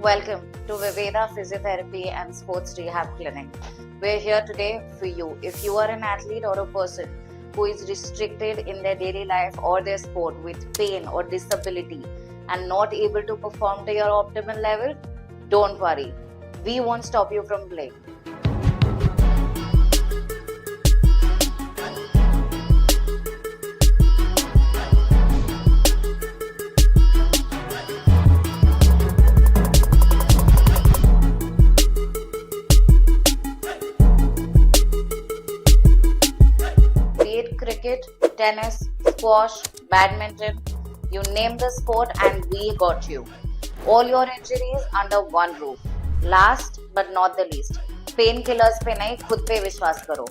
Welcome to Viveda Physiotherapy and Sports Rehab Clinic. We're here today for you. If you are an athlete or a person who is restricted in their daily life or their sport with pain or disability and not able to perform to your optimal level, don't worry. We won't stop you from playing. Cricket, tennis, squash, badminton, you name the sport and we got you. All your injuries under one roof. Last but not the least, painkillers पे नहीं, खुद पे विश्वास करो.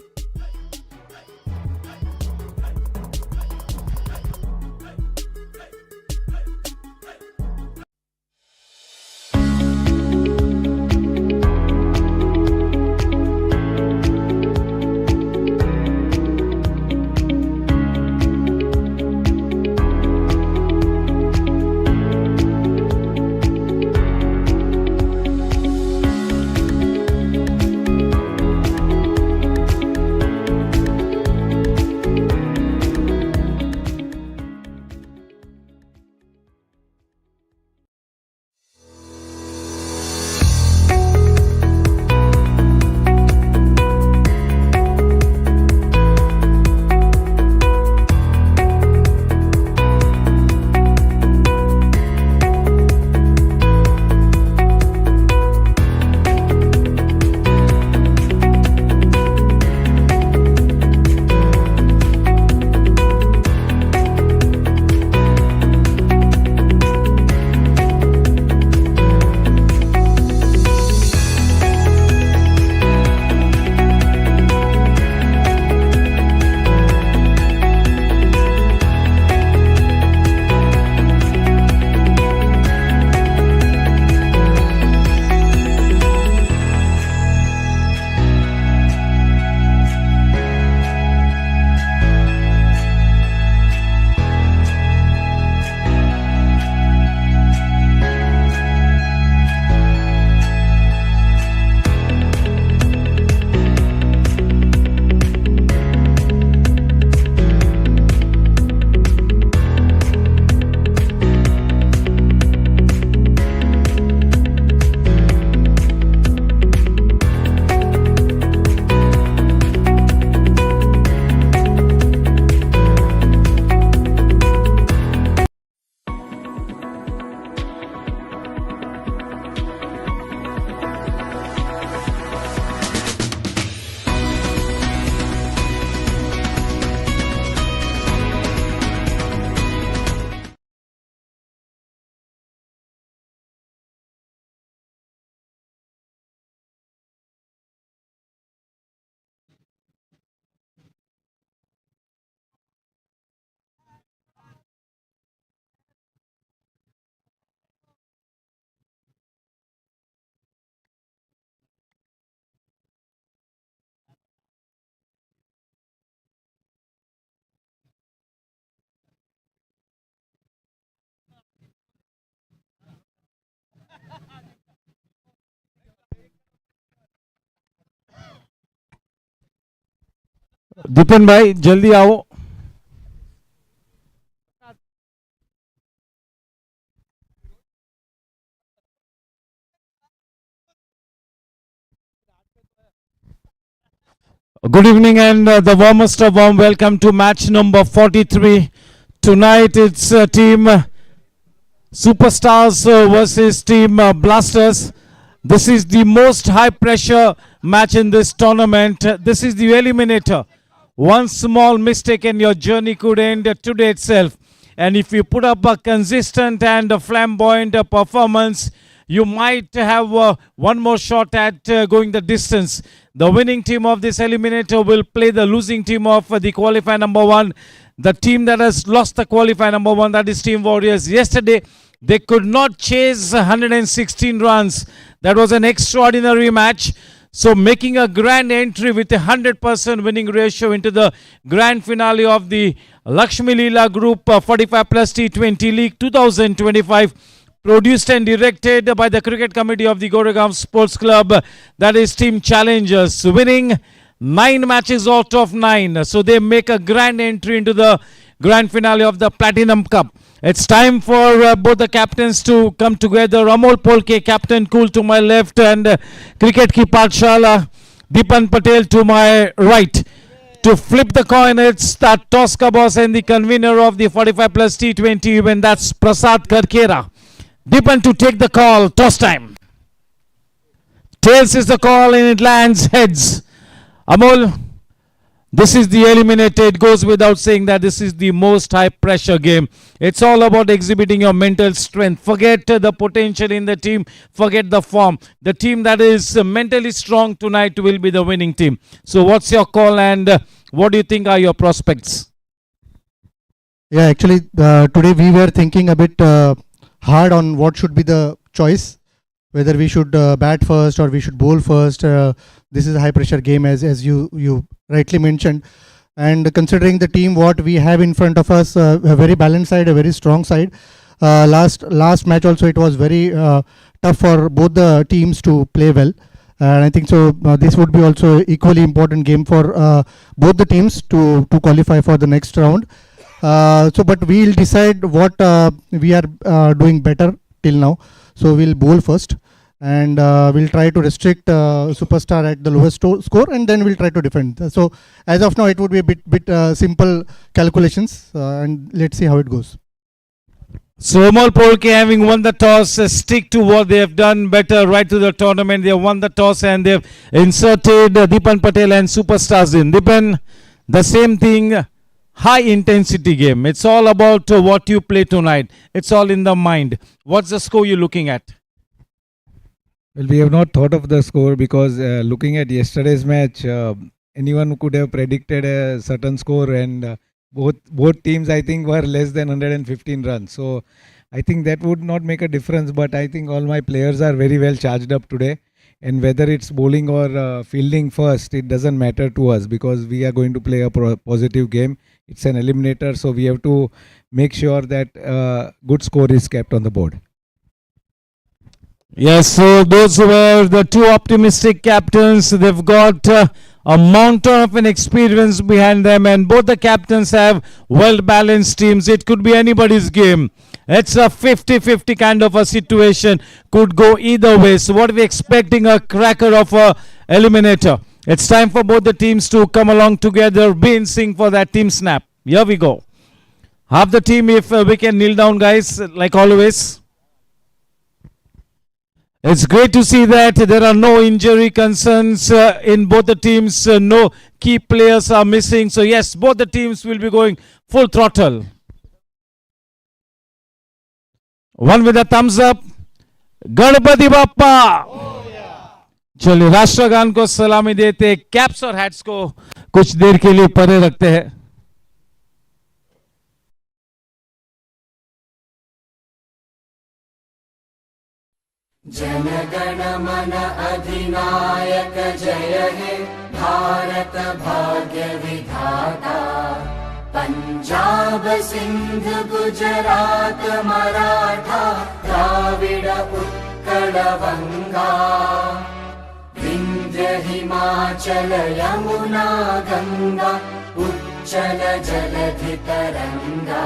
दीपन भाई जल्दी आओ. Good evening and the warmest of warm welcome to match number 43. Tonight it's team Superstars versus team Blasters. This is the most high pressure match in this tournament. This is the Eliminator. One small mistake and your journey could end today itself. And if you put up a consistent and a flamboyant performance, you might have one more shot at going the distance. The winning team of this Eliminator will play the losing team of the qualifier number 1. The team that has lost the qualifier number 1, that is Team Warriors. Yesterday, they could not chase 116 runs. That was an extraordinary match. So making a grand entry with a 100% winning ratio into the grand finale of the Lakshmi Leela Group 45 plus T20 League 2025. produced and directed by the cricket committee of the Goregaon Sports Club. That is Team Challengers, winning 9 matches out of 9. So they make a grand entry into the grand finale of the Platinum Cup. It's time for both the captains to come together. Amol Polke, Captain Cool to my left, and Cricket Ki Pathshala, Deepan Patel to my right. To flip the coin, it's that toss boss and the convener of the 45 plus T20 event, that's Prasad Karkera. Deepan to take the call. Toss time. Tails is the call and it lands heads. Amol, this is the eliminator. It goes without saying that this is the most high pressure game. It's all about exhibiting your mental strength. Forget the potential in the team. Forget the form. The team that is mentally strong tonight will be the winning team. So what's your call and what do you think are your prospects? Yeah, actually today we were thinking a bit hard on what should be the choice, whether we should bat first or we should bowl first. This is a high pressure game as you rightly mentioned, and considering the team what we have in front of us, a very balanced side, a very strong side. Last match also it was very tough for both the teams to play well, and I think so this would be also equally important game for both the teams to qualify for the next round. So but we'll decide what we are doing better till now. So we'll bowl first, and we'll try to restrict Superstar at the lowest score, and then we'll try to defend. So as of now, it would be a bit simple calculations, and let's see how it goes. So Amol Polke, having won the toss, stick to what they have done better right to the tournament. They have won the toss and they've inserted Deepan Patel and Superstars in. Deepan, the same thing. High intensity game. It's all about what you play tonight. It's all in the mind. What's the score you're looking at? Well, we have not thought of the score because looking at yesterday's match, anyone could have predicted a certain score, and both teams I think were less than 115 runs. So I think that would not make a difference. But I think all my players are very well charged up today, and whether it's bowling or fielding first, it doesn't matter to us because we are going to play a positive game. It's an eliminator, so we have to make sure that good score is kept on the board. Yes, so those were the two optimistic captains. They've got a mountain of an experience behind them, and both the captains have well-balanced teams. It could be anybody's game. It's a 50-50 kind of a situation. Could go either way. So what are we expecting? A cracker of a eliminator. It's time for both the teams to come along together, be in sync for that team snap. Here we go. Half the team, if we can kneel down, guys, like always. It's great to see that there are no injury concerns in both the teams. No key players are missing. So yes, both the teams will be going full throttle. One with a thumbs up. Ganpati Bappa. चलिए राष्ट्रगान को सलामी देते, caps और hats को कुछ देर के लिए परे रखते हैं. जनगण मन अधिनायक जय हे भारत भाग्य विधाता. पंजाब सिंध गुजरात मराठा द्राविड उत्कल बंगा. विंध्य हिमाचल यमुना गंगा उच्चल जलधि तरंगा.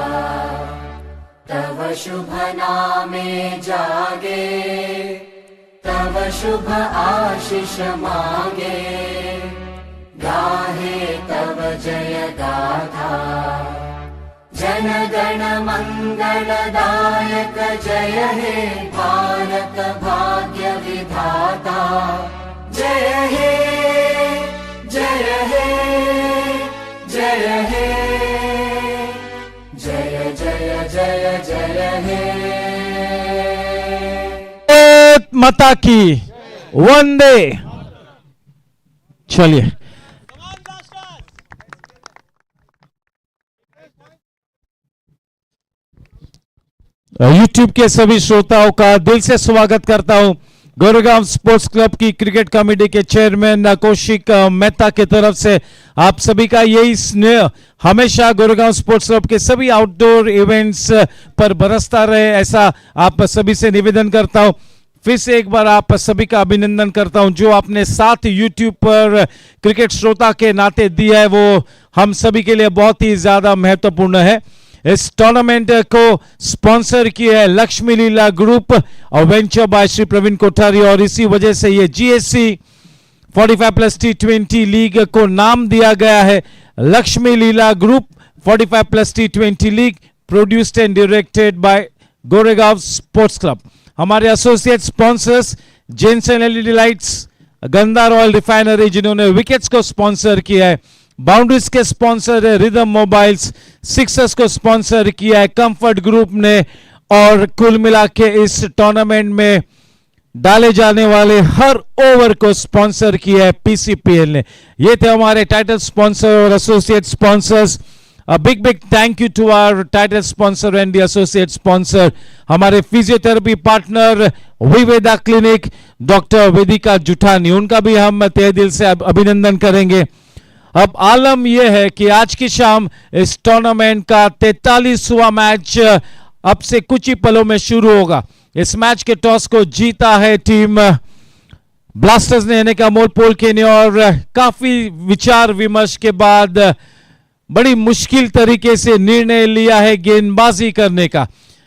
तव शुभ नामे जागे, तव शुभ आशीष मांगे. गाहे तव जय गाथा. जन गण मंगलदायक जय हे भारत भाग्य विधाता. जय हे जय हे जय हे जय जय जय जय हे. माता की वंदे. चलिए यूट्यूब के सभी श्रोताओं का दिल से स्वागत करता हूं. गोरेगांव स्पोर्ट्स क्लब की क्रिकेट कमेटी के चेयरमैन कौशिक मेहता की तरफ से आप सभी का यही स्नेह हमेशा गोरेगांव स्पोर्ट्स क्लब के सभी आउटडोर इवेंट्स पर बरसता रहे, ऐसा आप सभी से निवेदन करता हूं। फिर से एक बार आप सभी का अभिनंदन करता हूं। जो आपने साथ यूट्यूब पर क्रिकेट श्रोता के नाते दिया है वो हम सभी के लिए बहुत ही ज्यादा महत्वपूर्ण है। इस टूर्नामेंट को स्पॉन्सर किया है लक्ष्मी लीला ग्रुप और वेंचर बाय श्री प्रवीण कोठारी, और इसी वजह से ये GSC 45+ T20 लीग को नाम दिया गया है Lakshmi Leela group 45+ T20 league, produced and directed by Goregaon sports club. हमारे associate sponsors Jenson LED lights, गंदा रॉयल रिफाइनरी जिन्होंने विकेट्स को स्पॉन्सर किया है, बाउंड्रीज के स्पॉन्सर है रिदम मोबाइल्स, सिक्सर्स को स्पॉन्सर किया है कंफर्ट ग्रुप ने, और कुल मिला के इस टूर्नामेंट में डाले जाने वाले हर ओवर को स्पॉन्सर किया है PCPL ने। ये थे हमारे टाइटल स्पॉन्सर और associate sponsors. Big thank you to our title sponsor and the associate sponsor, हमारे physiotherapy partner Viveda clinic doctor Vedika Juthani, उनका भी हम तहे दिल से अभिनंदन करेंगे। अब आलम यह है कि आज की शाम इस टूर्नामेंट का 43वां मैच अब से कुछ ही पलों में शुरू होगा। इस मैच के टॉस को जीता है टीम ब्लास्टर्स ने, यानी कि अमोल पोलके ने, और काफी विचार विमर्श के बाद बड़ी मुश्किल तरीके से निर्णय लिया है गेंदबाजी करने का।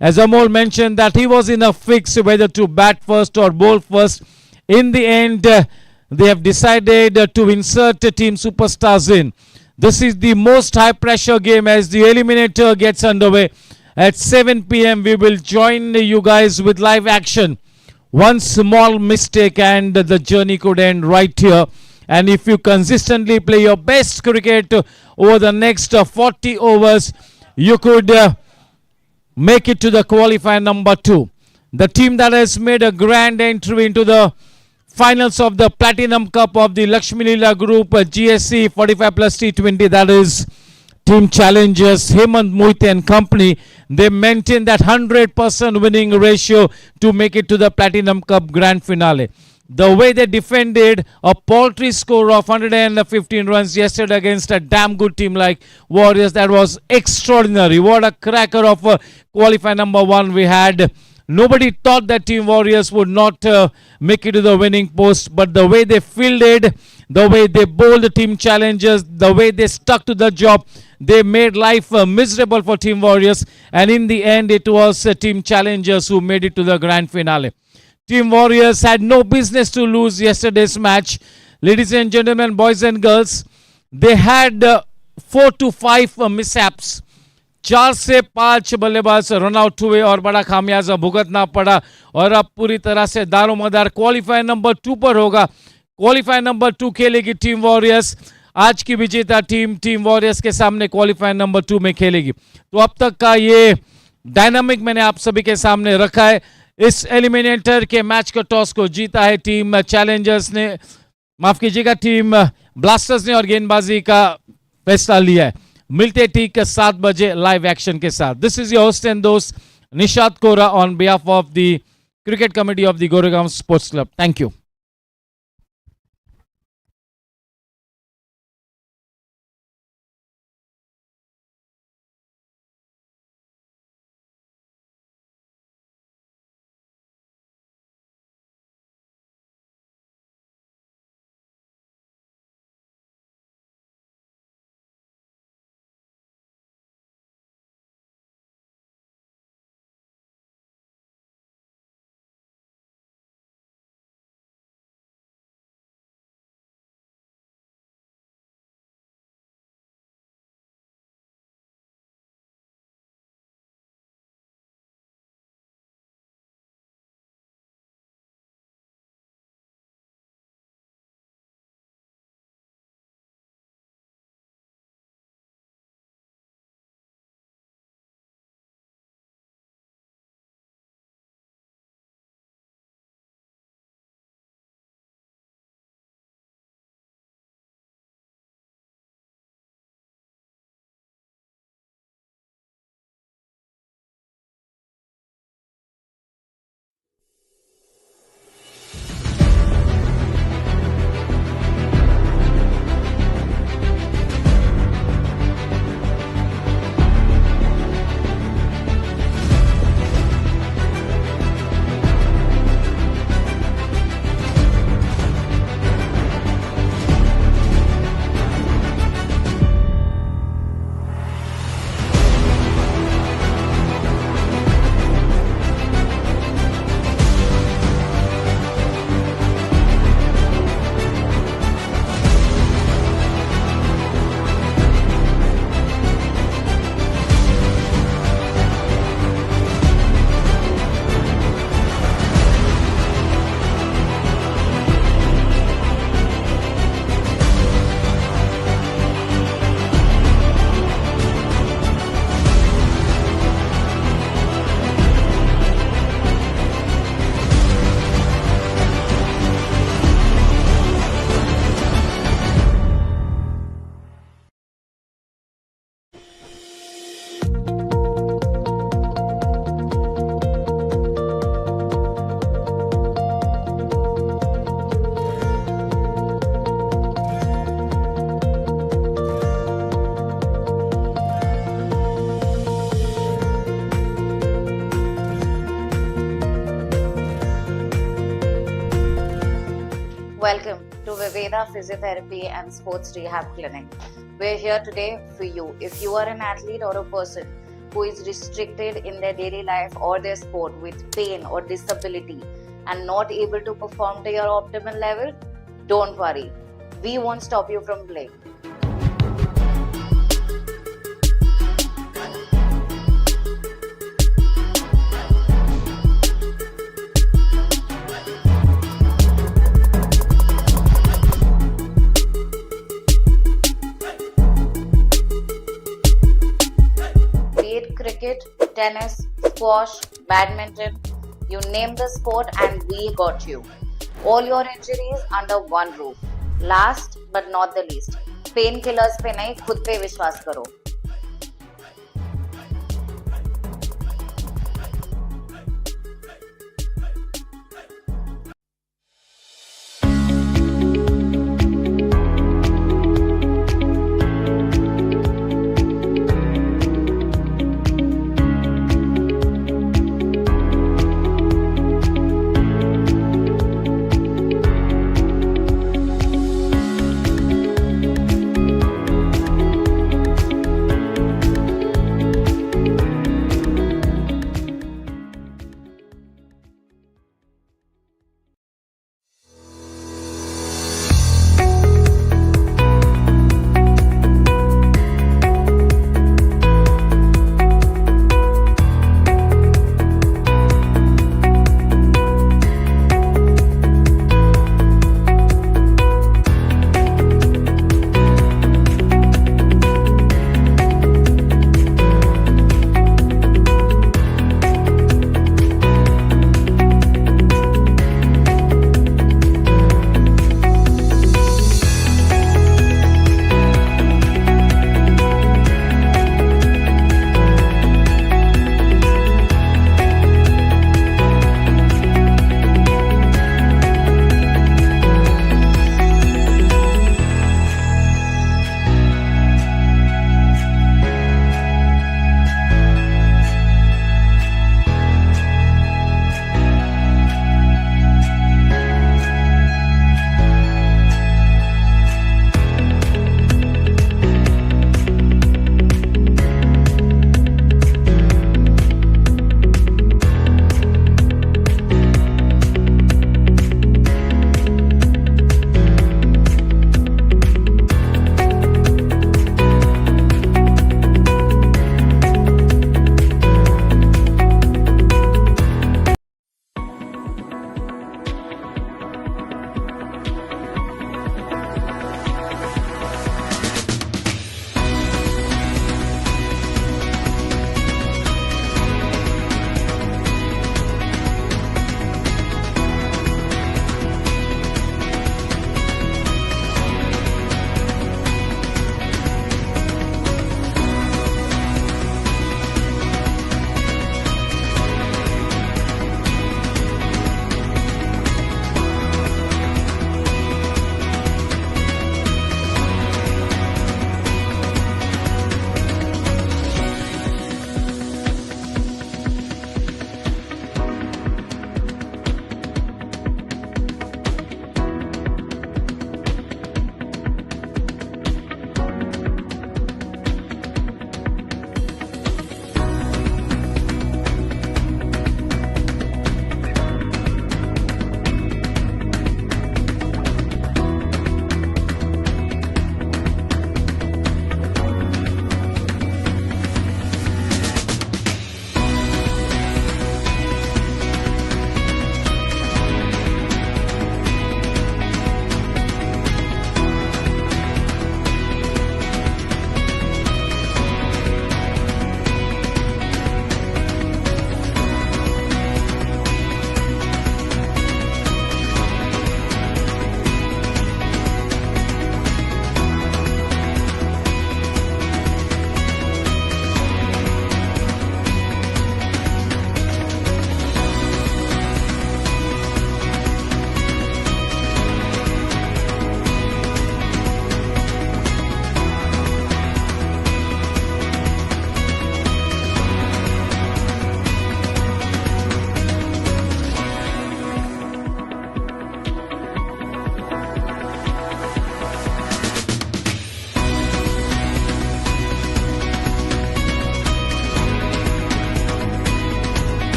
As Amol mentioned that he was in a fix whether to bat first or bowl first. In the end, they have decided to insert team superstars in. This is the most high pressure game as the Eliminator gets underway. At 7 p.m. we will join you guys with live action. One small mistake and the journey could end right here. And if you consistently play your best cricket over the next 40 overs, you could make it to the qualifier number 2. The team that has made a grand entry into the finals of the Platinum Cup of the Lakshmi Leela Group GSC 45+ T20, that is Team Challengers, Hemant Mohite and company. They maintain that 100% winning ratio to make it to the Platinum Cup Grand Finale. The way they defended a paltry score of 115 runs yesterday against a damn good team like Warriors, that was extraordinary. What a cracker of a qualifier number 1 we had. Nobody thought that Team Warriors would not make it to the winning post, but the way they fielded, the way they bowled the Team Challengers, the way they stuck to the job, they made life miserable for Team Warriors, and in the end it was Team Challengers who made it to the grand finale. Team Warriors had no business to lose yesterday's match. Ladies and gentlemen, boys and girls, they had 4 to 5 mishaps. 4 से 5 बल्लेबाज run out हुए और बड़ा खामियाजा भुगतना पड़ा, और अब पूरी तरह से दारोमदार क्वालिफायर नंबर 2 पर होगा। क्वालिफायर नंबर 2 खेलेगी टीम वॉरियर्स। आज की विजेता टीम वॉरियर्स के सामने क्वालिफायर नंबर 2 में खेलेगी। तो अब तक का ये डायनामिक मैंने आप सभी के सामने रखा है। इस एलिमिनेटर के मैच का टॉस को जीता है टीम चैलेंजर्स ने, माफ कीजिएगा टीम ब्लास्टर्स ने, और गेंदबाजी का फैसला लिया है। मिलते ठीक 7 बजे लाइव एक्शन के साथ। This is your host and दोस्त Nishad Kora on behalf of the cricket committee of the Goregaon sports club. Thank you. Welcome to Viveda Physiotherapy and Sports Rehab Clinic. We're here today for you. If you are an athlete or a person who is restricted in their daily life or their sport with pain or disability and not able to perform to your optimal level, don't worry. We won't stop you from playing. Be it cricket, tennis, squash, badminton, you name the sport and we got you. All your injuries under one roof. Last but not the least, painkillers पे नहीं, खुद पे विश्वास करो.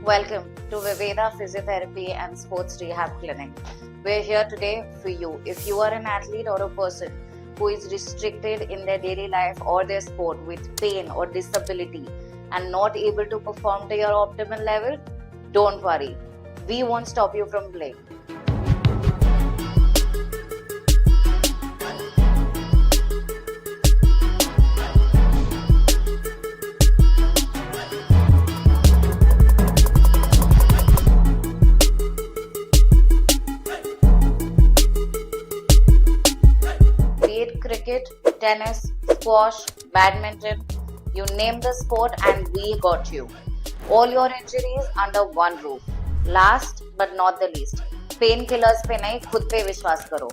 Welcome to Viveda Physiotherapy and Sports Rehab Clinic. We're here today for you. If you are an athlete or a person who is restricted in their daily life or their sport with pain or disability and not able to perform to your optimal level, don't worry. We won't stop you from playing. Be it cricket, tennis, squash, badminton, you name the sport and we got you. All your injuries under one roof. Last but not the least, painkillers पे नहीं, खुद पे विश्वास करो.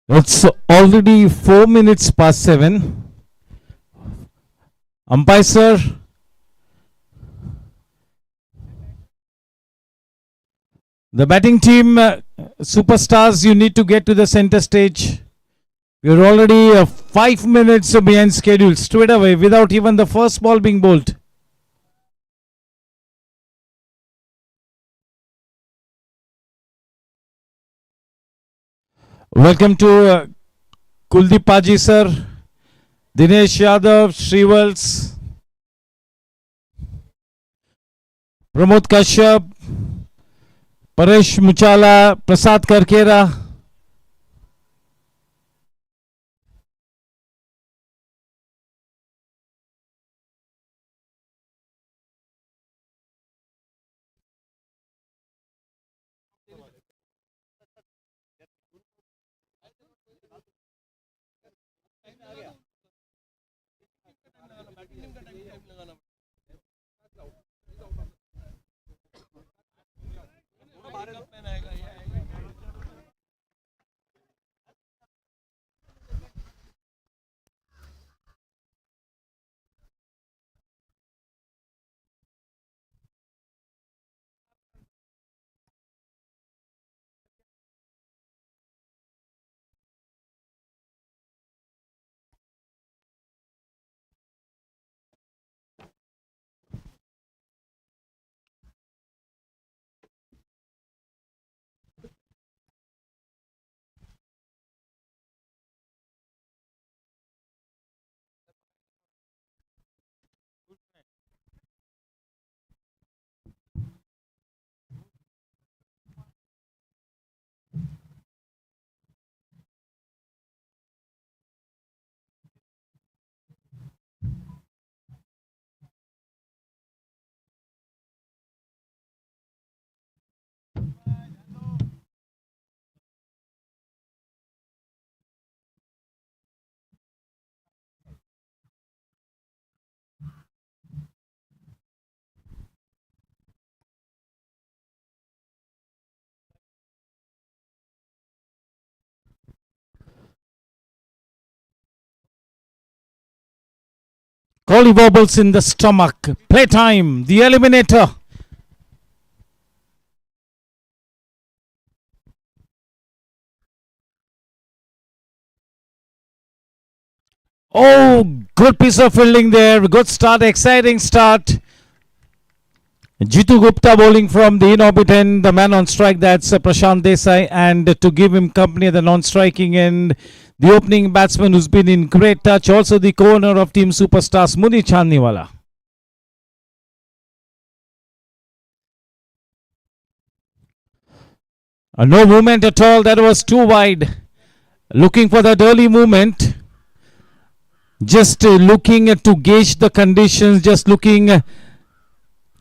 It's already 4 minutes past 7. Umpire sir, the batting team, superstars, you need to get to the center stage. We're already 5 minutes behind schedule, straight away, without even the first ball being bowled. Welcome to Kuldeep Paji sir, Dinesh Yadav, Shrivals, Pramod Kashyap, Paresh Muchala, Prasad Karkera. Collie wobbles in the stomach. Playtime, the Eliminator. Oh, good piece of fielding there. Good start, exciting start. Jitu Gupta bowling from the in-orbit end. The man on strike, that's Prashant Desai. And to give him company at the non-striking end, the opening batsman who's been in great touch. Also the co-owner of Team Superstars, Muni Chandniwala. No movement at all. That was too wide. Looking for that early movement. Just looking to gauge the conditions. Just looking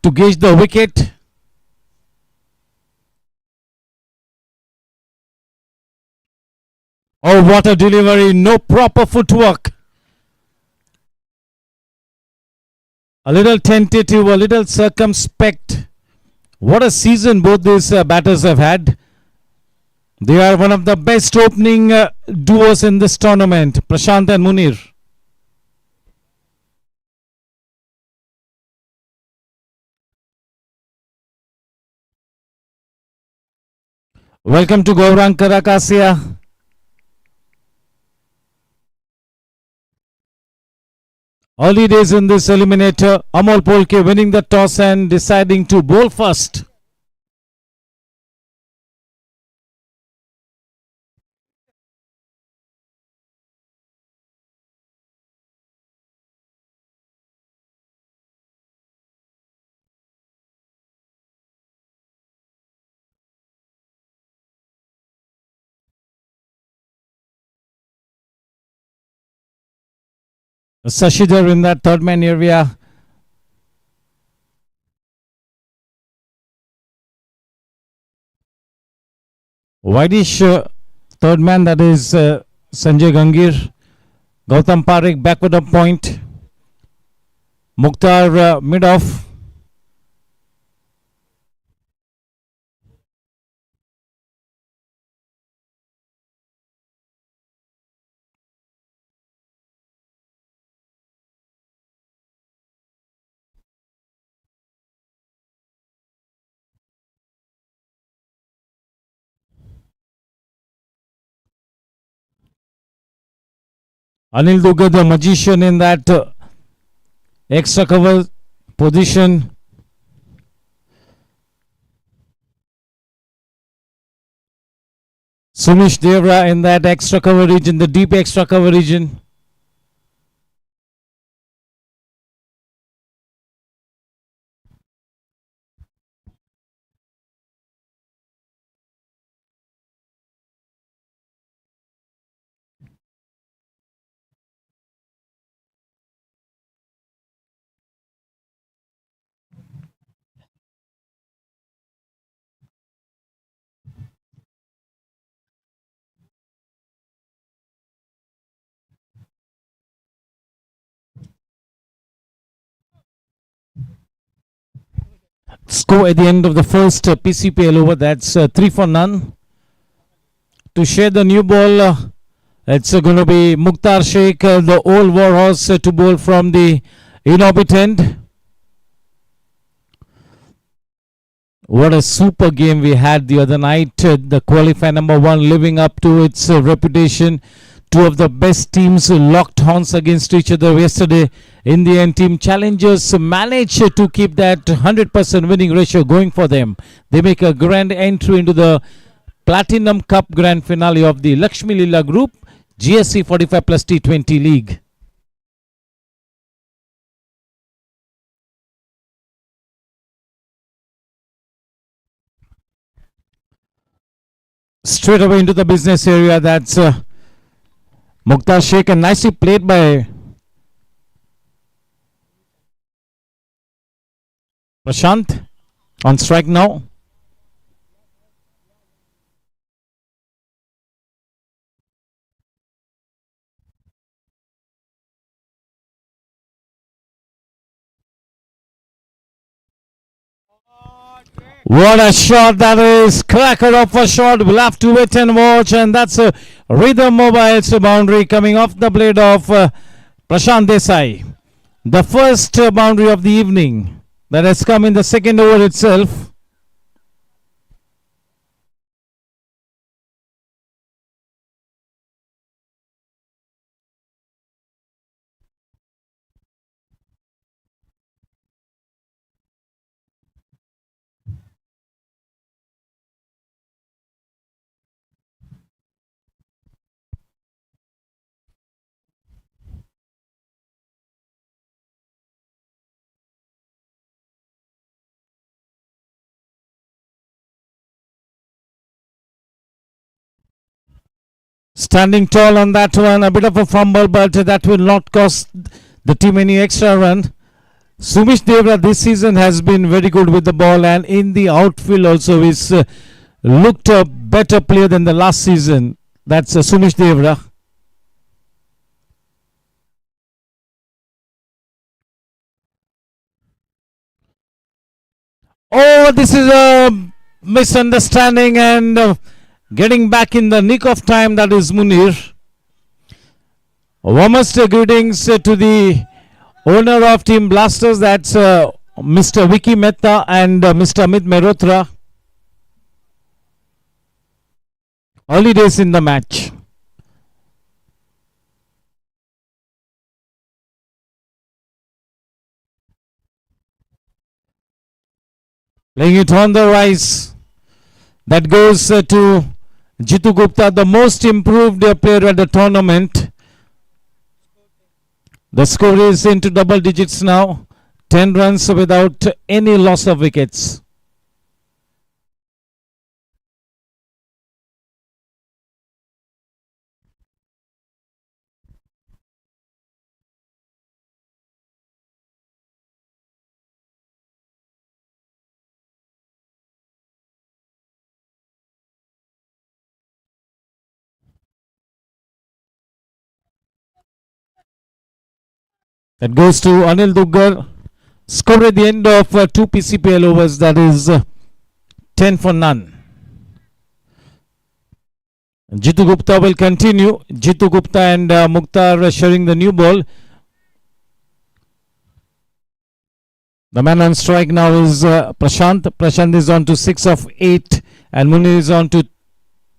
to gauge the wicket. Oh, what a delivery. No proper footwork. A little tentative, a little circumspect. What a season both these batters have had. They are one of the best opening duos in this tournament, Prashant and Munir. Welcome to Gaurang Karakasia. Early days in this eliminator, Amol Polke winning the toss and deciding to bowl first. Sashidhar in that third man area. Whitish third man, that is Sanjay Gangir. Gautam Parekh backward up point. Mukhtar mid off. Anil Dugar, the magician in that extra cover position. Sumish Devra in that extra cover region, the deep extra cover region. Score at the end of the first PCPL over, that's 3 for none. To share the new ball, it's going to be Mukhtar Sheikh, the old warhorse, to bowl from the in-orbit end. What a super game we had the other night. The qualifier number 1 living up to its reputation. Two of the best teams locked horns against each other yesterday. In the end, Team Challengers managed to keep that 100% winning ratio going for them. They make a grand entry into the Platinum Cup Grand Finale of the Lakshmi Leela Group GSC 45 plus T20 League. Straight away into the business area, that's Mukhtar Sheikh, and nicely played by Prashant on strike now. What a shot that is. Cracker of a shot. We'll have to wait and watch. And that's a Rhythm Mobile's boundary coming off the blade of Prashant Desai. The first boundary of the evening that has come in the second over itself. Standing tall on that one, a bit of a fumble, but that will not cost the team any extra run. Sumish Devra this season has been very good with the ball, and in the outfield also is looked a better player than the last season. That's Sumish Devra. Oh, this is a misunderstanding, and getting back in the nick of time, that is Munir. Warmest greetings to the owner of Team Blasters, that's Mr. Vicky Mehta and Mr. Amit Mehrotra. Early days in the match. Playing it on the rise. That goes to Jitu Gupta, the most improved player at the tournament. The score is into double digits now. 10 runs without any loss of wickets. That goes to Anil Dugar. Score at the end of 2 PCPL overs, that is 10 for none. Jitu Gupta will continue. Jitu Gupta and Mukhtar sharing the new ball. The man on strike now is Prashant. Prashant is on to 6 of 8, and Munir is on to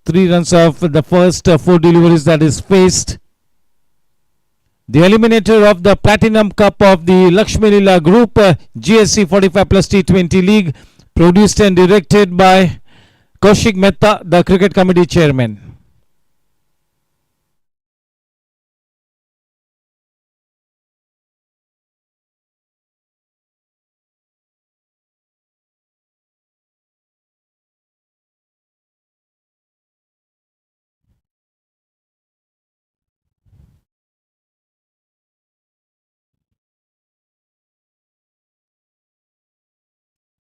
3 runs of the first 4 deliveries that is faced. The eliminator of the Platinum Cup of the Lakshmi Leela Group, GSC 45 plus T20 League, produced and directed by Kaushik Mehta, the Cricket Committee Chairman.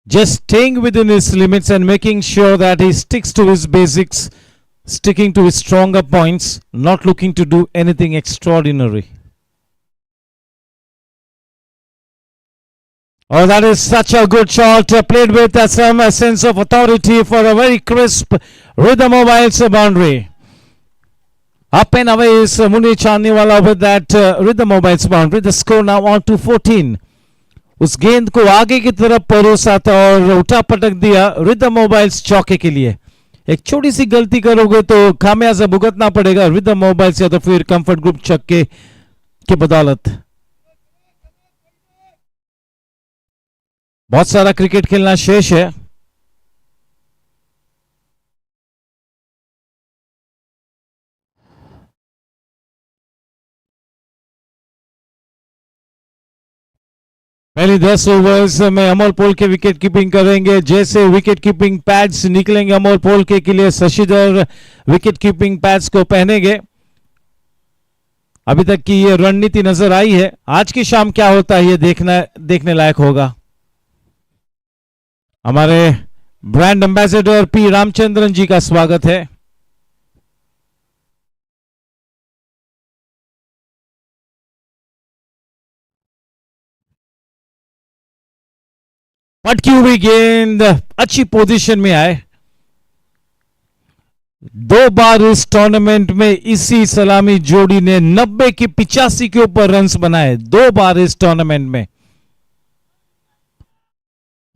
Just staying within his limits and making sure that he sticks to his basics, sticking to his stronger points, not looking to do anything extraordinary. Oh, that is such a good shot, played with some sense of authority for a very crisp rhythm mobiles boundary. Up and away is Muni Chandiwala with that rhythm mobiles boundary. The score now on to 14. उस गेंद को आगे की तरफ परोसा था और उठा पटक दिया रिदम मोबाइल्स चौके के लिए. एक छोटी सी गलती करोगे तो खामियाजा भुगतना पड़ेगा रिदम मोबाइल्स या तो फिर कंफर्ट ग्रुप छक्के की बदौलत. बहुत सारा क्रिकेट खेलना शेष है. पहली 10 ओवर्स में अमोल पोल के विकेट कीपिंग करेंगे. जैसे विकेट कीपिंग पैड्स निकलेंगे अमोल पोल के लिए शशिधर विकेट कीपिंग पैड्स को पहनेंगे. अभी तक की ये रणनीति नजर आई है. आज की शाम क्या होता है ये देखने लायक होगा. हमारे ब्रांड एम्बेसडर पी रामचंद्रन जी का स्वागत है. पटकी हुई गेंद अच्छी पोजीशन में आए. 2 बार इस टूर्नामेंट में इसी सलामी जोड़ी ने 90 की 85 के ऊपर रन्स बनाए. 2 बार इस टूर्नामेंट में.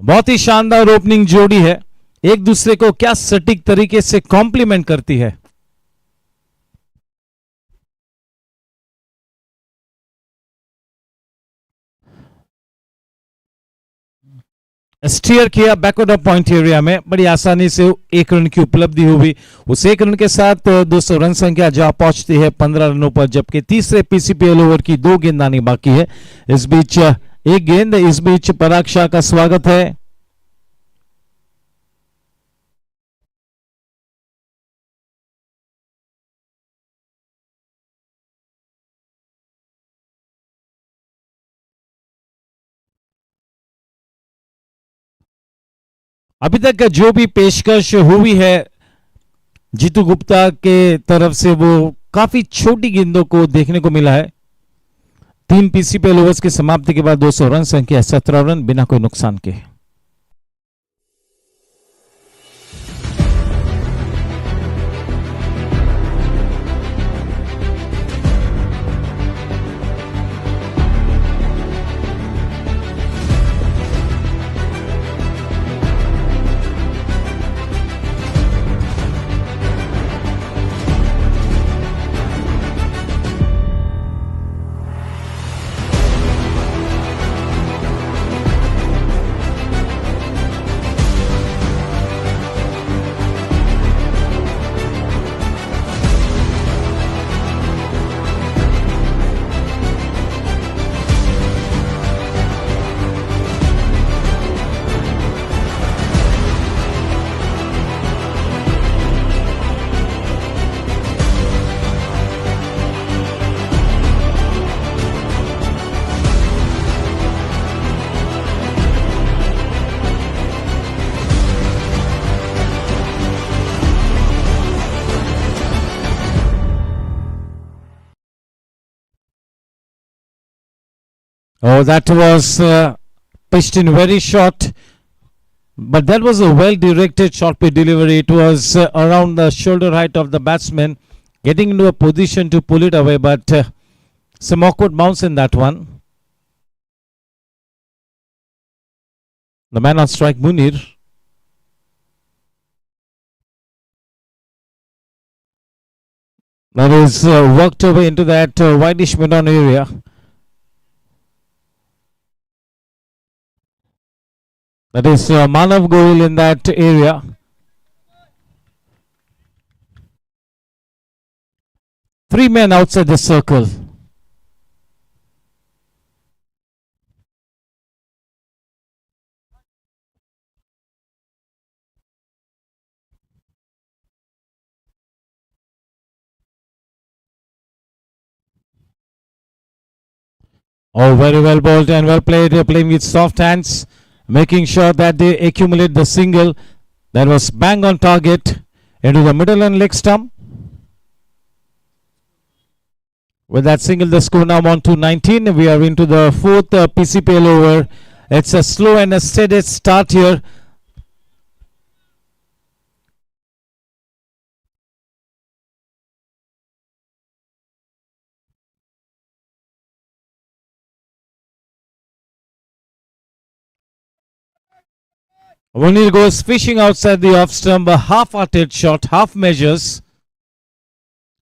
बहुत ही शानदार ओपनिंग जोड़ी है. एक दूसरे को क्या सटीक तरीके से कॉम्प्लीमेंट करती है. स्टीयर किया बैकवर्ड ऑफ पॉइंट एरिया में. बड़ी आसानी से 1 रन की उपलब्धि हुई. उस 1 रन के साथ 200 रन संख्या जा पहुंचती है 15 रनों पर, जबकि तीसरे पीसीपीएल ओवर की 2 गेंद आनी बाकी है. इस बीच एक गेंद. इस बीच पराग शाह का स्वागत है. अभी तक जो भी पेशकश हुई है जीतू गुप्ता के तरफ से वो काफी छोटी गेंदों को देखने को मिला है. 3 पीसीपीएल ओवर्स की समाप्ति के बाद 200 रन संख्या 17 रन बिना कोई नुकसान के. Oh, that was pitched in very short, but that was a well-directed short pitch delivery. It was around the shoulder height of the batsman, getting into a position to pull it away, but some awkward bounce in that one. The man on strike, Munir. That is worked away into that whitish mid-on area. That is Manav Goyal in that area. Three men outside the circle. Oh, very well bowled and well played. Playing with soft hands, making sure that they accumulate the single that was bang on target into the middle and leg stump. With that single, the score now on to 19. We are into the fourth PCPL over. It's a slow and a steady start here. Munir goes fishing outside the off stump, a half-hearted shot, half measures.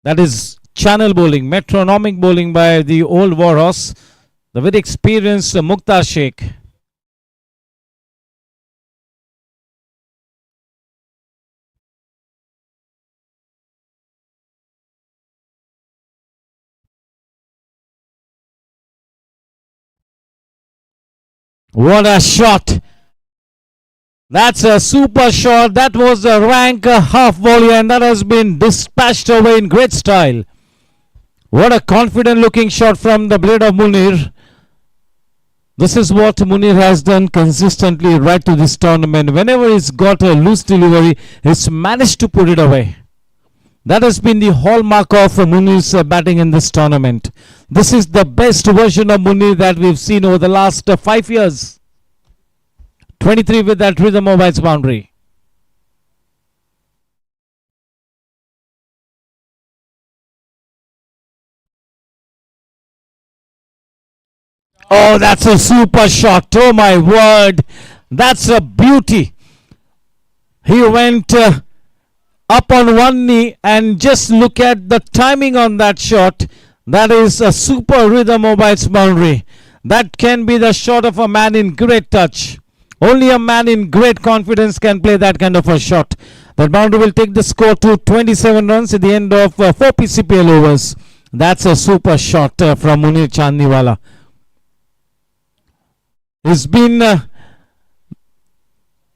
That is channel bowling, metronomic bowling by the old warhorse, the very experienced Mukhtar Sheikh. What a shot! That's a super shot. That was a rank half volley and that has been dispatched away in great style. What a confident looking shot from the blade of Munir. This is what Munir has done consistently right to this tournament. Whenever he's got a loose delivery, he's managed to put it away. That has been the hallmark of Munir's batting in this tournament. This is the best version of Munir that we've seen over the last 5 years. 23 with that rhythm of its boundary. Oh, that's a super shot. Oh, my word. That's a beauty. He went up on one knee and just look at the timing on that shot. That is a super rhythm of its boundary. That can be the shot of a man in great touch. Only a man in great confidence can play that kind of a shot. That boundary will take the score to 27 runs at the end of 4 PCPL overs. That's a super shot from Munir Chandniwala. He's been the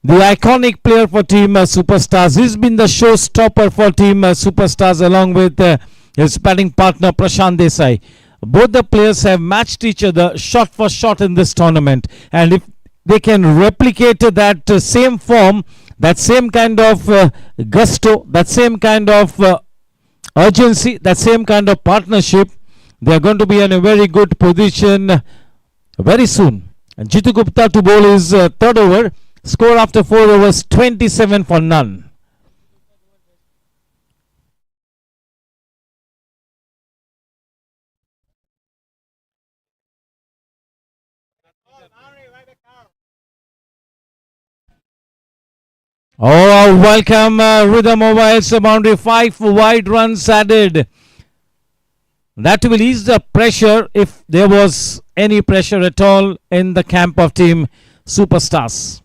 iconic player for Team Superstars. He's been the showstopper for Team Superstars along with his batting partner Prashant Desai. Both the players have matched each other shot for shot in this tournament. And if they can replicate that same form, that same kind of gusto, that same kind of urgency, that same kind of partnership, they are going to be in a very good position very soon. And Jitu Gupta to bowl his third over. Score after 4 overs, 27 for none. Oh, welcome Rhythm Mobiles boundary. 5 wide runs added. That will ease the pressure if there was any pressure at all in the camp of Team Superstars.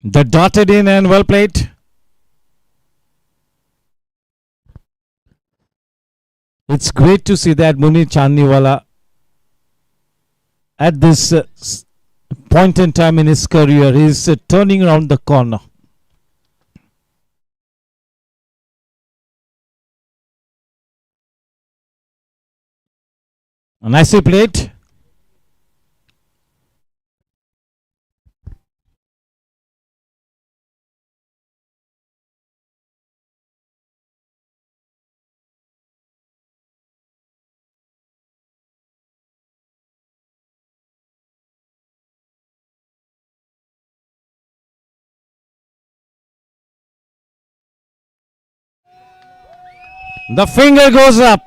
The dotted in and well played. It's great to see that Munir Chandniwala at this point in time in his career is turning around the corner. Nicely played. The finger goes up.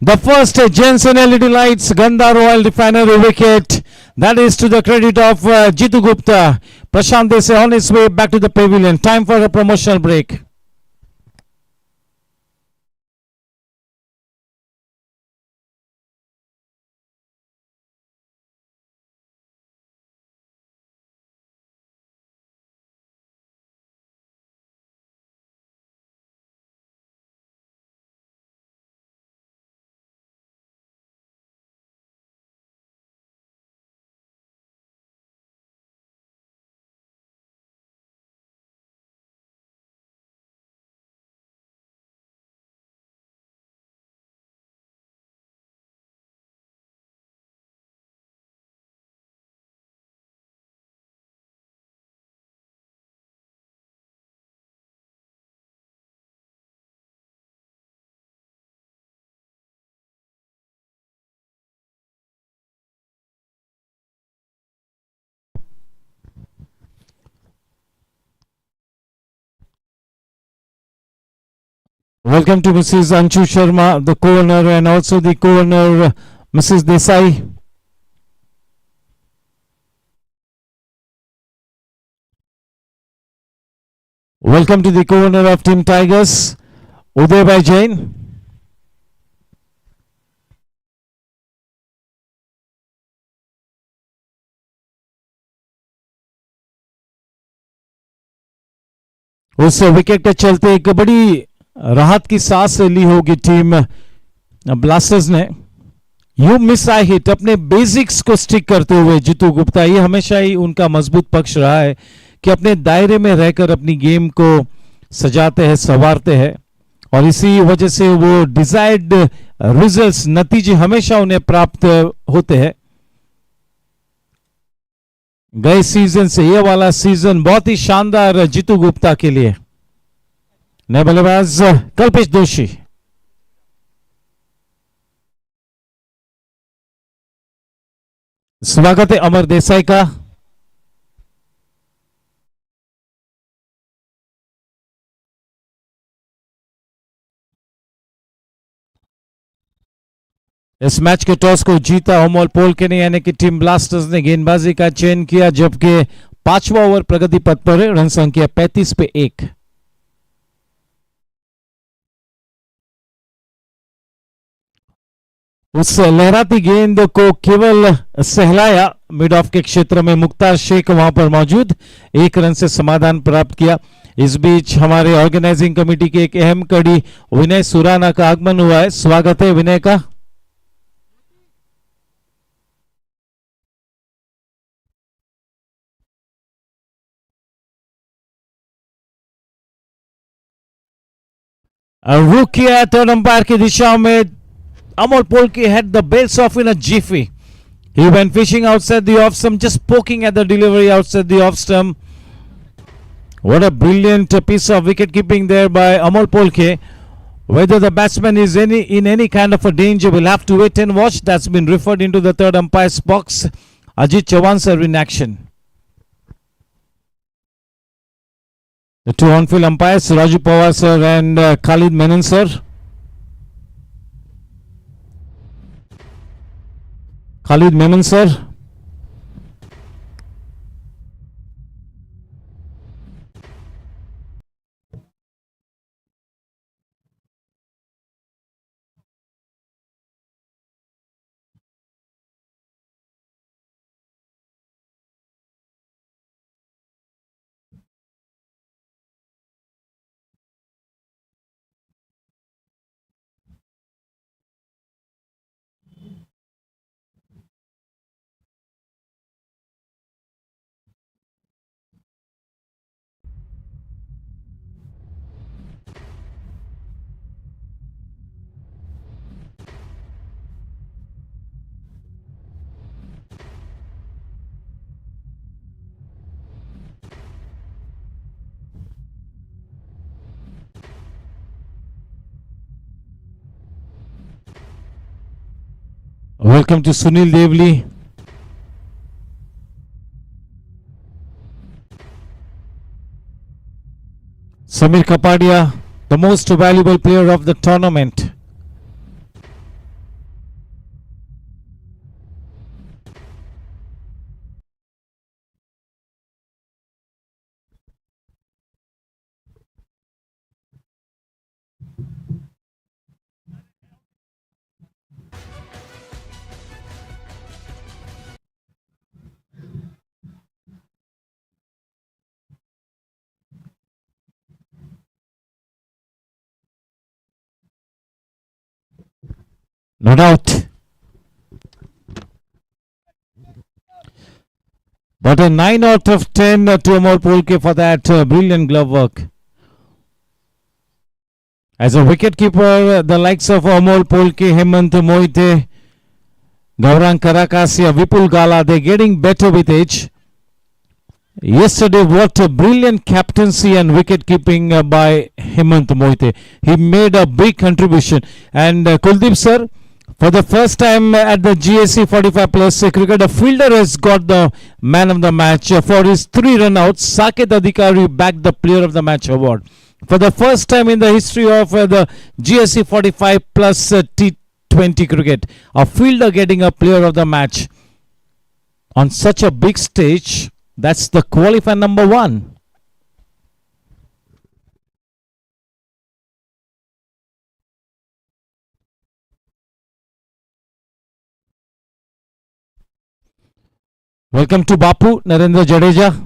The first Jensen LED lights Gandhar Oil Refinery wicket. That is to the credit of Jitu Gupta. Prashant Desai on his way back to the pavilion. Time for a promotional break. Welcome to Mrs. Anshu Sharma, the co-owner, and also the co-owner, Mrs. Desai. Welcome to the co-owner of Team Tigers, Uday Bhai Jain. उस wicket के चलते एक बड़ी राहत की सांस ली होगी team blasters ने. यू मिस आई हिट अपने बेसिक्स को स्टिक करते हुए जीतू गुप्ता, ये हमेशा ही उनका मजबूत पक्ष रहा है कि अपने दायरे में रहकर अपनी गेम को सजाते हैं, संवारते हैं, और इसी वजह से वो डिजायर्ड रिजल्ट्स, नतीजे हमेशा उन्हें प्राप्त होते हैं. गए सीजन से ये वाला सीजन बहुत ही शानदार जीतू गुप्ता के लिए. नए बल्लेबाज कल्पेश दोषी. स्वागत है अमर देसाई का. इस मैच के टॉस को जीता अमोल पोलके ने, यानी कि टीम ब्लास्टर्स ने गेंदबाजी का चयन किया, जबकि 5वां ओवर प्रगति पथ पर है. रन संख्या 35 पे 1. उस लहराती गेंद को केवल सहलाया मिड ऑफ के क्षेत्र में. मुख्तार शेख वहां पर मौजूद, 1 रन से समाधान प्राप्त किया. इस बीच हमारे ऑर्गेनाइजिंग कमेटी के एक अहम कड़ी विनय सुराना का आगमन हुआ है. स्वागत है विनय का. रुक किया थर्ड अंपायर की दिशा में. Amol Polke had the belts off in a jiffy. He went fishing outside the off stump, just poking at the delivery outside the off stump. What a brilliant piece of wicket keeping there by Amol Polke. Whether the batsman is in any kind of a danger, we'll have to wait and watch. That's been referred into the third umpire's box. Ajit Chavan sir in action. The two on-field umpires, Raju Pawar sir and Khalid Menon sir. Khalid Menon sir. Welcome to Sunil Devli. Samir Kapadia, the most valuable player of the tournament. No doubt. But a 9 out of 10 to Amol Polke for that brilliant glove work. As a wicketkeeper, the likes of Amol Polke, Hemant Moite, Gaurang Karakasia, Vipul Gala, they're getting better with age. Yesterday, what a brilliant captaincy and wicket-keeping by Hemant Moite. He made a big contribution. And Kuldeep sir, for the first time at the GSC 45 plus cricket, a fielder has got the man of the match for his 3 run-outs. Saket Adhikari bagged the player of the match award. For the first time in the history of the GSC 45 plus T20 cricket, a fielder getting a player of the match on such a big stage. That's the qualifier number 1. Welcome to Bapu, Narendra Jadeja.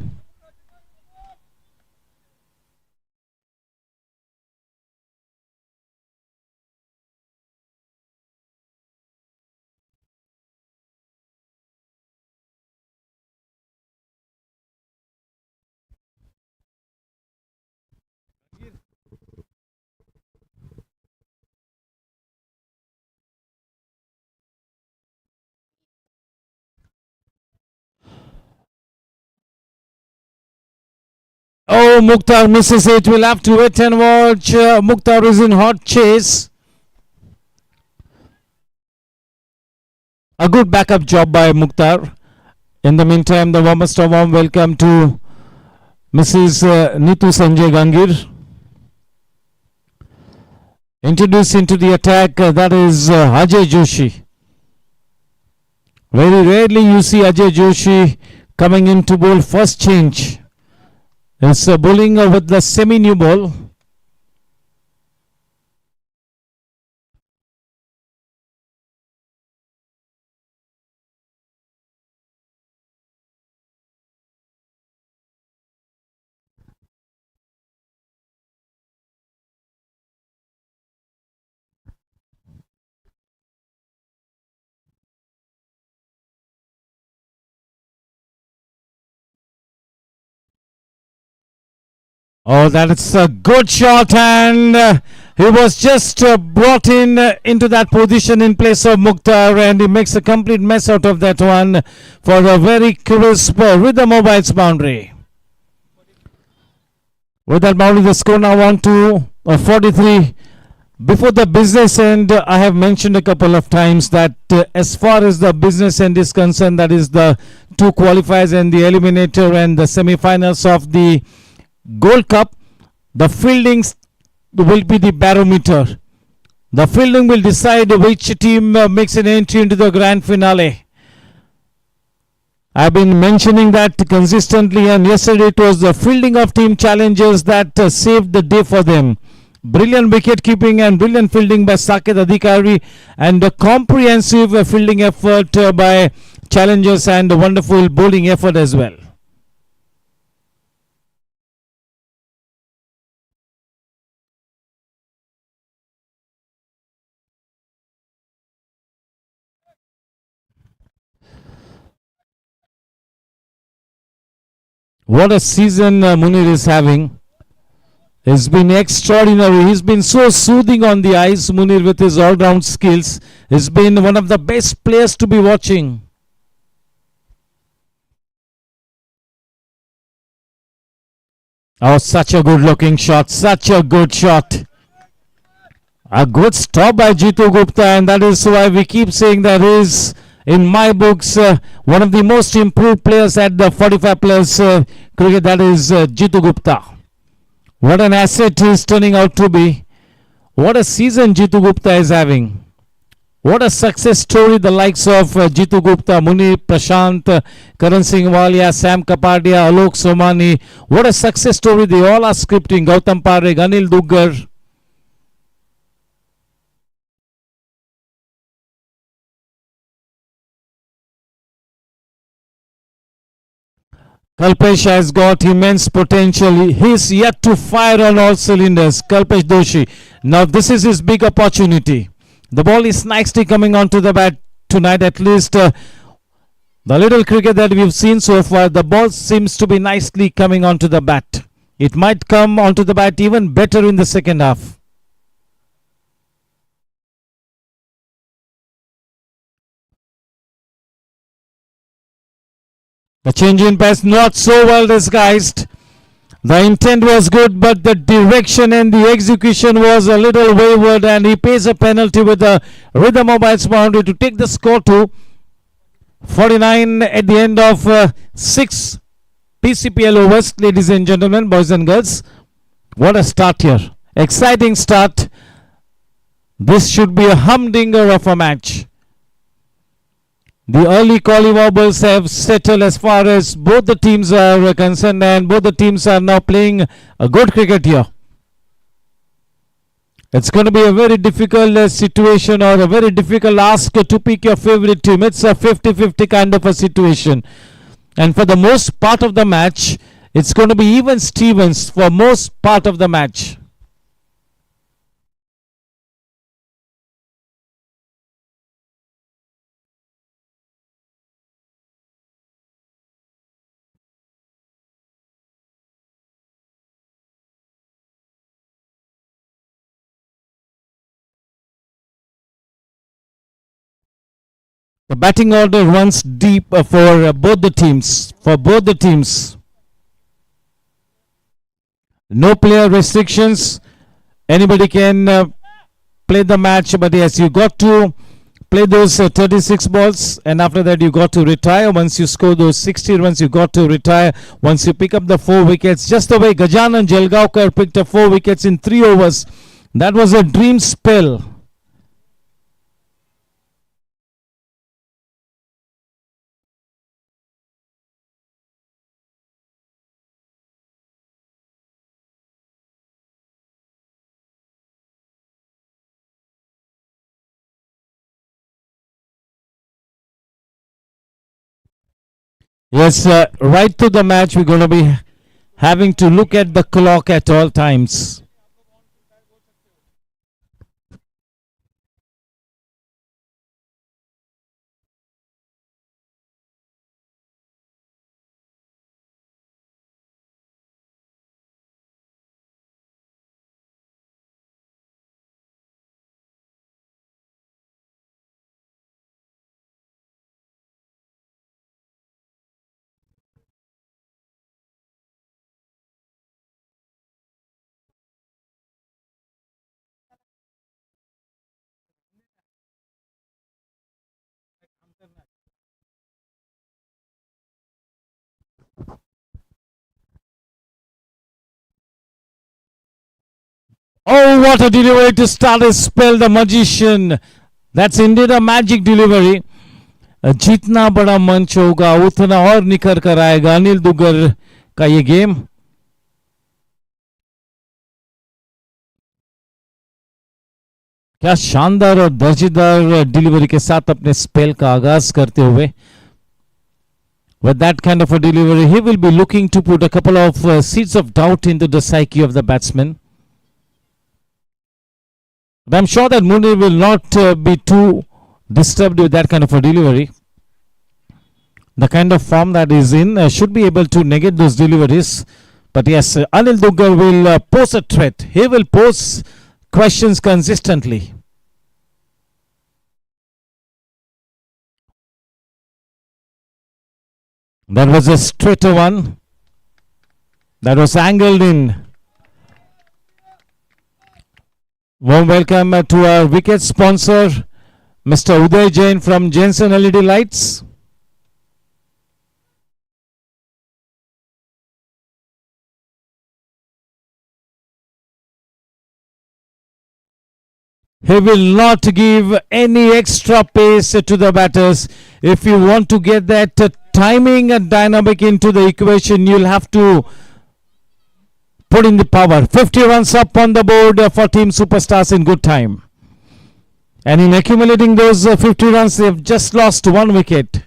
Oh, Mukhtar misses it. We'll have to wait and watch. Mukhtar is in hot chase. A good backup job by Mukhtar. In the meantime, the warmest of warm welcome to Mrs. Neetu Sanjay Gangir. Introduced into the attack, that is Ajay Joshi. Very rarely you see Ajay Joshi coming in to bowl first change. It's bowling with the semi-new ball. Oh, that's a good shot, and he was just brought in into that position in place of Mukhtar, and he makes a complete mess out of that one for a very crisp rhythm of its boundary. With that boundary, the score now on to 43. Before the business end, I have mentioned a couple of times that as far as the business end is concerned, that is the 2 qualifiers and the eliminator and the semi-finals of the Gold Cup, the fieldings will be the barometer. The fielding will decide which team makes an entry into the grand finale. I've been mentioning that consistently, and yesterday it was the fielding of team challengers that saved the day for them. Brilliant wicket keeping and brilliant fielding by Saket Adhikari, and a comprehensive fielding effort by challengers, and a wonderful bowling effort as well. What a season Munir is having. It's been extraordinary. He's been so soothing on the ice, Munir, with his all-round skills. He's been one of the best players to be watching. Oh, such a good-looking shot. Such a good shot. A good stop by Jitu Gupta, and that is why we keep saying that he's, in my books, one of the most improved players at the 45 plus cricket. That is Jitu Gupta. What an asset is turning out to be. What a season Jitu Gupta is having. What a success story the likes of Jitu Gupta, Muni Prashant, Karan Singh Walia, Sam Kapadia, Alok Somani. What a success story they all are scripting. Gautam Parekh, Anil Duggar. Kalpesh has got immense potential. He's yet to fire on all cylinders. Kalpesh Doshi. Now this is his big opportunity. The ball is nicely coming onto the bat tonight. At least the little cricket that we've seen so far, the ball seems to be nicely coming onto the bat. It might come onto the bat even better in the second half. The change in pace not so well disguised. The intent was good, but the direction and the execution was a little wayward, and he pays a penalty with the rhythm mobiles boundary to take the score to 49 at the end of 6 PCPL overs. Ladies and gentlemen, boys and girls, what a start here. Exciting start. This should be a humdinger of a match. The early collywobbles have settled as far as both the teams are concerned, and both the teams are now playing a good cricket here. It's going to be a very difficult situation, or a very difficult ask to pick your favorite team. It's a 50-50 kind of a situation. And for the most part of the match, it's going to be even Stevens for most part of the match. The batting order runs deep for both the teams. No player restrictions. Anybody can play the match, but yes, you got to play those 36 balls, and after that you got to retire. Once you score those 60 runs, you got to retire. Once you pick up the 4 wickets, just the way Gajanan Jalgaonkar picked up 4 wickets in 3 overs. That was a dream spell. Yes, right to the match, we're going to be having to look at the clock at all times. Oh, what a delivery to start a spell, the magician. That's indeed a magic delivery. जितना बड़ा मंच होगा उतना और निखर कर आएगा Anil Duggar का ये गेम. क्या शानदार और दर्जेदार डिलीवरी के साथ अपने स्पेल का आगाज करते हुए. With that kind of a delivery, he will be looking to put a couple of seeds of doubt into the psyche of the batsman. But I'm sure that Mooney will not be too disturbed with that kind of a delivery. The kind of form that is in should be able to negate those deliveries. But yes, Anil Duggar will pose a threat. He will pose questions consistently. That was a straighter one. That was angled in. Warm welcome to our wicket sponsor, Mr. Uday Jain from Jensen LED Lights. He will not give any extra pace to the batters. If you want to get that timing and dynamic into the equation, you'll have to put in the power. 50 runs up on the board for Team Superstars in good time. And in accumulating those 50 runs, they've just lost 1 wicket.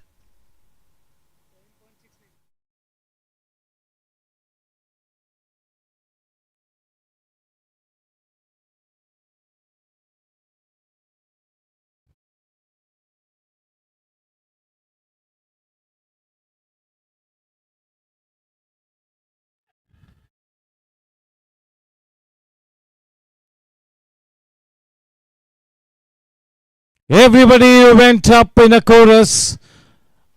Everybody went up in a chorus.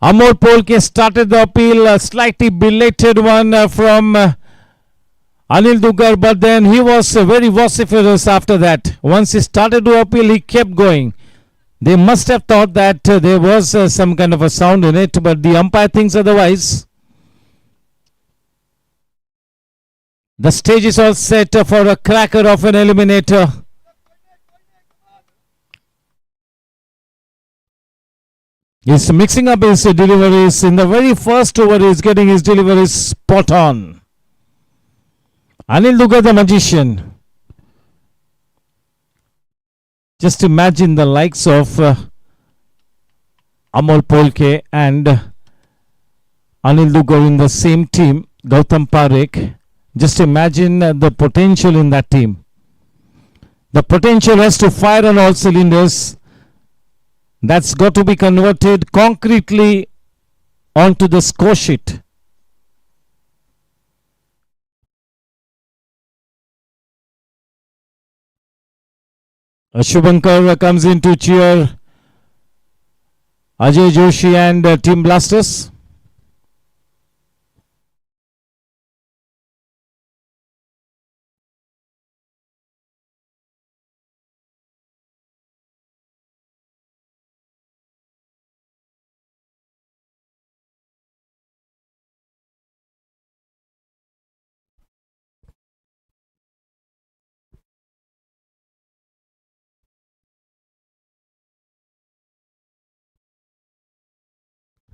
Amol Polke started the appeal, a slightly belated one from Anil Dugar, but then he was very vociferous after that. Once he started to appeal, he kept going. They must have thought that there was some kind of a sound in it, but the umpire thinks otherwise. The stage is all set for a cracker of an eliminator. He's mixing up his deliveries. In the very first over, he's getting his deliveries spot on. Anil Dugar, the magician. Just imagine the likes of Amol Polke and Anil Dugar in the same team, Gautam Parekh. Just imagine the potential in that team. The potential has to fire on all cylinders. That's got to be converted concretely onto the score sheet. Shubhankar comes in to cheer Ajay Joshi and Team Blasters.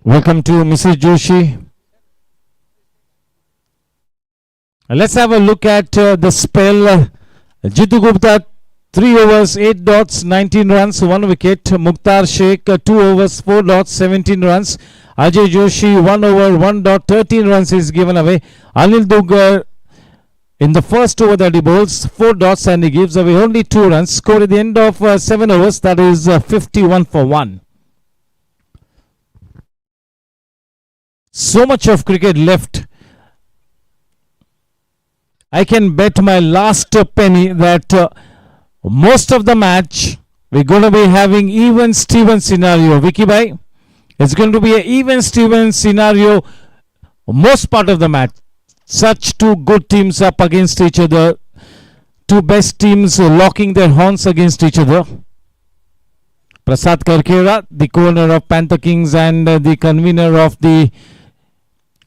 Welcome to Mrs. Joshi. Let's have a look at the spell. Jitu Gupta, 3 overs, 8 dots, 19 runs, 1 wicket. Mukhtar Sheikh, 2 overs, 4 dots, 17 runs. Ajay Joshi, 1 over, 1 dot, 13 runs is given away. Anil Dugar, in the first over that he bowls, 4 dots and he gives away only 2 runs. Score at the end of 7 overs, that is 51 for 1. So much of cricket left. I can bet my last penny that most of the match we're going to be having even Steven scenario. Vicky bhai, it's going to be an even Steven scenario most part of the match. Such two good teams up against each other. Two best teams locking their horns against each other. Prasad Karkera, the co-owner of Panther Kings and the convener of the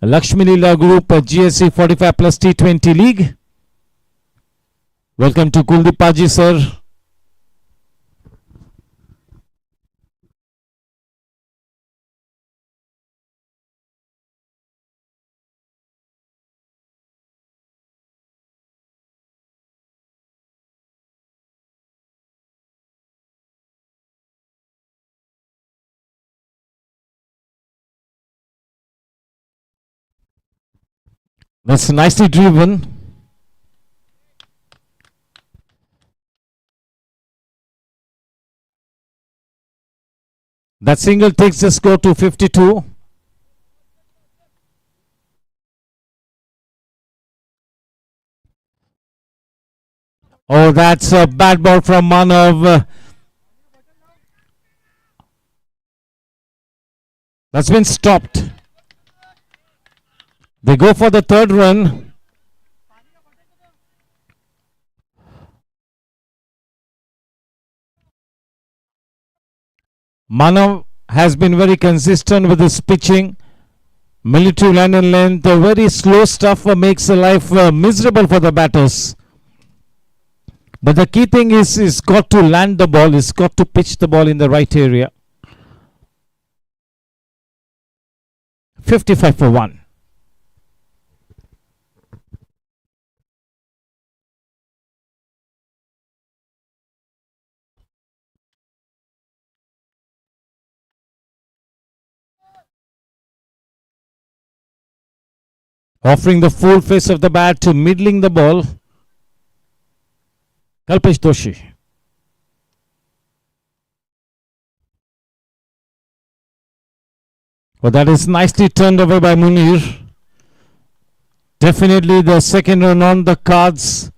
Lakshmi Leela Group GSC 45 plus T20 League. Welcome to Kuldeep Paji, sir. That's nicely driven. That single takes the score to 52. Oh, that's a bad ball from Manav. That's been stopped. They go for the third run. Manav has been very consistent with his pitching. Military line and length, very slow stuff makes life miserable for the batters. But the key thing is got to land the ball, is got to pitch the ball in the right area. 55 for 1. Offering the full face of the bat to middling the ball, Kalpesh Doshi. Well, that is nicely turned away by Munir. Definitely the second run on the cards.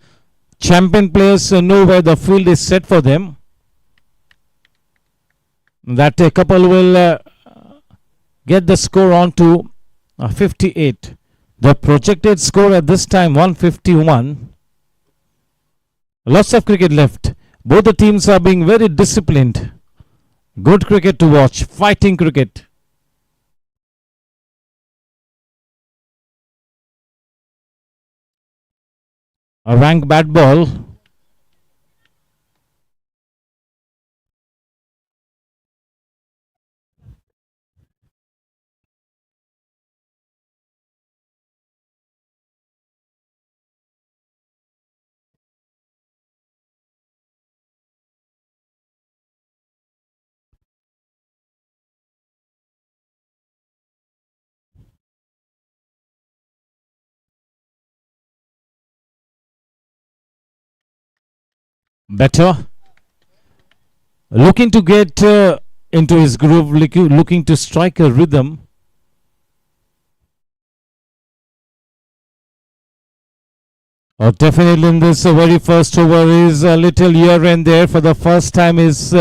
Champion players know where the field is set for them. That couple will get the score on to 58. The projected score at this time 151. Lots of cricket left. Both the teams are being very disciplined. Good cricket to watch. Fighting cricket. A rank bat ball. Better. Looking to get into his groove, looking to strike a rhythm. Definitely in this very first over is a little here and there. For the first time is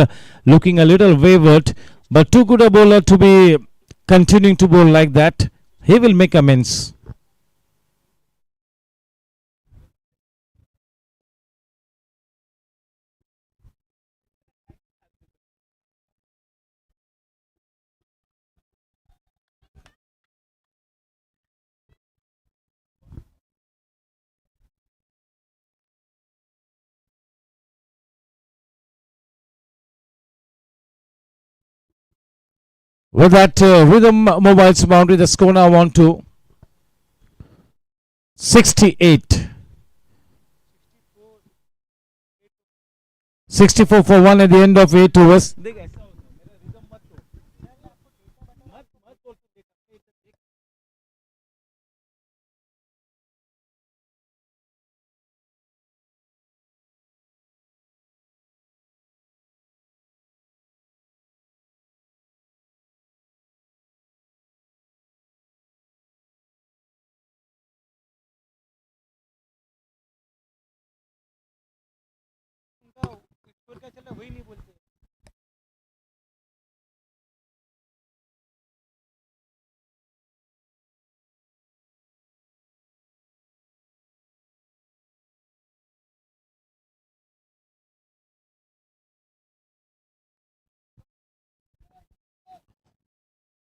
looking a little wavered. But too good a bowler to be continuing to bowl like that. He will make amends. With that rhythm mobiles boundary, the score now on to 68. 64 for 1 at the end of 8 overs.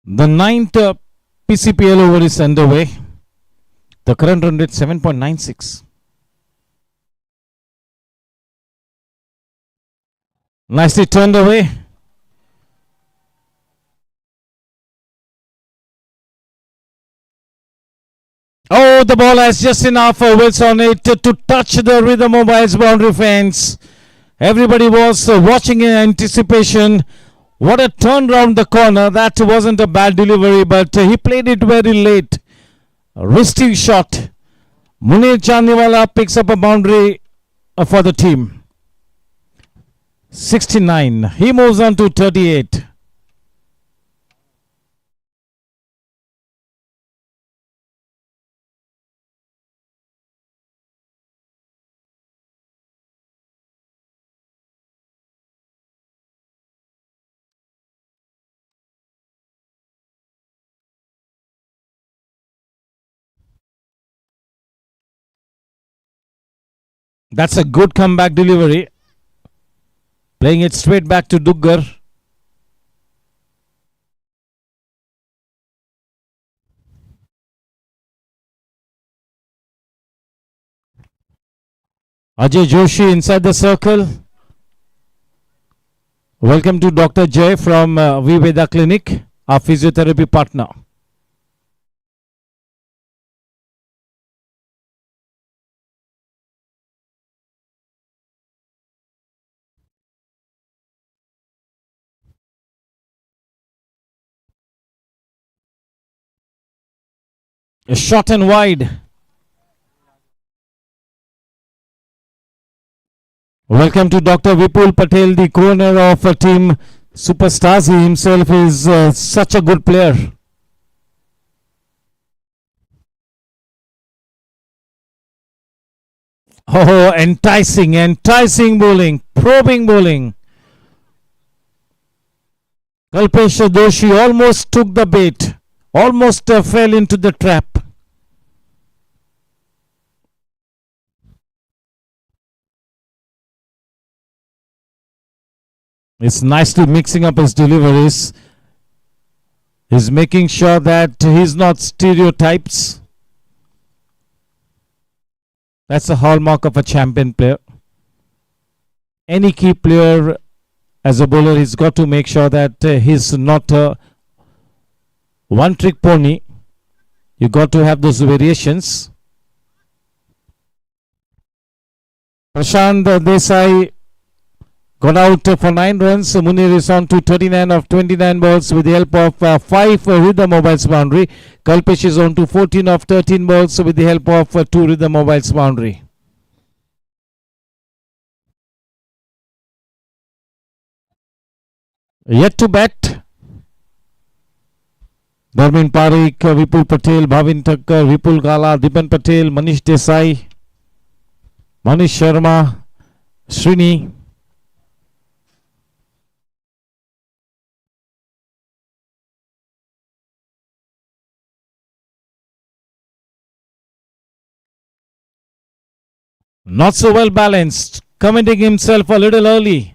The ninth PCPL over is underway. The current run rate 7.96. Nicely turned away. Oh, the ball has just enough width on it to touch the rhythm mobile's boundary fence. Everybody was watching in anticipation. What a turn round the corner. That wasn't a bad delivery, but he played it very late. A risky shot. Munir Chandiwala picks up a boundary for the team. 69. He moves on to 38. That's a good comeback delivery. Playing it straight back to Duggar. Ajay Joshi inside the circle. Welcome to Dr. Jay from Viveda Clinic, our physiotherapy partner. A short and wide. Welcome to Dr. Vipul Patel, the co-owner of Team Superstars. He himself is such a good player. Oh, enticing bowling, probing bowling. Kalpesh Doshi almost took the bait, almost fell into the trap. It's nicely mixing up his deliveries. He's making sure that he's not stereotypes. That's a hallmark of a champion player. Any key player as a bowler, he's got to make sure that he's not a one-trick pony. You got to have those variations. Prashant Desai got out for 9 runs. Munir is on to 39 of 29 balls with the help of 5 rhythm mobiles boundary. Kalpesh is on to 14 of 13 balls with the help of 2 rhythm mobiles boundary. Yet to bat. Dharmin Parikh, Vipul Patel, Bhavin Thakkar, Vipul Gala, Dipan Patel, Manish Desai, Manish Sharma, Srini. Not so well balanced, committing himself a little early.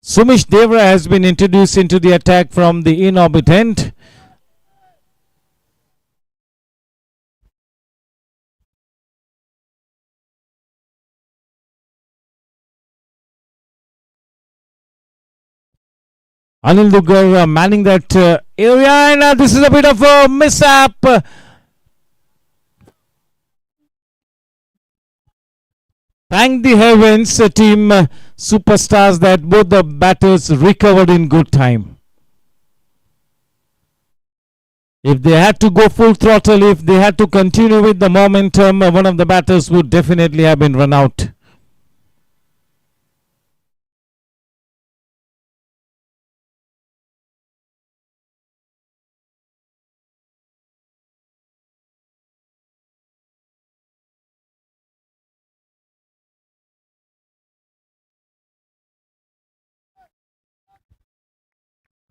Sumish Devra has been introduced into the attack from the in-orbit end. Anil Dugar manning that area, and this is a bit of a mishap. Thank the heavens, team Superstars, that both the batters recovered in good time. If they had to go full throttle, if they had to continue with the momentum, one of the batters would definitely have been run out.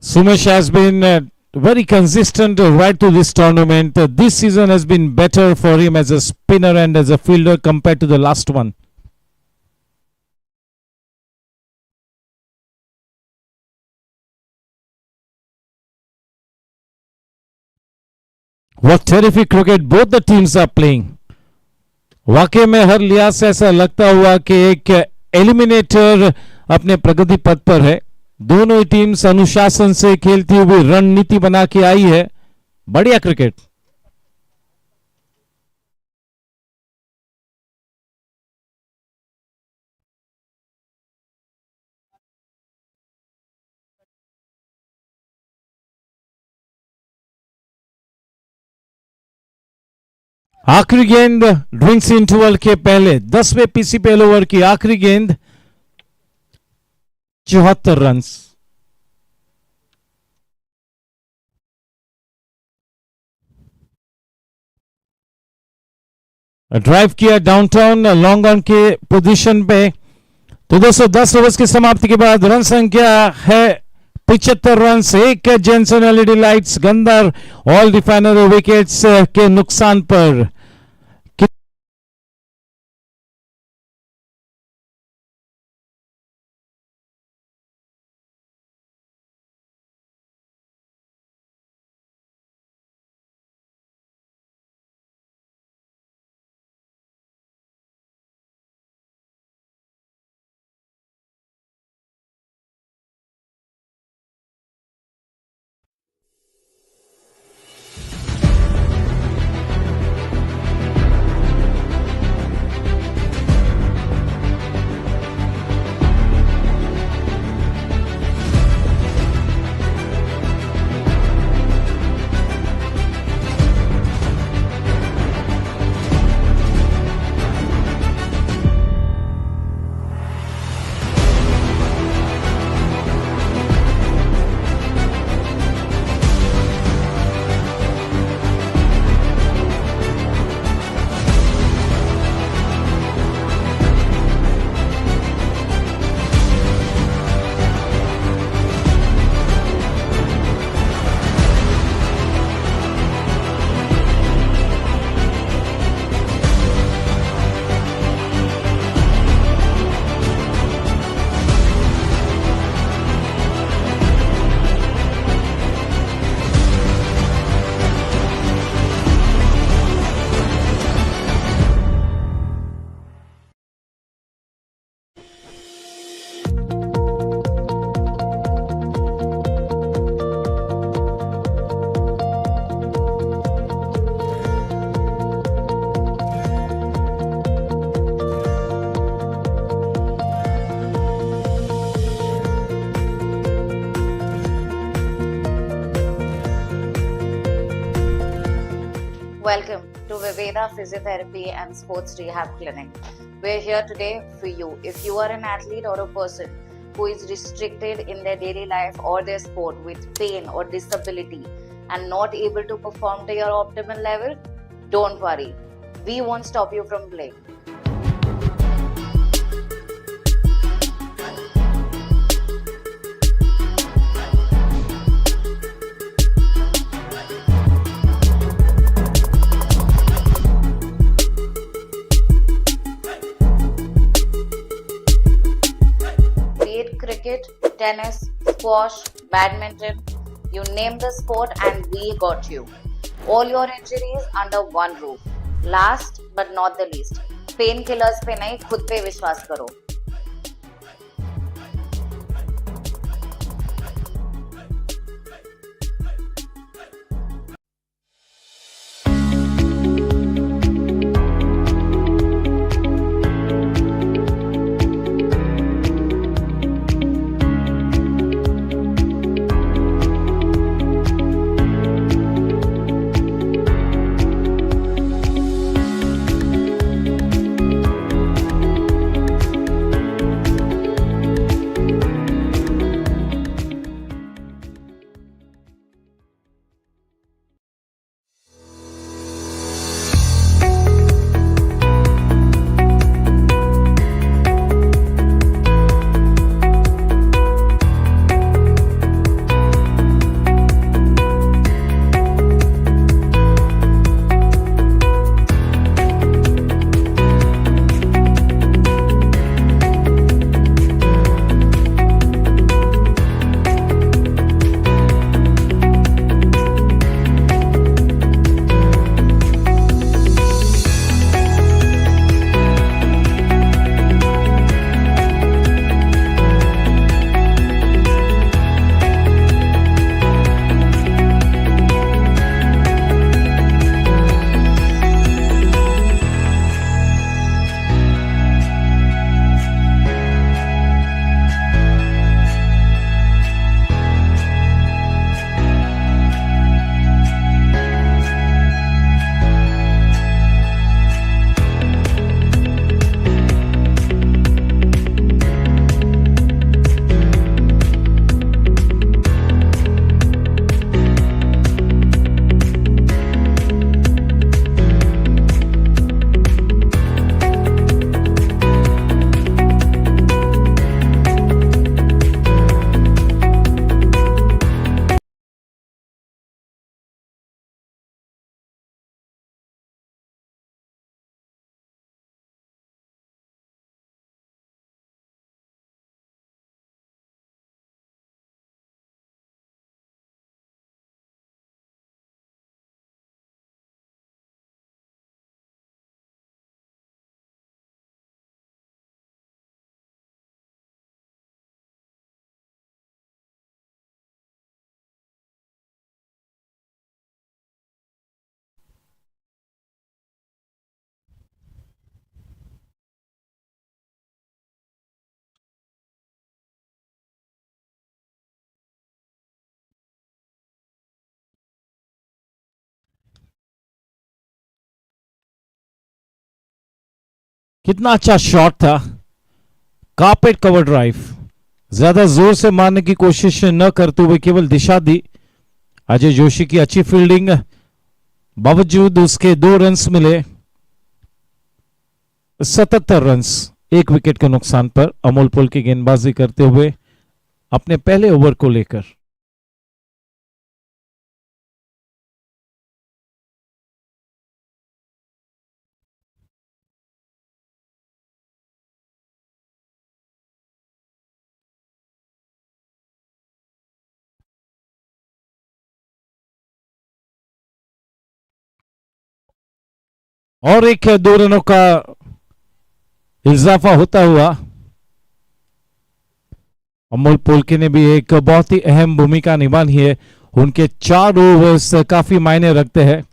Sumesh has been very consistent right to this tournament. This season has been better for him as a spinner and as a fielder compared to the last one. What terrific cricket both the teams are playing. वाकई में हर लिहाज से ऐसा लगता हुआ कि एक eliminator अपने प्रगति पथ पर है. दोनों ही टीम्स अनुशासन से खेलती हुई रणनीति बना के आई है. बढ़िया क्रिकेट. आखिरी गेंद ड्रिंक्स इंटरवल के पहले 10वें पीसीपीएल ओवर की आखिरी गेंद 74 रन. ड्राइव किया डाउनटाउन लॉन्ग ऑन के पोजीशन पे. तो दोस्तों 10 ओवर्स की समाप्ति के बाद रन संख्या है 75 रन. एक जेंसन एलईडी लाइट्स गंदर ऑल डिफाइनर विकेट्स के नुकसान पर. Welcome to Viveda Physiotherapy and Sports Rehab Clinic. We're here today for you. If you are an athlete or a person who is restricted in their daily life or their sport with pain or disability and not able to perform to your optimal level, don't worry. We won't stop you from playing. Be it cricket, tennis, squash, badminton, you name the sport and we got you. All your injuries under one roof. Last but not the least, painkillers पे नहीं, खुद पे विश्वास करो. कितना अच्छा shot था. Carpet cover drive. ज्यादा जोर से मारने की कोशिश न करते हुए केवल दिशा दी. अजय जोशी की अच्छी फील्डिंग, बावजूद उसके 2 रन्स मिले. 77 रन्स 1 विकेट के नुकसान पर अमोल पुल की गेंदबाजी करते हुए अपने पहले ओवर को लेकर. और एक 2 रनों का इजाफा होता हुआ. अमोल पोलके ने भी एक बहुत ही अहम भूमिका निभानी है. उनके 4 ओवर्स काफी मायने रखते हैं.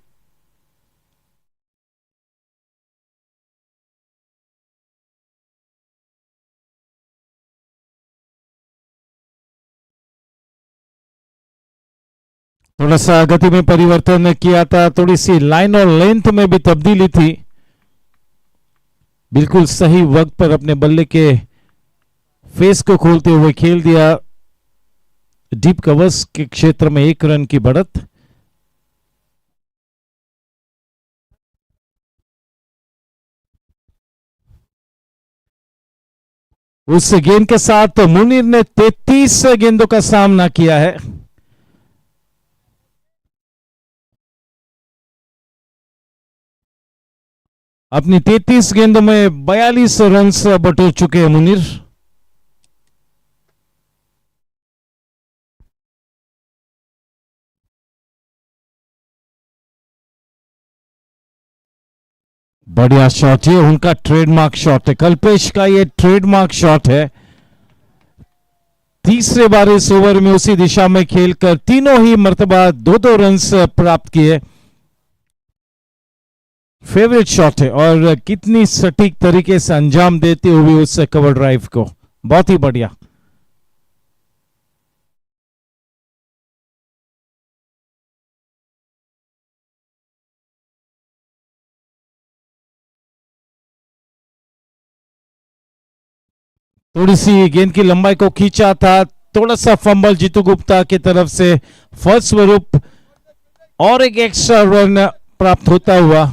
थोड़ा सा गति में परिवर्तन किया था, थोड़ी सी लाइन और लेंथ में भी तब्दीली थी। बिल्कुल सही वक्त पर अपने बल्ले के फेस को खोलते हुए खेल दिया। डीप कवर्स के क्षेत्र में 1 रन की बढ़त। उस गेंद के साथ मुनीर ने 33 गेंदों का सामना किया है। अपनी 33 गेंदों में 42 रन बटोर चुके हैं मुनीर। बढ़िया शॉट है, उनका ट्रेडमार्क शॉट है, कल्पेश का ये ट्रेडमार्क शॉट है। तीसरे बार इस ओवर में उसी दिशा में खेलकर तीनों ही मर्तबा 2-2 रन प्राप्त किए। फेवरेट शॉट है और कितनी सटीक तरीके से अंजाम देते हुए उस कवर ड्राइव को, बहुत ही बढ़िया। थोड़ी सी गेंद की लंबाई को खींचा था, थोड़ा सा फंबल जीतू गुप्ता की तरफ से, फलस्वरूप और एक एक्स्ट्रा रन प्राप्त होता हुआ।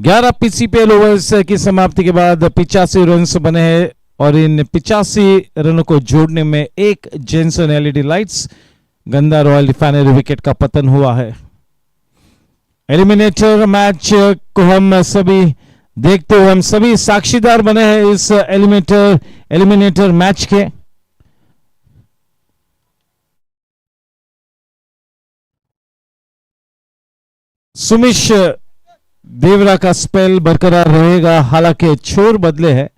11 पीसीपीएल ओवर्स की समाप्ति के बाद 85 रन बने हैं और इन 85 रनों को जोड़ने में एक जेनसन एलईडी लाइट्स गंदा रॉयल रिफाइनरी विकेट का पतन हुआ है। एलिमिनेटर मैच को हम सभी देखते हुए, हम सभी साक्षीदार बने हैं इस एलिमिनेटर मैच के। सुमिश देवरा का स्पेल बरकरार रहेगा, हालांकि छोर बदले हैं।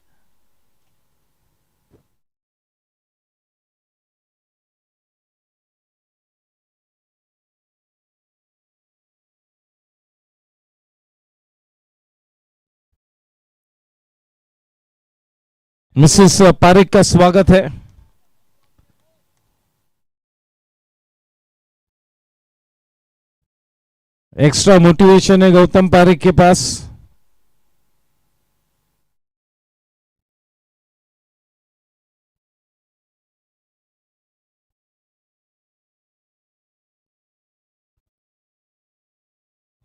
मिसेस पारिक का स्वागत है। एक्स्ट्रा मोटिवेशन है गौतम पारिक के पास।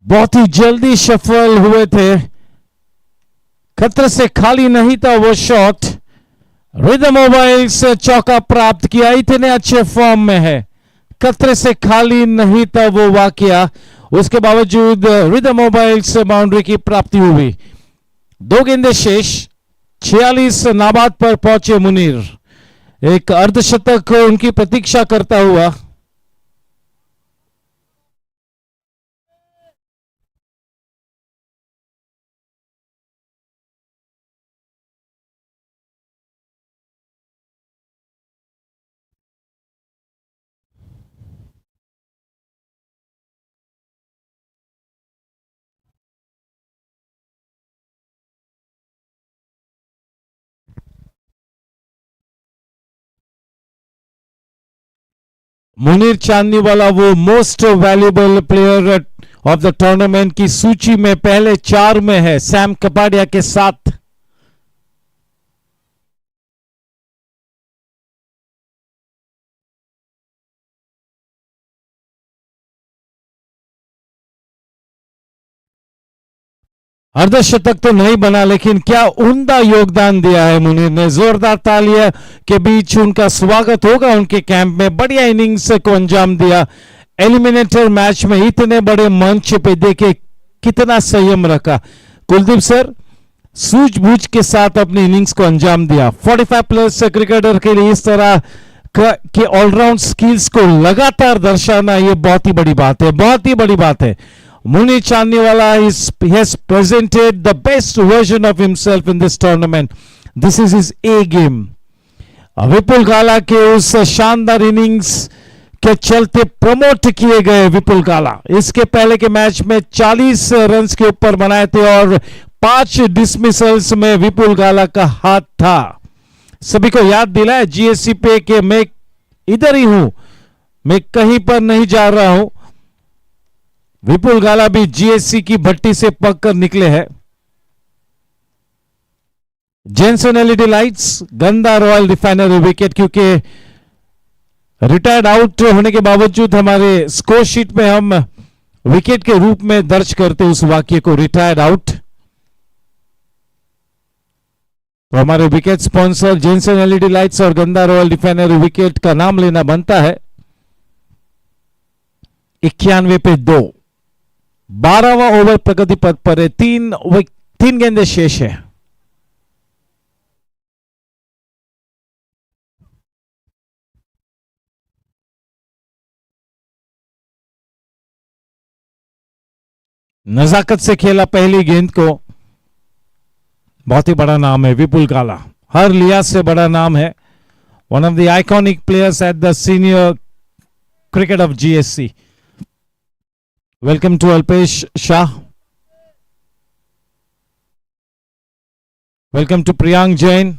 बहुत ही जल्दी सफल हुए थे, खतरे से खाली नहीं था वो शॉट। रिदम मोबाइल्स चौका प्राप्त किया, इतने अच्छे फॉर्म में है, खतरे से खाली नहीं था वो वाकया। उसके बावजूद रिदम मोबाइल्स बाउंड्री की प्राप्ति हुई। 2 गेंदें शेष, 46 नाबाद पर पहुंचे मुनीर। एक अर्धशतक उनकी प्रतीक्षा करता हुआ। मुनीर चांदनी वाला वो most valuable player of the tournament की सूची में पहले 4 में है, सैम कपाडिया के साथ। अर्धशतक तो नहीं बना, लेकिन क्या उम्दा योगदान दिया है मुनीर ने। जोरदार तालियां के बीच उनका स्वागत होगा उनके कैंप में। बढ़िया इनिंग्स को अंजाम दिया। एलिमिनेटर मैच में इतने बड़े मंच पे देखे कितना संयम रखा कुलदीप सर, सूझबूझ के साथ अपनी इनिंग्स को अंजाम दिया। 45 प्लस क्रिकेटर के लिए इस तरह के ऑलराउंड स्किल्स को लगातार दर्शाना ये बहुत ही बड़ी बात है, बहुत ही बड़ी बात है। Muni Chandiwala has presented the best version of himself in this tournament. This is his A game. विपुल गाला के उस शानदार इनिंग्स के चलते प्रमोट किए गए विपुल गाला। इसके पहले के मैच में 40 रन के ऊपर बनाए थे और 5 डिसमिसल्स में विपुल गाला का हाथ था। सभी को याद दिलाया जीएससी पे कि मैं इधर ही हूं, मैं कहीं पर नहीं जा रहा हूं। विपुल गाला भी जीएससी की भट्टी से पक कर निकले हैं। जेनसन एलईडी लाइट्स, गंदा रॉयल रिफाइनरी विकेट, क्योंकि रिटायर्ड आउट होने के बावजूद हमारे स्कोर शीट में हम विकेट के रूप में दर्ज करते उस वाक्य को, रिटायर्ड आउट। तो हमारे wicket sponsor Jenson LED lights और गंदा रॉयल रिफाइनरी विकेट का नाम लेना बनता है। 91 पे 2, 12वां ओवर प्रगति पथ पर है। तीन गेंदें शेष है। नजाकत से खेला पहली गेंद को। बहुत ही बड़ा नाम है विपुल गाला, हर लिहाज से बड़ा नाम है। One of the iconic players at the senior cricket of GSC. Welcome to Alpesh Shah, welcome to Priyank Jain.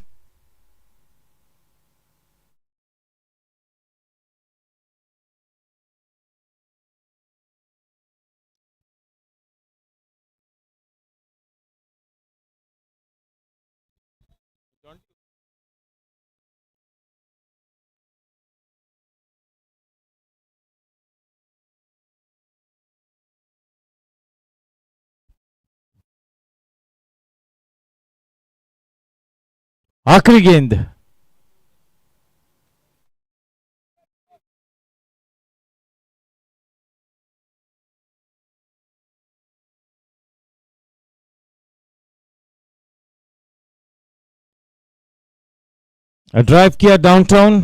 आखिरी गेंद, ड्राइव किया डाउनटाउन।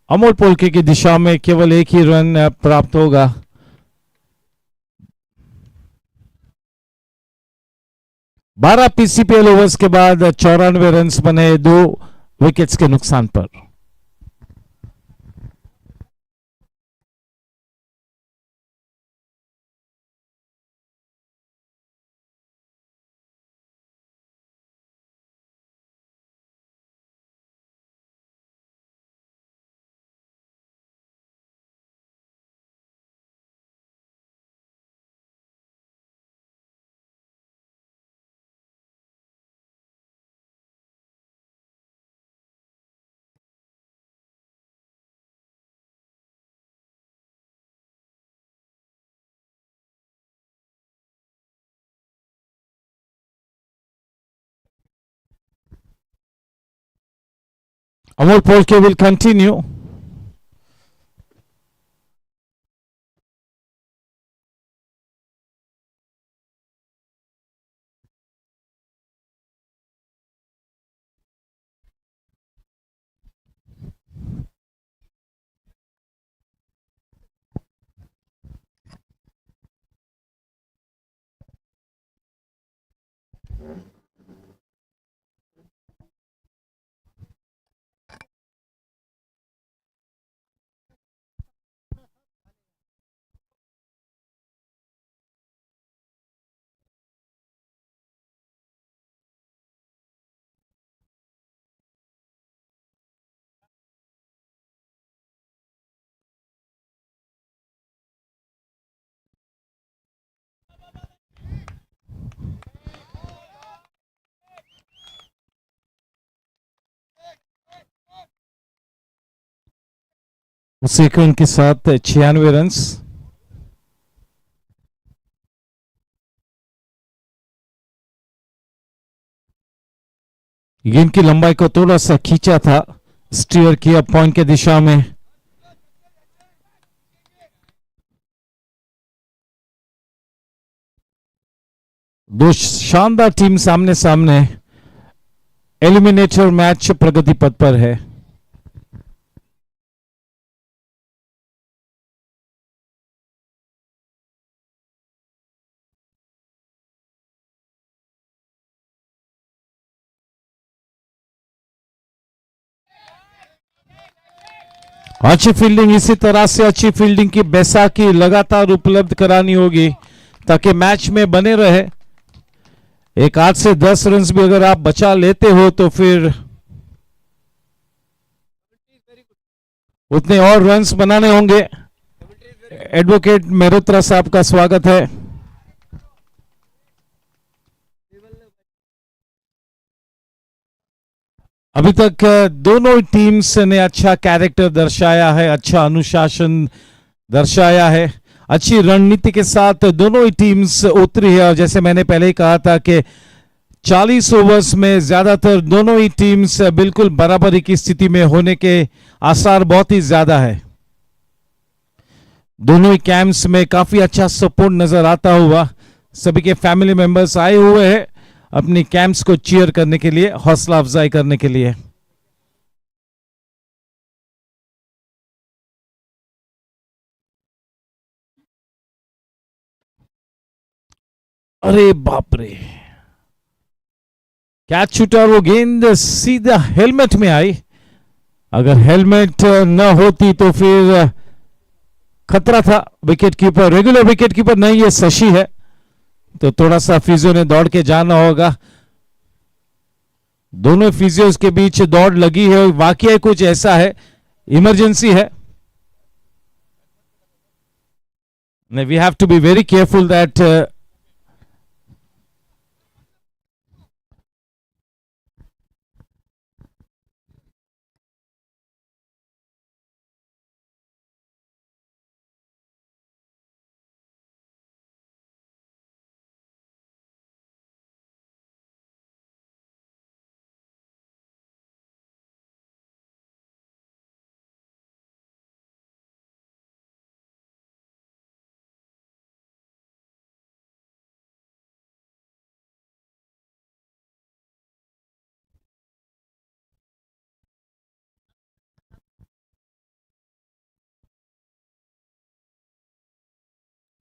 अमोल पोलके की दिशा में केवल एक ही रन प्राप्त होगा। बारह पीसीपीएल ओवर्स के बाद 94 रन बने 2 विकेट्स के नुकसान पर। Amol Polke will continue. उसी के उनके साथ 96 रन। गेंद की लंबाई को थोड़ा सा खींचा था, स्टीयर किया पॉइंट के दिशा में। दो शानदार टीम सामने सामने, एलिमिनेटर मैच प्रगति पथ पर है। अच्छी फील्डिंग, इसी तरह से अच्छी फील्डिंग की बैसाखी लगातार उपलब्ध करानी होगी ताकि मैच में बने रहे। एक 8 से 10 रन भी अगर आप बचा लेते हो तो फिर उतने और रन्स बनाने होंगे. एडवोकेट मेहरोत्रा साहब का स्वागत है. अभी तक दोनों टीम्स ने अच्छा कैरेक्टर दर्शाया है, अच्छा अनुशासन दर्शाया है, अच्छी रणनीति के साथ दोनों ही टीम्स उतरी है. और जैसे मैंने पहले ही कहा था कि 40 ओवर्स में ज्यादातर दोनों ही टीम्स बिल्कुल बराबरी की स्थिति में होने के आसार बहुत ही ज्यादा है. दोनों ही कैंप्स में काफी अच्छा सपोर्ट नजर आता हुआ. सभी के फैमिली मेंबर्स आए हुए हैं अपनी कैंप्स को चीयर करने के लिए, हौसला अफजाई करने के लिए. अरे बाप रे, कैच छूटा और वो गेंद सीधा हेलमेट में आई. अगर हेलमेट न होती तो फिर खतरा था. Wicket keeper, regular wicket keeper नहीं, ये शशि है, तो थोड़ा सा फिजियो ने दौड़ के जाना होगा. दोनों फिजियोस के बीच दौड़ लगी है. वाकई कुछ ऐसा है, इमरजेंसी है. We have to be very careful that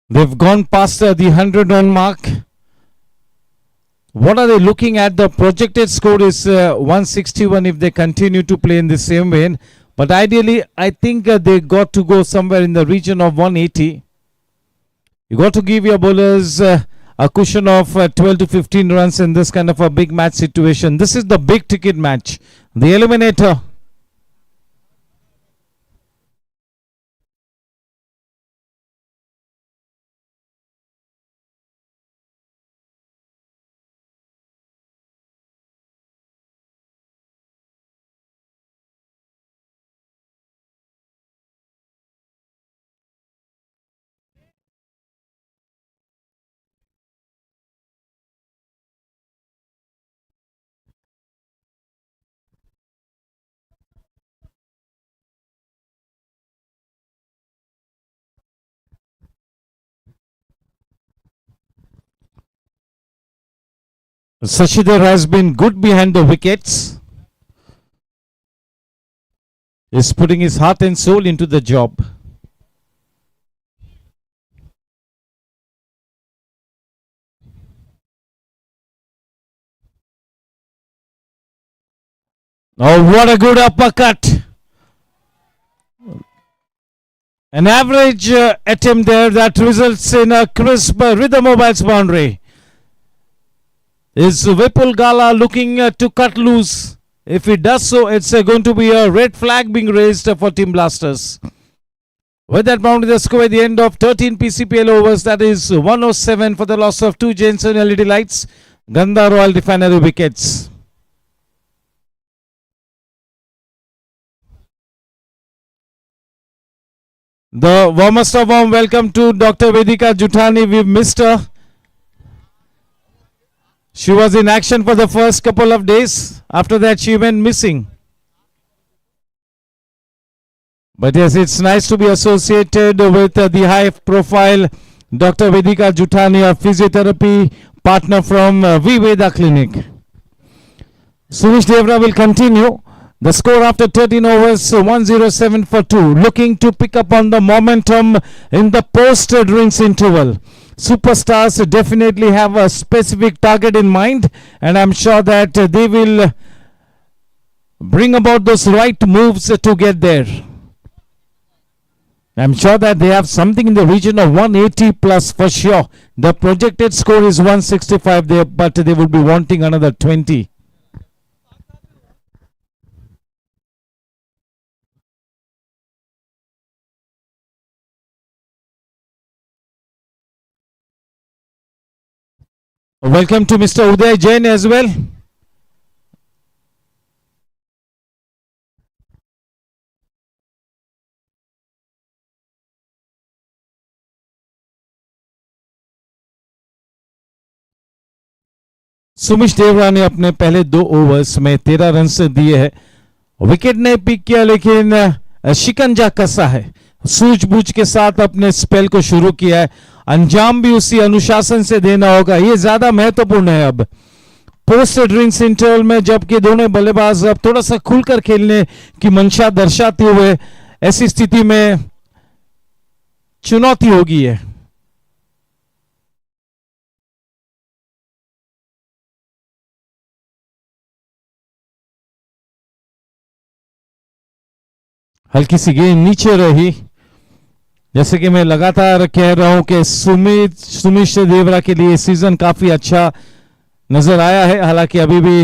they've gone past the 100-run mark. What are they looking at? The projected score is 161 if they continue to play in the same vein. But ideally, I think they got to go somewhere in the region of 180. You got to give your bowlers a cushion of 12 to 15 runs in this kind of a big match situation. This is the big ticket match, the Eliminator. Sashidhar has been good behind the wickets. Is putting his heart and soul into the job. Oh, what a good uppercut. An average attempt there that results in a crisp rhythm mobiles boundary. Is Vipul Gala looking to cut loose? If he does so, it's going to be a red flag being raised for Team Blasters. With that boundary, the score at the end of 13 PCPL overs, that is 107 for the loss of 2 Jensen LED lights, Ganda Royal Refinery wickets. The warmest of warm welcome to Dr. Vedika Jutani. We've missed her. She was in action for the first couple of days. After that, she went missing. But yes, it's nice to be associated with the high-profile Dr. Vedika Jutani, a physiotherapy partner from Viveda Clinic. Suresh Devra will continue. The score after 13 overs, 107 for 2. Looking to pick up on the momentum in the post-drinks interval. Superstars definitely have a specific target in mind, and I'm sure that they will bring about those right moves to get there. I'm sure that they have something in the region of 180 plus for sure. The projected score is 165 there, but they will be wanting another 20. Welcome to Mr. Uday Jain as well. सुमिश देवरा ने अपने पहले 2 overs में 13 run दिए हैं. Wicket नहीं pick किया लेकिन शिकंजा कसा है, सूझबूझ के साथ अपने स्पेल को शुरू किया है. अंजाम भी उसी अनुशासन से देना होगा, ये ज्यादा महत्वपूर्ण है. अब पोस्ट ड्रिंक्स इंटरवल में जबकि दोनों बल्लेबाज अब थोड़ा सा खुलकर खेलने की मंशा दर्शाते हुए, ऐसी स्थिति में चुनौती होगी है. हल्की सी गेंद नीचे रही. जैसे कि मैं लगातार कह रहा हूं कि सुमिश देवरा के लिए सीजन काफी अच्छा नजर आया है. हालांकि अभी भी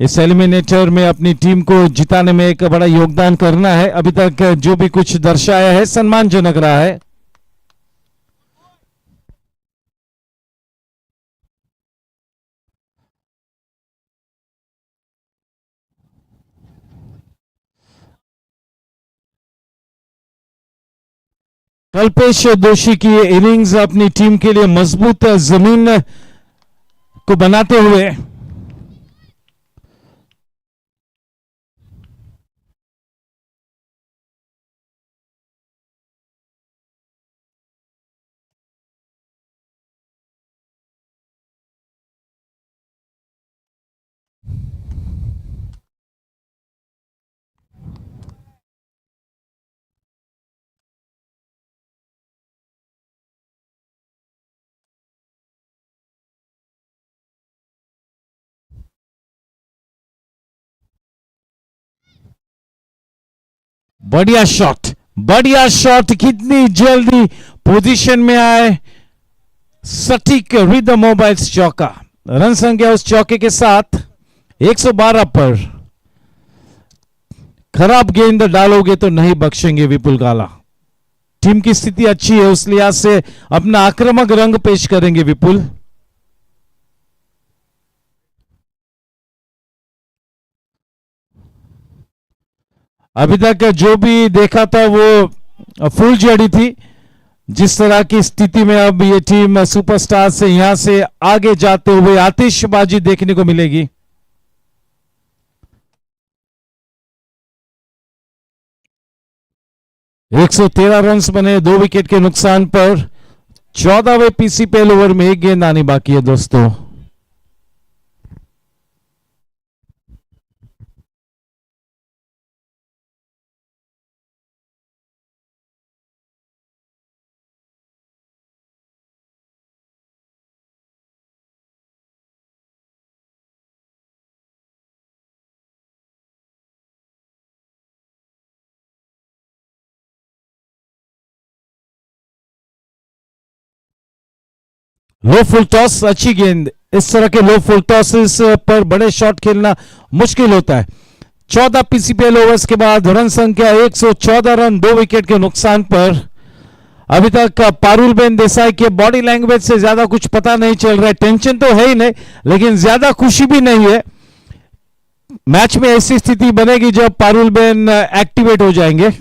इस एलिमिनेटर में अपनी टीम को जिताने में एक बड़ा योगदान करना है. अभी तक जो भी कुछ दर्शाया है सम्मानजनक रहा है. कल्पेश दोषी की इनिंग्स अपनी टीम के लिए मजबूत जमीन को बनाते हुए बढ़िया शॉट, बढ़िया शॉट. कितनी जल्दी पोजीशन में आए. सटीक रिदम मोबाइल्स चौका. रन संख्या उस चौके के साथ 112 पर. खराब गेंद डालोगे तो नहीं बख्शेंगे विपुल गाला. टीम की स्थिति अच्छी है, उस लिहाज से अपना आक्रामक रंग पेश करेंगे विपुल. अभी तक जो भी देखा था वो फुल जड़ी थी. जिस तरह की स्थिति में अब ये टीम सुपरस्टार से यहां से आगे जाते हुए आतिशबाजी देखने को मिलेगी. एक 113 रन बने 2 विकेट के नुकसान पर. 14वें पीसीपीएल ओवर में एक गेंद आनी बाकी है दोस्तों. लो फुल टॉस, अच्छी गेंद. इस तरह के लो फुल टॉसेस पर बड़े शॉट खेलना मुश्किल होता है. 14 पीसीपीएल ओवर्स के बाद रन संख्या 114 रन 2 विकेट के नुकसान पर. अभी तक पारुल बेन देसाई के बॉडी लैंग्वेज से ज्यादा कुछ पता नहीं चल रहा है. टेंशन तो है ही नहीं, लेकिन ज्यादा खुशी भी नहीं है. मैच में ऐसी स्थिति बनेगी जब पारुल बेन एक्टिवेट हो जाएंगे.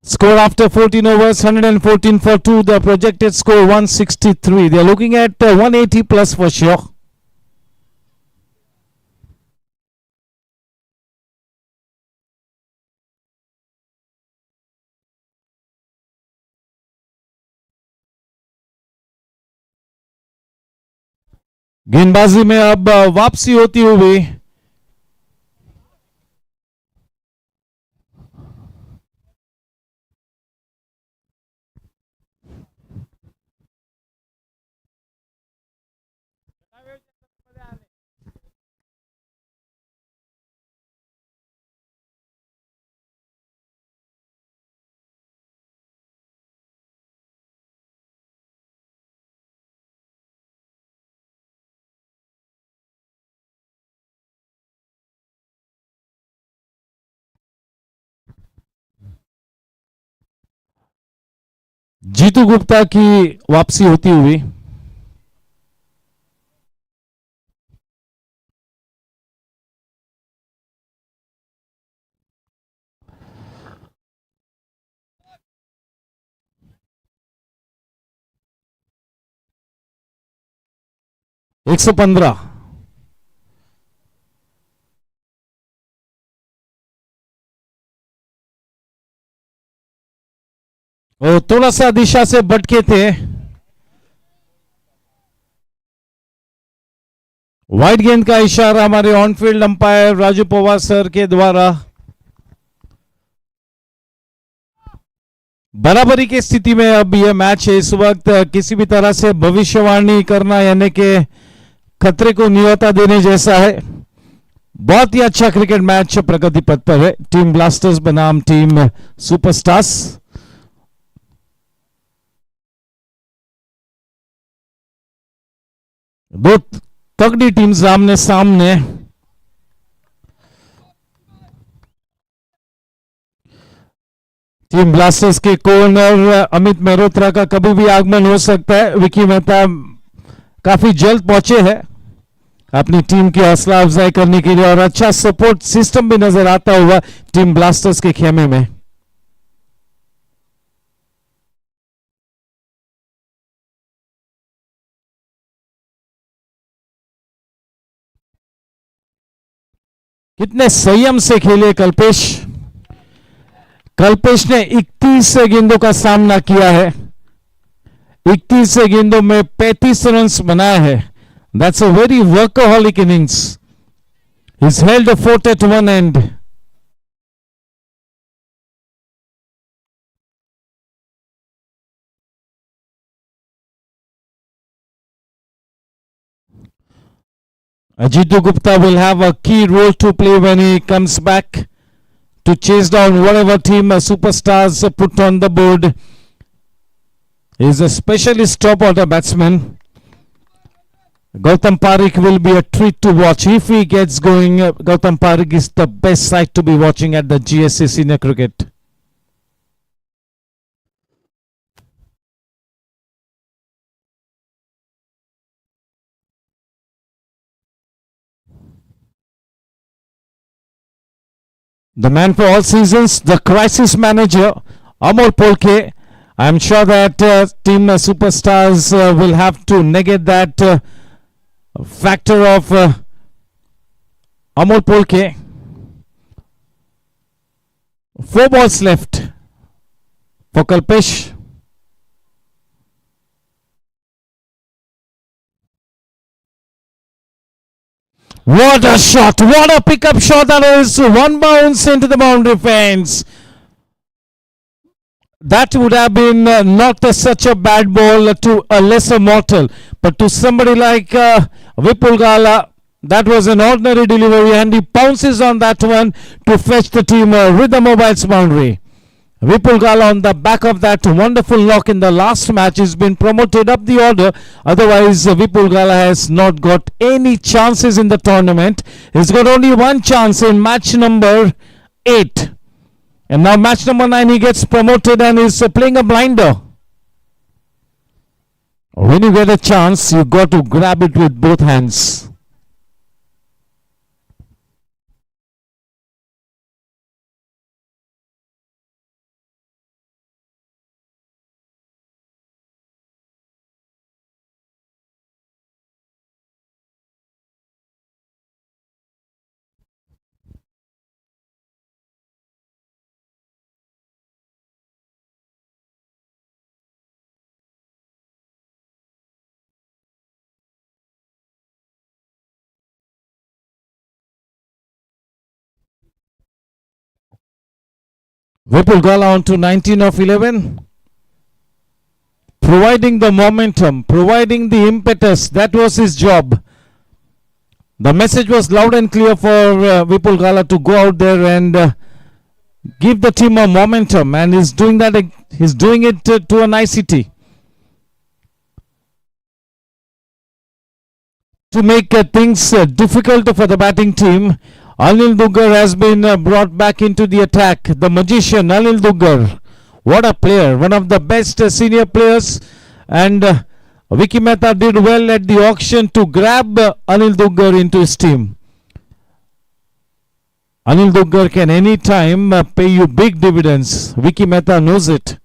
Score after 14 overs, 114 for 2. The projected score 163. They are looking at 180 plus for sure. गेंदबाजी में अब वापसी होती हुई. जीतू गुप्ता की वापसी होती हुई। एक 115। और थोड़ा सा दिशा से भटके थे। वाइड गेंद का इशारा हमारे on field umpire Raju Pawar sir के द्वारा। बराबरी की स्थिति में अब यह मैच है। इस वक्त किसी भी तरह से भविष्यवाणी करना यानी कि खतरे को न्योता देने जैसा है। बहुत ही अच्छा क्रिकेट मैच प्रगति पथ पर है। टीम ब्लास्टर्स बनाम टीम सुपरस्टार्स। दो तगड़ी टीम्स आमने सामने। टीम ब्लास्टर्स के कॉर्नर अमित मेहरोत्रा का कभी भी आगमन हो सकता है। विकी मेहता काफी जल्द पहुंचे हैं अपनी टीम की हौसला अफजाई करने के लिए और अच्छा सपोर्ट सिस्टम भी नजर आता हुआ टीम ब्लास्टर्स के खेमे में। कितने संयम से खेले कल्पेश। कल्पेश ने 31 गेंदों का सामना किया है। 31 गेंदों में 35 रन बनाए हैं। That's a very workaholic innings. He's held the fort at one end. Ajitu Gupta will have a key role to play when he comes back to chase down whatever team superstars put on the board. He is a specialist top order batsman. Gautam Parikh will be a treat to watch. If he gets going, Gautam Parikh is the best side to be watching at the GSC senior cricket. The man for all seasons, the crisis manager, Amol Polke. I'm sure that team superstars will have to negate that factor of Amol Polke. 4 balls left for Kalpesh. What a shot! What a pickup shot that is! One bounce into the boundary fence. That would have been not such a bad ball to a lesser mortal, but to somebody like Vipul Gala, that was an ordinary delivery, and he pounces on that one to fetch the team Rhythm Mobile's boundary. Vipul Gala on the back of that wonderful knock in the last match has been promoted up the order. Otherwise, Vipul Gala has not got any chances in the tournament. He's got only one chance in match number 8. And now match number 9, he gets promoted and is playing a blinder. When you get a chance, you got to grab it with both hands. Vipul Gala on to 19 of 11. Providing the momentum, providing the impetus, that was his job. The message was loud and clear for Vipul Gala to go out there and give the team a momentum, and he's doing that. He's doing it to a nicety. To make things difficult for the batting team, Anil Duggar has been brought back into the attack. The magician Anil Duggar. What a player, one of the best senior players. And Vicky Mehta did well at the auction to grab Anil Duggar into his team. Anil Duggar can anytime pay you big dividends. Vicky Mehta knows it.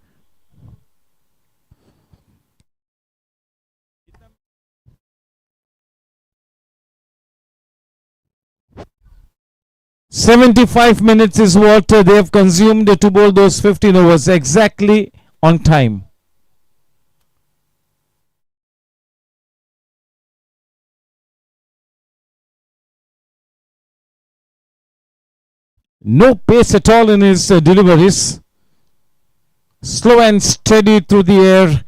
"75 minutes is what they have consumed to bowl those 15 overs, exactly on time." No pace at all in his deliveries. Slow and steady through the air.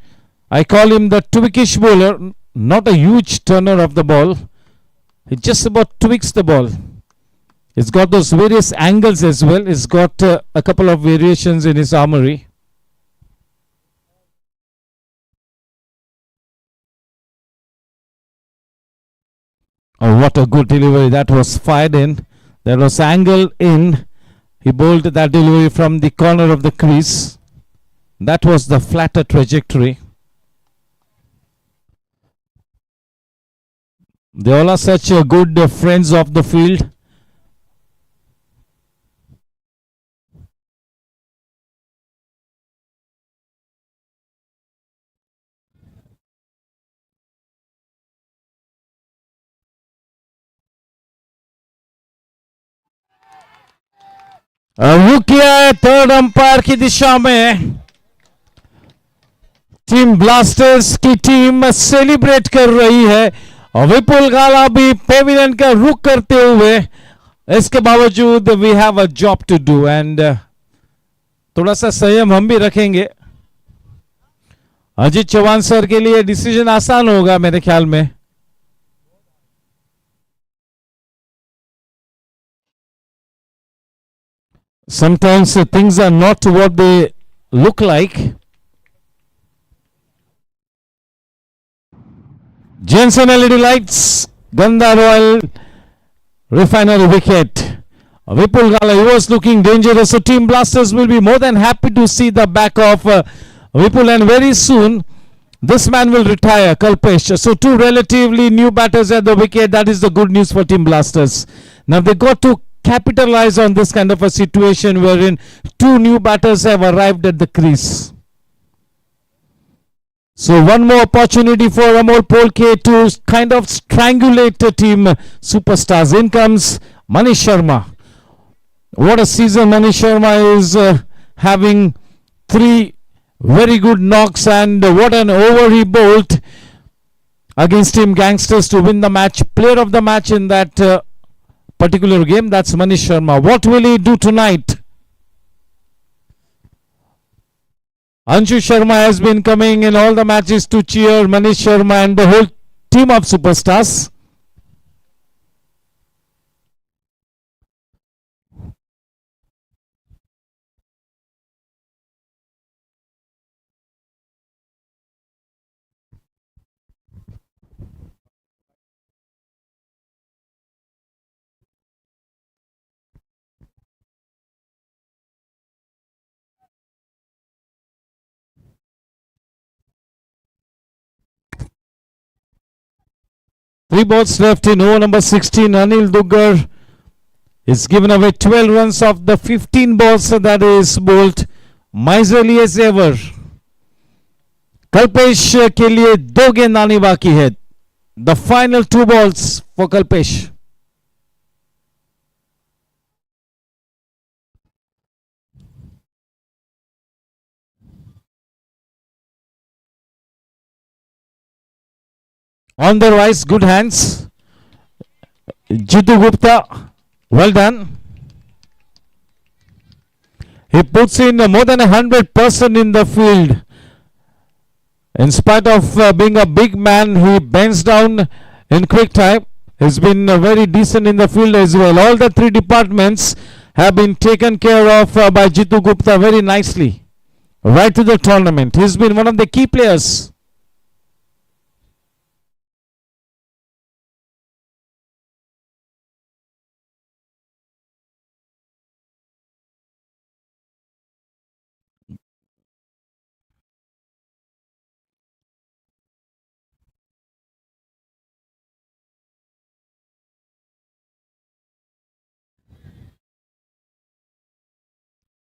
I call him the twickish bowler, not a huge turner of the ball. He just about tweaks the ball. He's got those various angles as well. He's got a couple of variations in his armory. Oh, what a good delivery. That was fired in. That was angled in. He bowled that delivery from the corner of the crease. That was the flatter trajectory. They all are such good friends of the field. वो किया है third umpire की दिशा में. Team blasters की team celebrate कर रही है और विपुल गाला भी पेविलियन का रुख करते हुए. इसके बावजूद we have a job to do and थोड़ा सा संयम हम भी रखेंगे. अजीत चौहान सर के लिए डिसीजन आसान होगा मेरे ख्याल में. Sometimes things are not what they look like. Jensen LED lights, Ganda Royal Refinery wicket. Vipul Gala, he was looking dangerous. So Team Blasters will be more than happy to see the back of Vipul, and very soon this man will retire, Kalpesh. So two relatively new batters at the wicket. That is the good news for Team Blasters. Now they got to capitalize on this kind of a situation wherein two new batters have arrived at the crease. So one more opportunity for Amol Polke to kind of strangulate the team superstars. In comes Manish Sharma. What a season Manish Sharma is having. Three very good knocks, and what an over he bowled against Team Gangsters to win the match. Player of the match in that particular game, that's Manish Sharma. What will he do tonight? Anshu Sharma has been coming in all the matches to cheer Manish Sharma and the whole team of superstars. Three balls left in over number 16. Anil Duggar is given away 12 runs off the 15 balls that is bowled. Miserly as ever. Kalpesh के लिए दो गेंद आनी बाकी है. The final two balls for Kalpesh. On the rise, good hands. Jitu Gupta, well done. He puts in more than 100% in the field. In spite of being a big man, he bends down in quick time. He's been very decent in the field as well. All the three departments have been taken care of by Jitu Gupta very nicely. Right to the tournament. He's been one of the key players.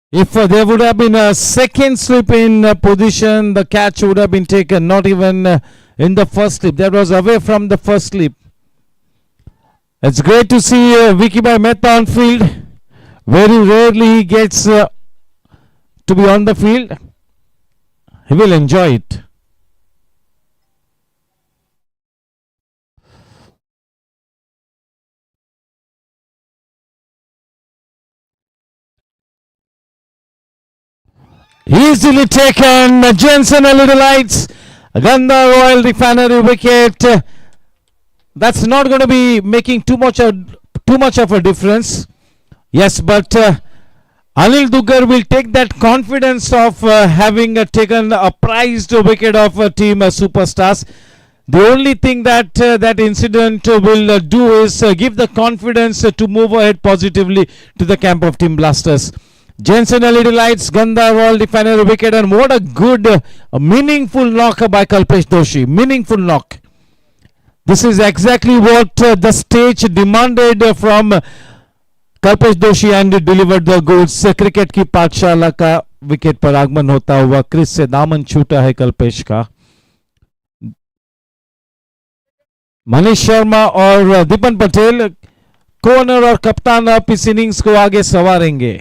If there would have been a second slip in position, the catch would have been taken, not even in the first slip. That was away from the first slip. It's great to see Vicky Bhai Mehta on field. Very rarely he gets to be on the field. He will enjoy it. Easily taken. Jensen a little lights. Ganda Royal Refinery wicket. That's not going to be making too much of a difference. Yes, but Anil Duggar will take that confidence of having taken a prized wicket of team superstars. The only thing that that incident will do is give the confidence to move ahead positively to the camp of Team Blasters. Jensen LED lights, Ganda Royal Refinery wicket, and what a good, meaningful knock by Kalpesh Doshi. Meaningful knock. This is exactly what the stage demanded from Kalpesh Doshi and delivered the goods. Cricket की पाठशाला का wicket पर आगमन होता हुआ Chris से दामन छूटा है कल्पेश का. मनीष शर्मा और दीपन पटेल कोनर और कप्तान अब इस इनिंग्स को आगे संवारेंगे.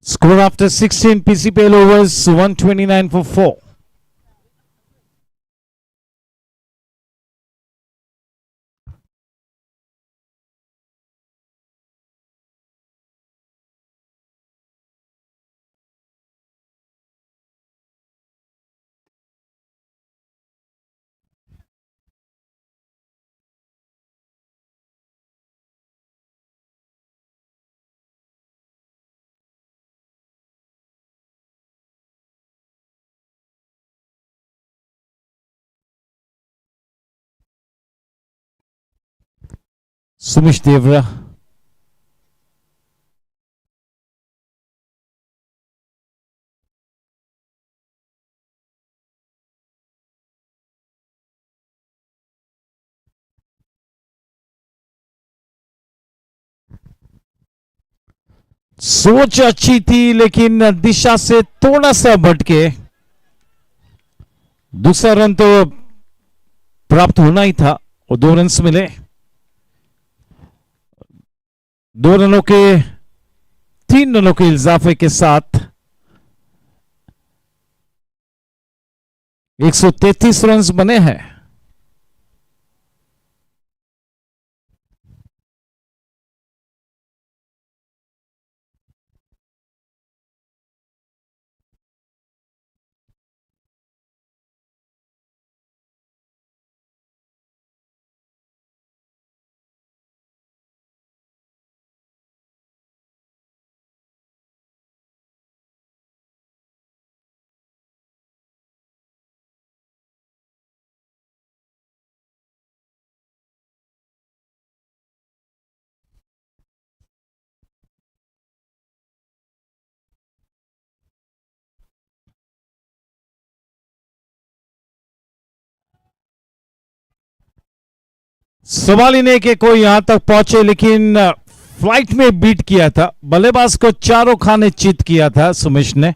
Score after 16 PCPL overs, 129 for 4. Sumish Devra. सोच अच्छी थी लेकिन दिशा से थोड़ा सा भटके. दूसरा रन तो प्राप्त होना ही था और 2 रन्स मिले. 2 रनों के 3 रनों के इजाफे के साथ 133 रन बने हैं. सवाल ही नहीं कि कोई यहां तक पहुंचे, लेकिन फ्लाइट में बीट किया था. बल्लेबाज को चारों खाने चित किया था सुमिश ने.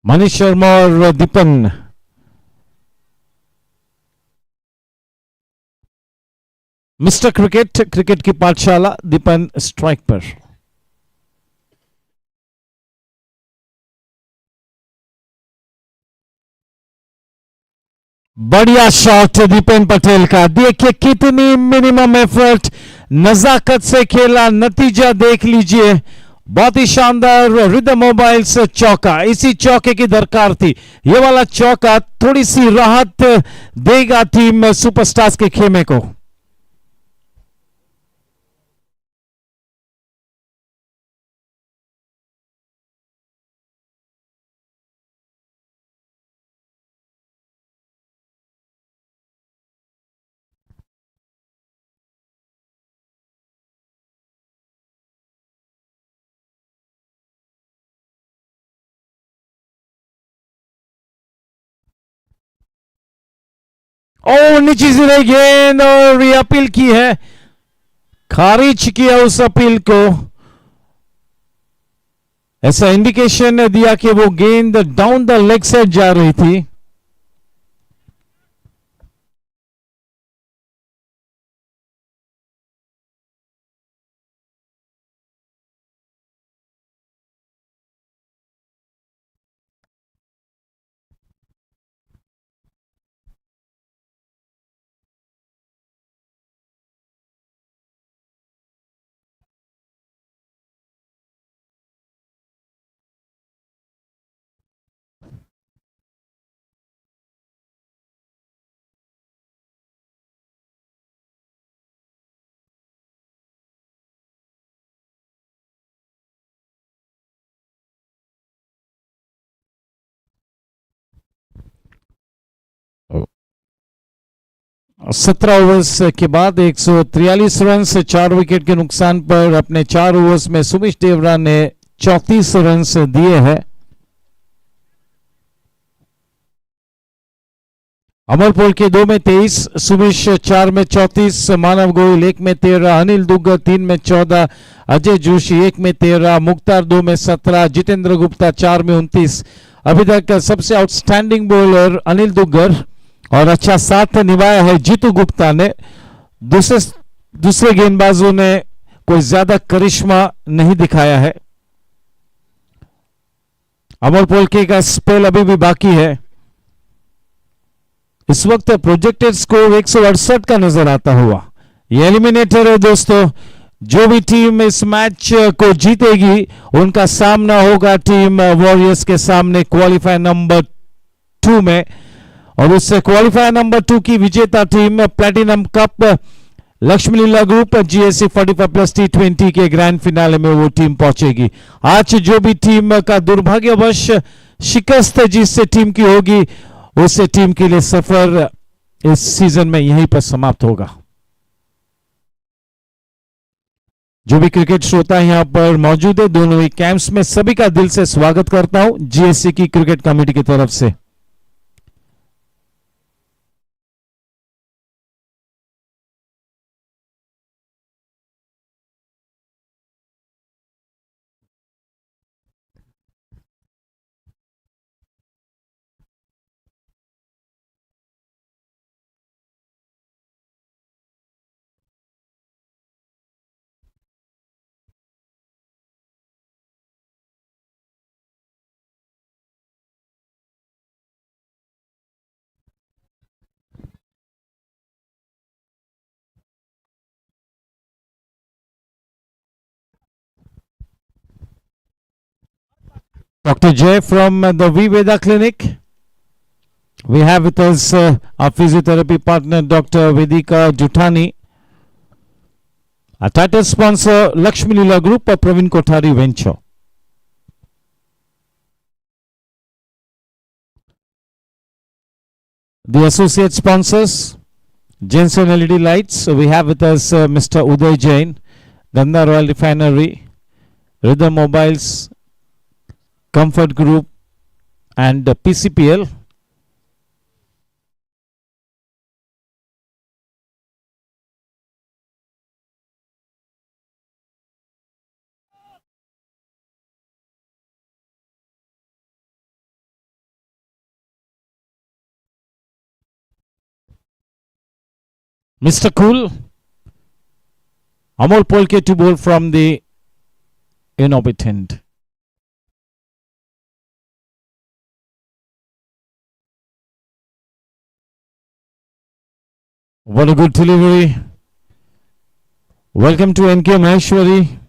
मनीष शर्मा और दीपन मिस्टर क्रिकेट की पाठशाला. दीपन स्ट्राइक पर. बढ़िया शॉट दीपेन पटेल का, देखिए कितनी मिनिमम एफर्ट, नजाकत से खेला, नतीजा देख लीजिए, बहुत ही शानदार रिदम मोबाइल्स चौका, इसी चौके की दरकार थी। ये वाला चौका थोड़ी सी राहत देगा टीम सुपरस्टार्स के खेमे को। ओ नीचे से रही गेंद और ये अपील की है, खारिज किया उस अपील को, ऐसा इंडिकेशन दिया कि वो गेंद डाउन द लेग साइड जा रही थी। सत्रह ओवर्स के बाद 143 रन से 4 विकेट के नुकसान पर अपने 4 ओवर्स में सुमिश देवरा ने 34 रन दिए हैं। अमरपोल के 2 में 23, सुमिश 4 में 34, मानव गोयल 1 में 13, अनिल दुग्गल 3 में 14, अजय जोशी 1 में 13, मुख्तार 2 में 17, जितेंद्र गुप्ता 4 में 29। अभी तक सबसे आउटस्टैंडिंग बॉलर अनिल दुग्गल और अच्छा साथ निभाया है जीतू गुप्ता ने। दूसरे गेंदबाजों ने कोई ज्यादा करिश्मा नहीं दिखाया है। अमर पोलके का स्पेल अभी भी बाकी है। इस वक्त प्रोजेक्टेड स्कोर 168 का नजर आता हुआ। ये एलिमिनेटर है दोस्तों, जो भी टीम इस मैच को जीतेगी उनका सामना होगा टीम वॉरियर्स के सामने क्वालिफायर नंबर 2 में, और उससे क्वालिफायर नंबर 2 की विजेता team platinum cup Lakshmi Leela group GSC 45+ T20 के ग्रैंड फिनाले में वो टीम पहुंचेगी। आज जो भी टीम का दुर्भाग्यवश शिकस्त जिससे टीम की होगी, उससे टीम के लिए सफर इस सीजन में यहीं पर समाप्त होगा। जो भी क्रिकेट श्रोता यहां पर मौजूद है, दोनों ही कैंप्स में सभी का दिल से स्वागत करता हूं GSC की क्रिकेट कमेटी की तरफ से। Dr. Jay from the Viveda Clinic. We have with us our physiotherapy partner Dr. Vedika Jutani. Our title sponsor Lakshmi Leela Group of Praveen Kothari Venture. The associate sponsors Jensen LED Lights. So we have with us Mr. Uday Jain, Ganga Royal Refinery, Rhythm Mobiles, Comfort Group and PCPL. Mr. Cool, Amol Polke to bowl from the in-orbit end. What a good delivery. Welcome to NK Maheshwari.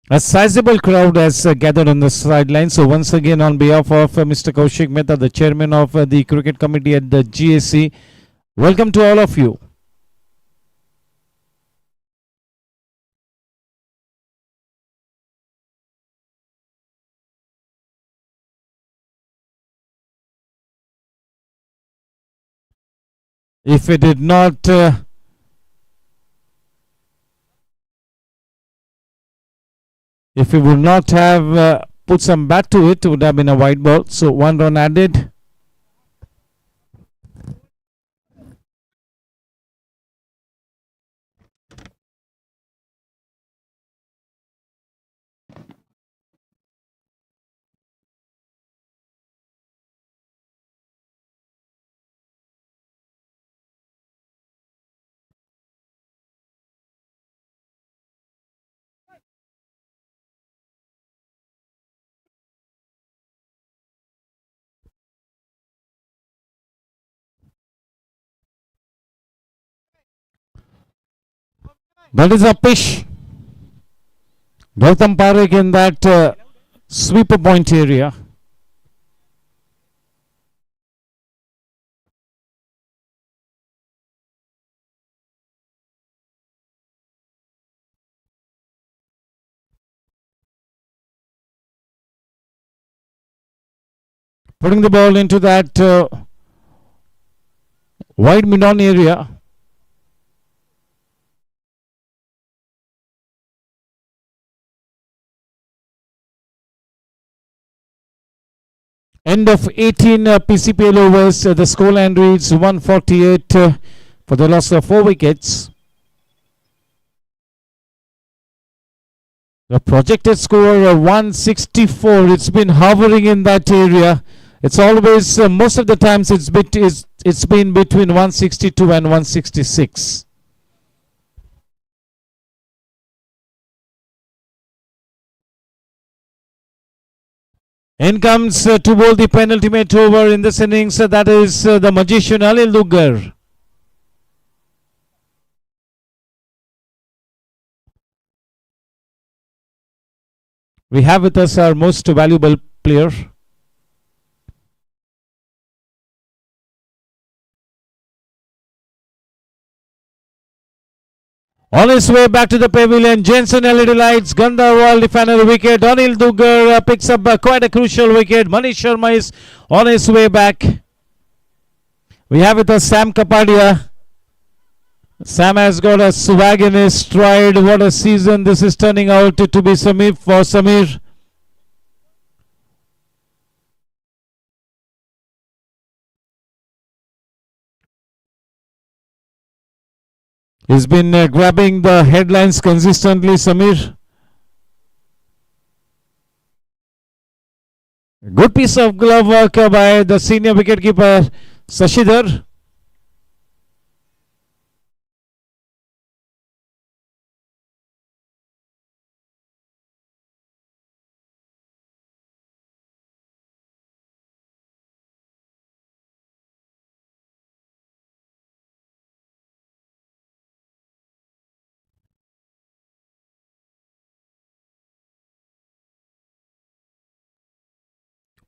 A sizable crowd has gathered on the sideline. So once again, on behalf of Mr. Kaushik Mehta, the chairman of the cricket committee at the GSC, welcome to all of you. If we did not if we would not have put some bat to it, it would have been a wide ball. So 1 run added. That is a pitch. Gautam Parekh in that sweeper point area. Putting the ball into that wide mid-on area. End of 18 PCPL overs. The scoreline reads 148 for the loss of 4 wickets. The projected score 164. It's been hovering in that area. It's always most of the times it's been between 162 and 166. In comes to bowl the penultimate over in this innings. That is the magician Anil Duggar. We have with us our most valuable player. On his way back to the pavilion, Jensen LED lights, Gandharwal defender wicket. Anil Duggar picks up quite a crucial wicket. Manish Sharma is on his way back. We have with us Sam Kapadia. Sam has got a swag in his stride. What a season this is turning out to be for Samir. He's been grabbing the headlines consistently, Samir. Good piece of glove work by the senior wicketkeeper Sashidhar.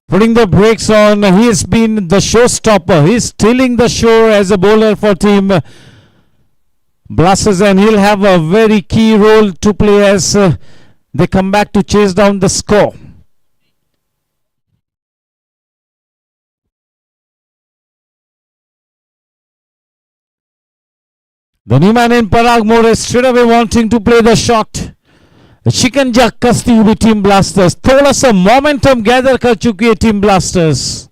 Putting the brakes on, he has been the showstopper. He's stealing the show as a bowler for team Blasters, and he'll have a very key role to play as they come back to chase down the score. The new man in Parag More is straight away wanting to play the shot. शिकंजा कसती हुई team blasters, थोड़ा सा momentum gather कर चुकी है team blasters.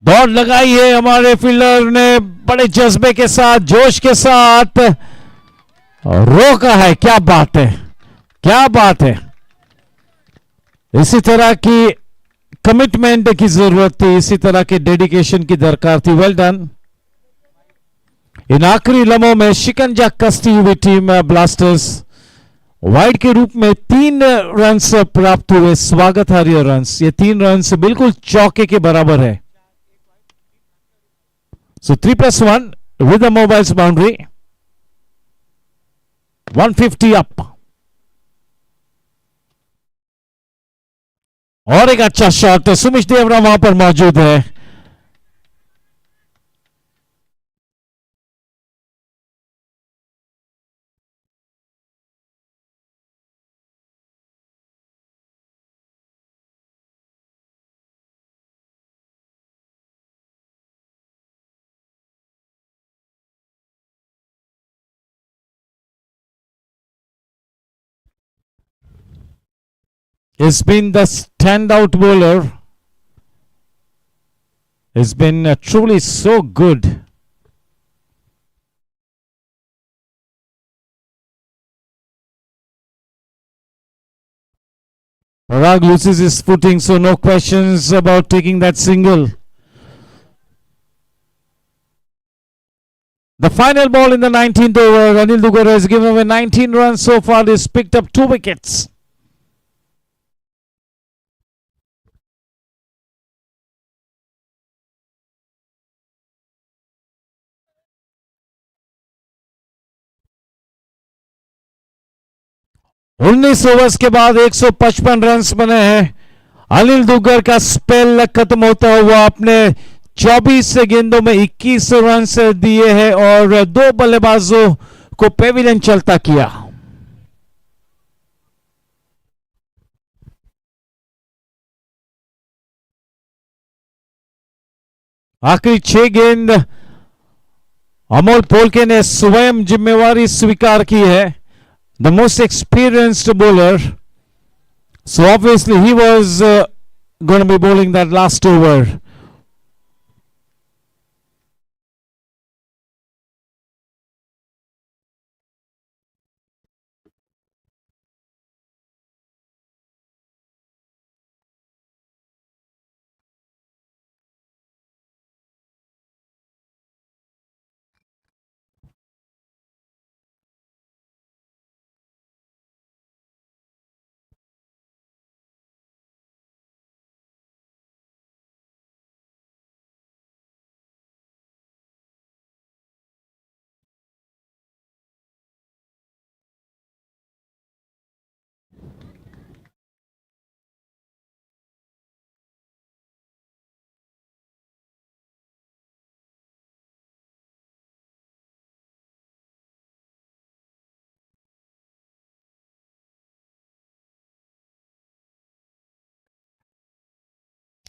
दौड़ लगाई है हमारे फील्डर ने बड़े जज्बे के साथ, जोश के साथ रोका है. क्या बात है, क्या बात है. इसी तरह की कमिटमेंट की जरूरत थी, इसी तरह के डेडिकेशन की दरकार थी. Well done. इन आखिरी लम्हों में शिकंजा कसती हुई टीम ब्लास्टर्स वाइड के रूप में 3 रन्स प्राप्त हुए, स्वागतार्ह रन्स। ये 3 रन्स बिल्कुल चौके के बराबर है। सो 3+1 with the mobiles boundary, 150 up. और एक अच्छा शॉट, सुमिश देवरा वहां पर मौजूद है। He's been the standout bowler. He's been truly so good. Parag loses his footing, so no questions about taking that single. The final ball in the 19th over, Anil Dugar has given away 19 runs so far. He's picked up 2 wickets. उन्नीस overs के बाद 155 runs बने हैं। Anil Duggar का spell खत्म होता हुआ अपने 24 गेंदों में 21 रन दिए हैं और 2 बल्लेबाजों को पेविलियन चलता किया। आखिरी 6 गेंद अमोल पोलके ने स्वयं जिम्मेवारी स्वीकार की है। The most experienced bowler, so obviously he was going to be bowling that last over.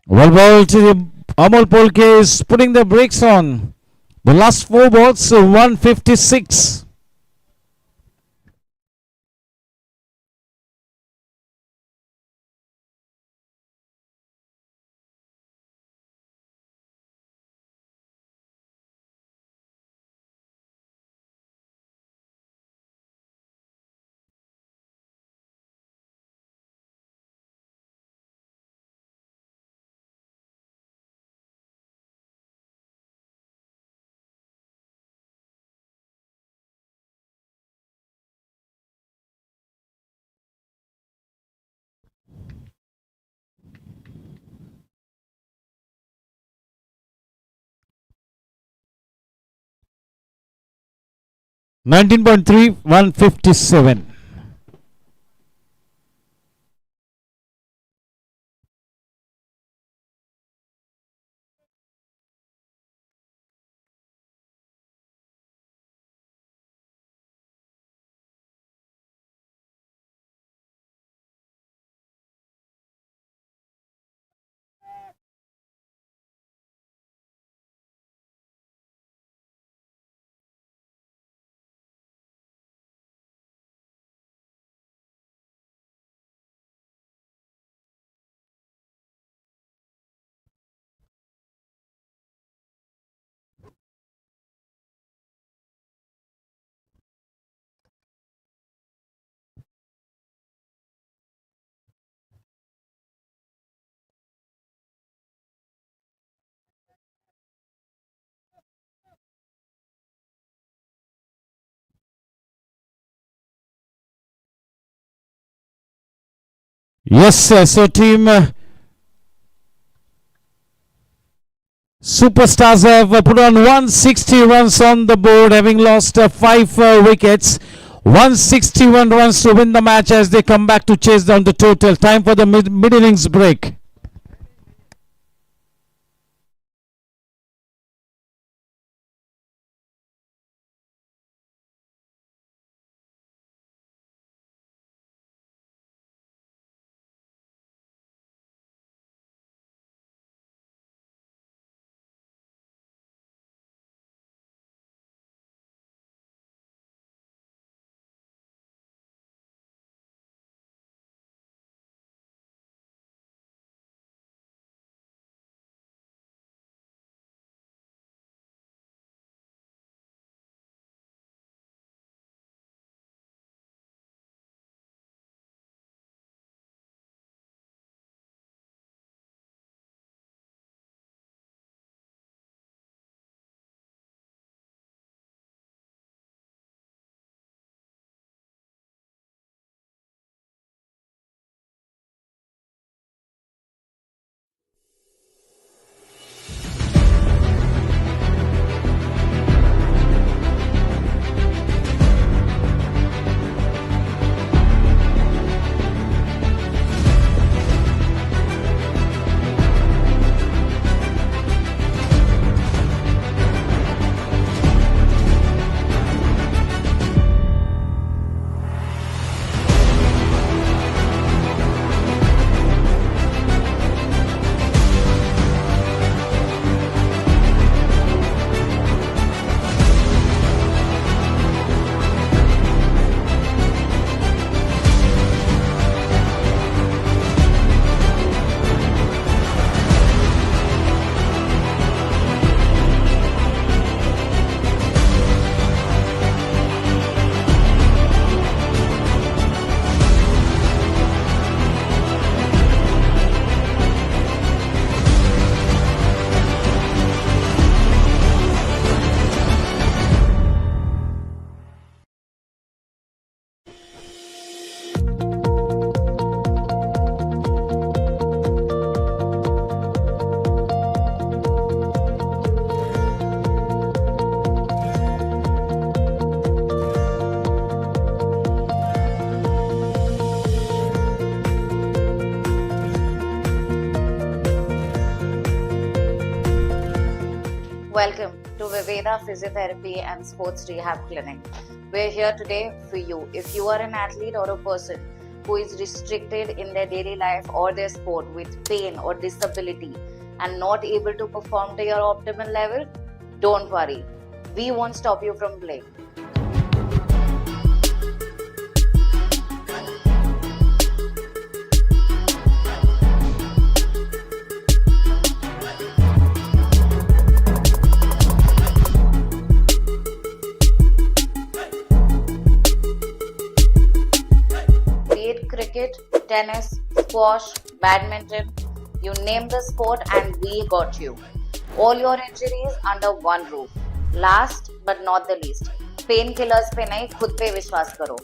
Well bowled. Amol Polke is putting the brakes on. The last 4 balls, 156. $19.3, 157. Yes, sir. So, team Superstars have put on 160 runs on the board, having lost 5 wickets. 161 runs to win the match as they come back to chase down the total. Time for the mid innings break. Welcome to Viveda Physiotherapy and Sports Rehab Clinic. We're here today for you. If you are an athlete or a person who is restricted in their daily life or their sport with pain or disability and not able to perform to your optimal level, don't worry. We won't stop you from playing. Cricket, tennis, squash, badminton, you name the sport and we got you. All your injuries under one roof. Last but not the least, painkillers पे नहीं, खुद पे विश्वास करो.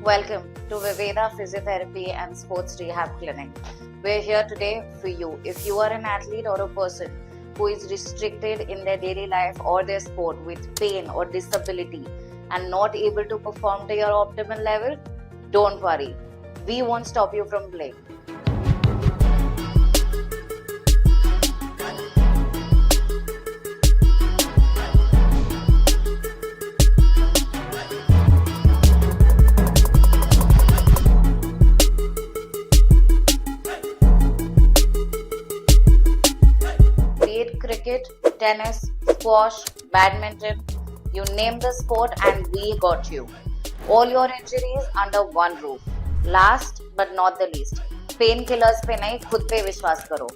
Welcome to Viveda Physiotherapy and Sports Rehab Clinic. We're here today for you. If you are an athlete or a person who is restricted in their daily life or their sport with pain or disability and not able to perform to your optimal level, don't worry. We won't stop you from playing. Be it cricket, tennis, squash, badminton, you name the sport and we got you. All your injuries under one roof. Last but not the least, painkillers पे नहीं, खुद पे विश्वास करो.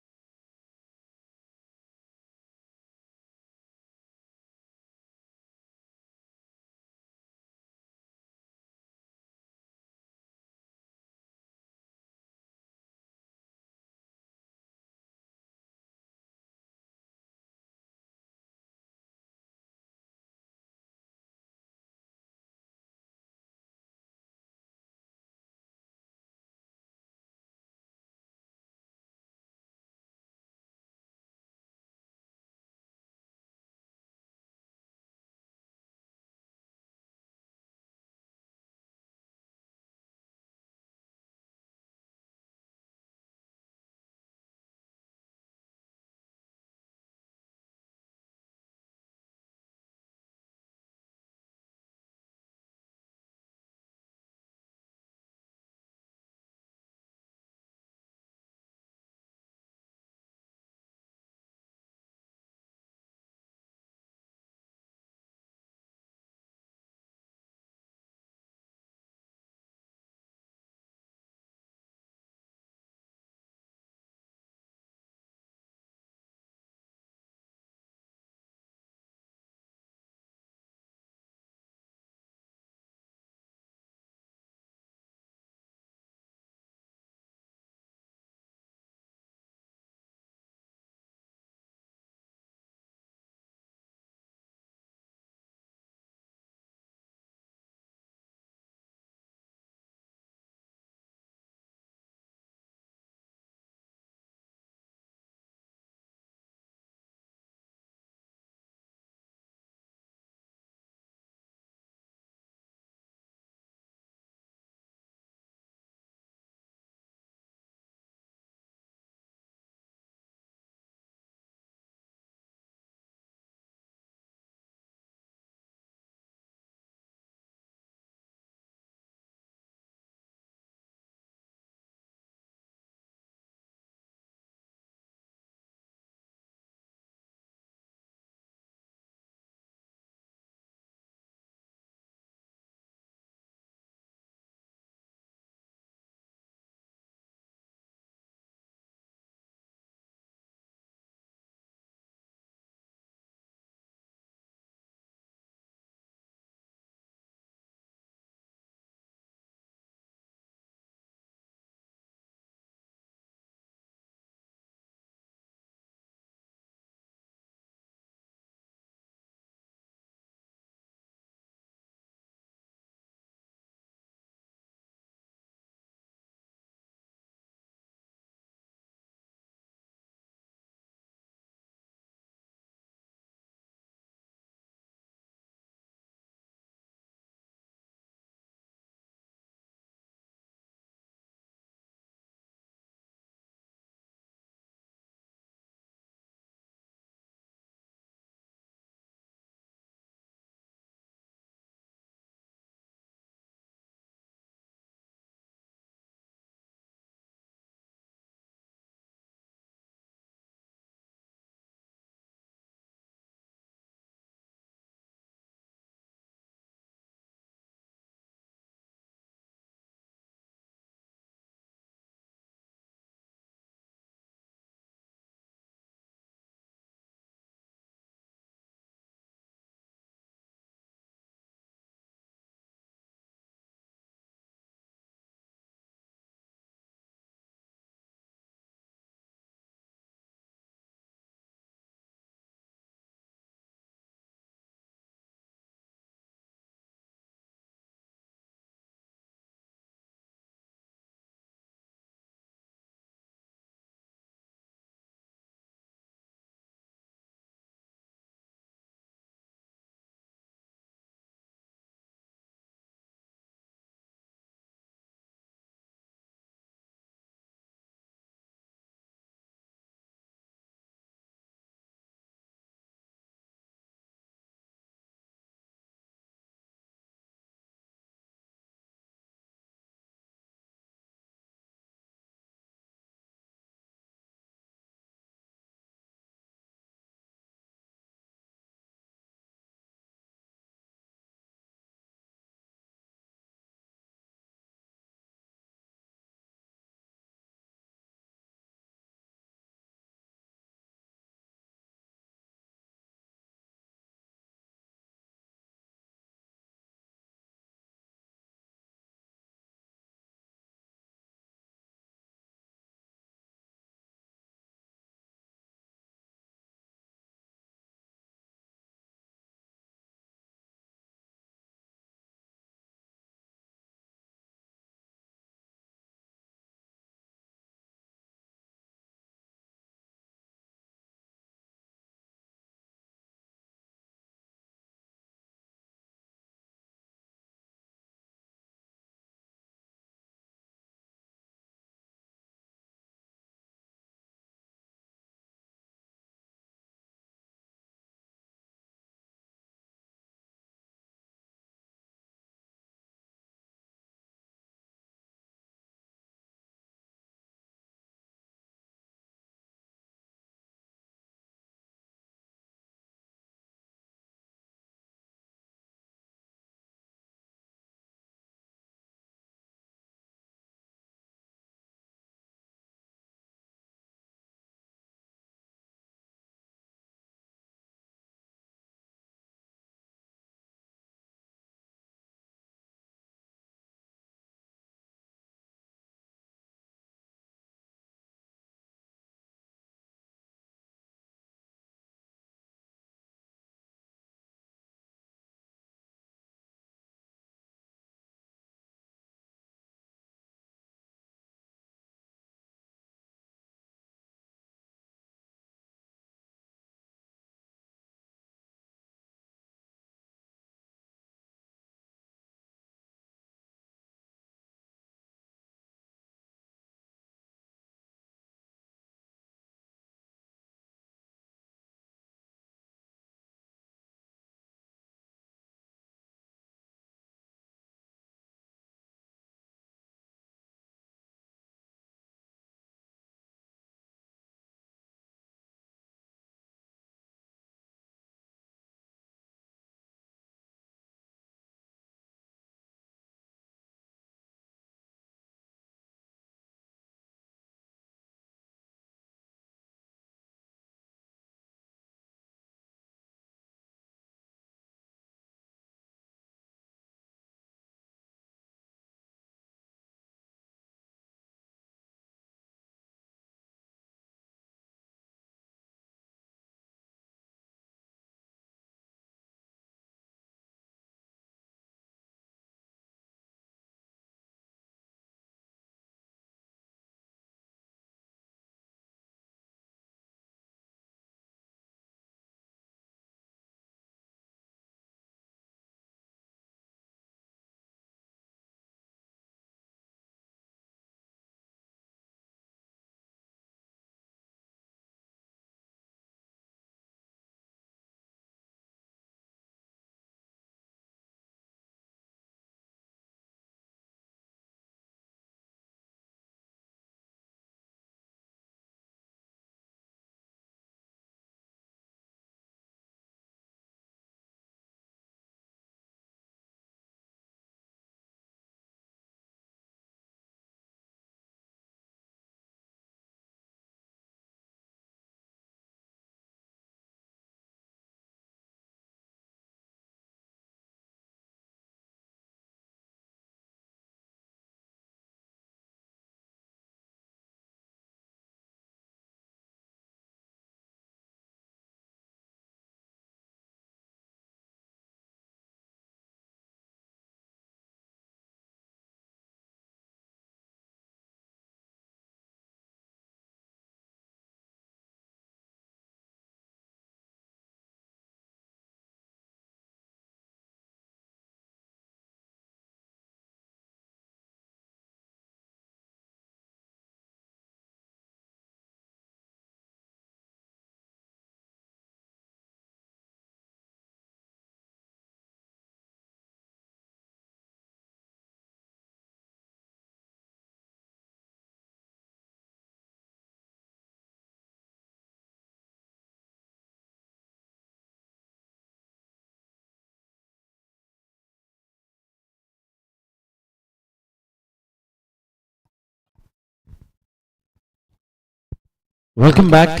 Welcome back.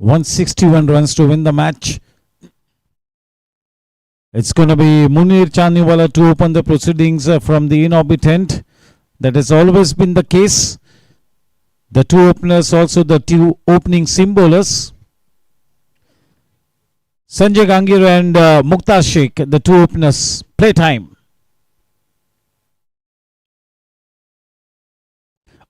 ...161 runs to win the match. It's going to be Munir Chaniwala to open the proceedings from the in-orbit end. That has always been the case. The two openers, also the two opening seam bowlers. Sanjay Gangir and Mukhtar Sheikh, the two openers. Playtime.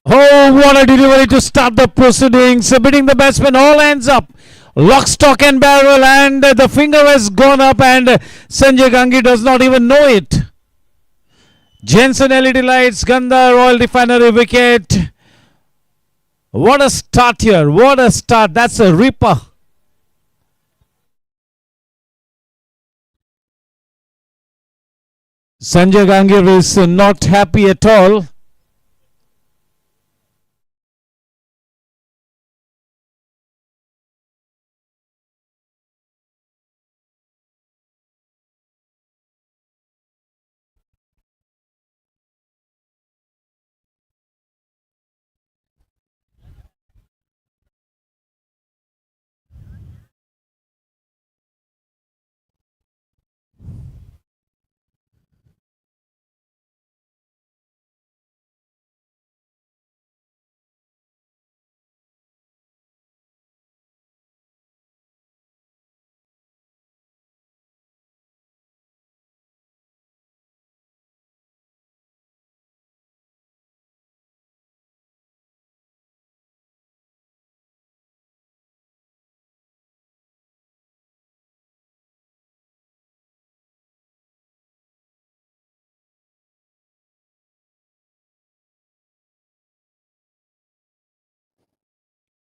Oh, what a delivery to start the proceedings. Beating the batsman, all hands up. Lock, stock and barrel, and the finger has gone up and Sanjay Gangi does not even know it. Jensen LED lights, Gandhar Royal Refinery wicket. What a start here. What a start. That's a ripper. Sanjay Gangi is not happy at all.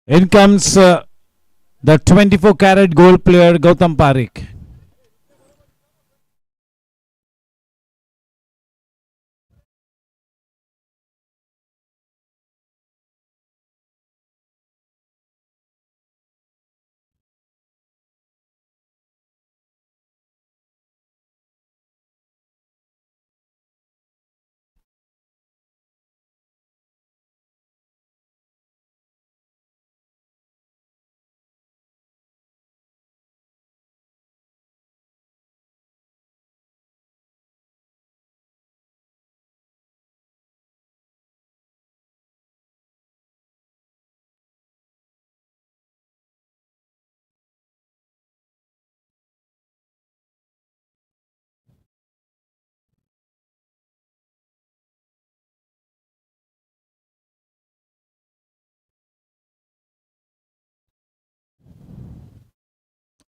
In comes the 24-carat gold player Gautam Parekh.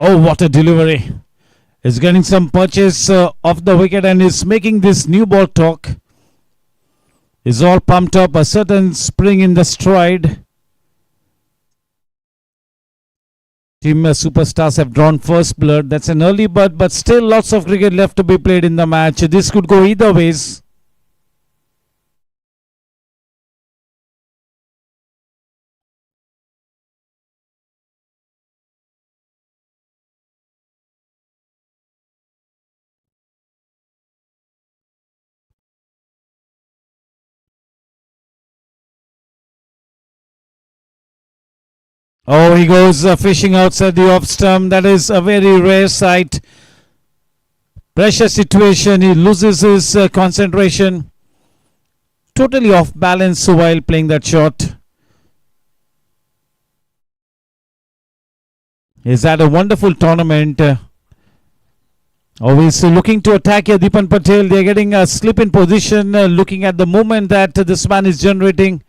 Oh, what a delivery. Is getting some purchase off the wicket and is making this new ball talk. Is all pumped up, a certain spring in the stride. Team superstars have drawn first blood. That's an early bird, but still lots of cricket left to be played in the match. This could go either ways. Oh, he goes fishing outside the off stump. That is a very rare sight. Pressure situation. He loses his concentration. Totally off balance while playing that shot. He's had a wonderful tournament. Always looking to attack here, Deepan Patel. They're getting a slip in position, looking at the movement that this man is generating.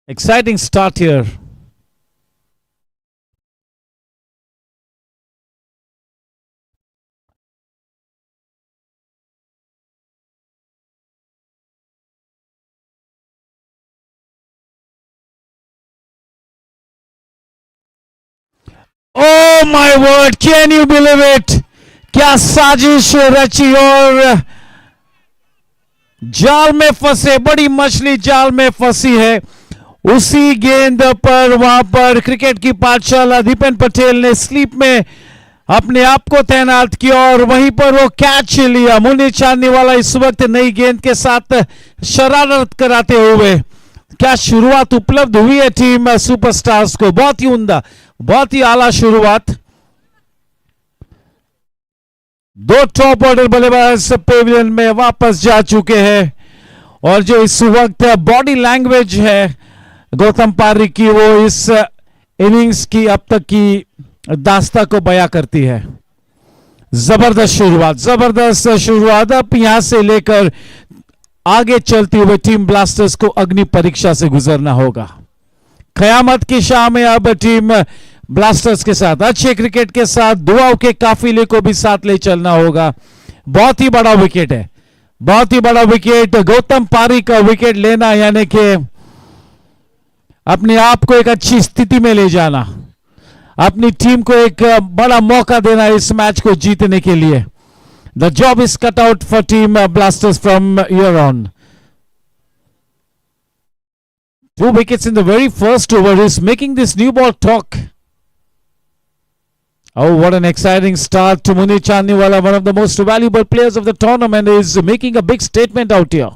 Exciting start here. Oh my word, can you believe it? क्या साजिश रची और जाल में फंसे, बड़ी मछली जाल में फंसी है. उसी गेंद पर वहां पर क्रिकेट की पाठशाला दीपन पटेल ने स्लीप में अपने आप को तैनात किया और वहीं पर वो कैच लिया। मुन्नी चांदनी वाला इस वक्त नई गेंद के साथ शरारत कराते हुए। क्या शुरुआत उपलब्ध हुई है टीम सुपरस्टार्स को, बहुत ही उम्दा, बहुत ही आला शुरुआत। दो टॉप ऑर्डर बल्लेबाज पेविलियन में वापस जा चुके हैं और जो इस वक्त बॉडी लैंग्वेज है गौतम पारी की, वो इस इनिंग्स की अब तक की दास्ता को बयां करती है। जबरदस्त शुरुआत, जबरदस्त शुरुआत। अब यहां से लेकर आगे चलती हुई टीम ब्लास्टर्स को अग्नि परीक्षा से गुजरना होगा। कयामत की शाम में अब टीम ब्लास्टर्स के साथ अच्छे क्रिकेट के साथ दुआओं के काफिले को भी साथ ले चलना होगा। बहुत ही बड़ा विकेट है, बहुत ही बड़ा विकेट। गौतम पारी का विकेट लेना यानी कि अपने आप को एक अच्छी स्थिति में ले जाना, अपनी टीम को एक बड़ा मौका देना इस मैच को जीतने के लिए। The job is cut out for team blasters from here on. 2 wickets in the very first over is making this new ball talk. Oh, what an exciting start to Muni Chandiwala, one of the most valuable players of the tournament, is making a big statement out here.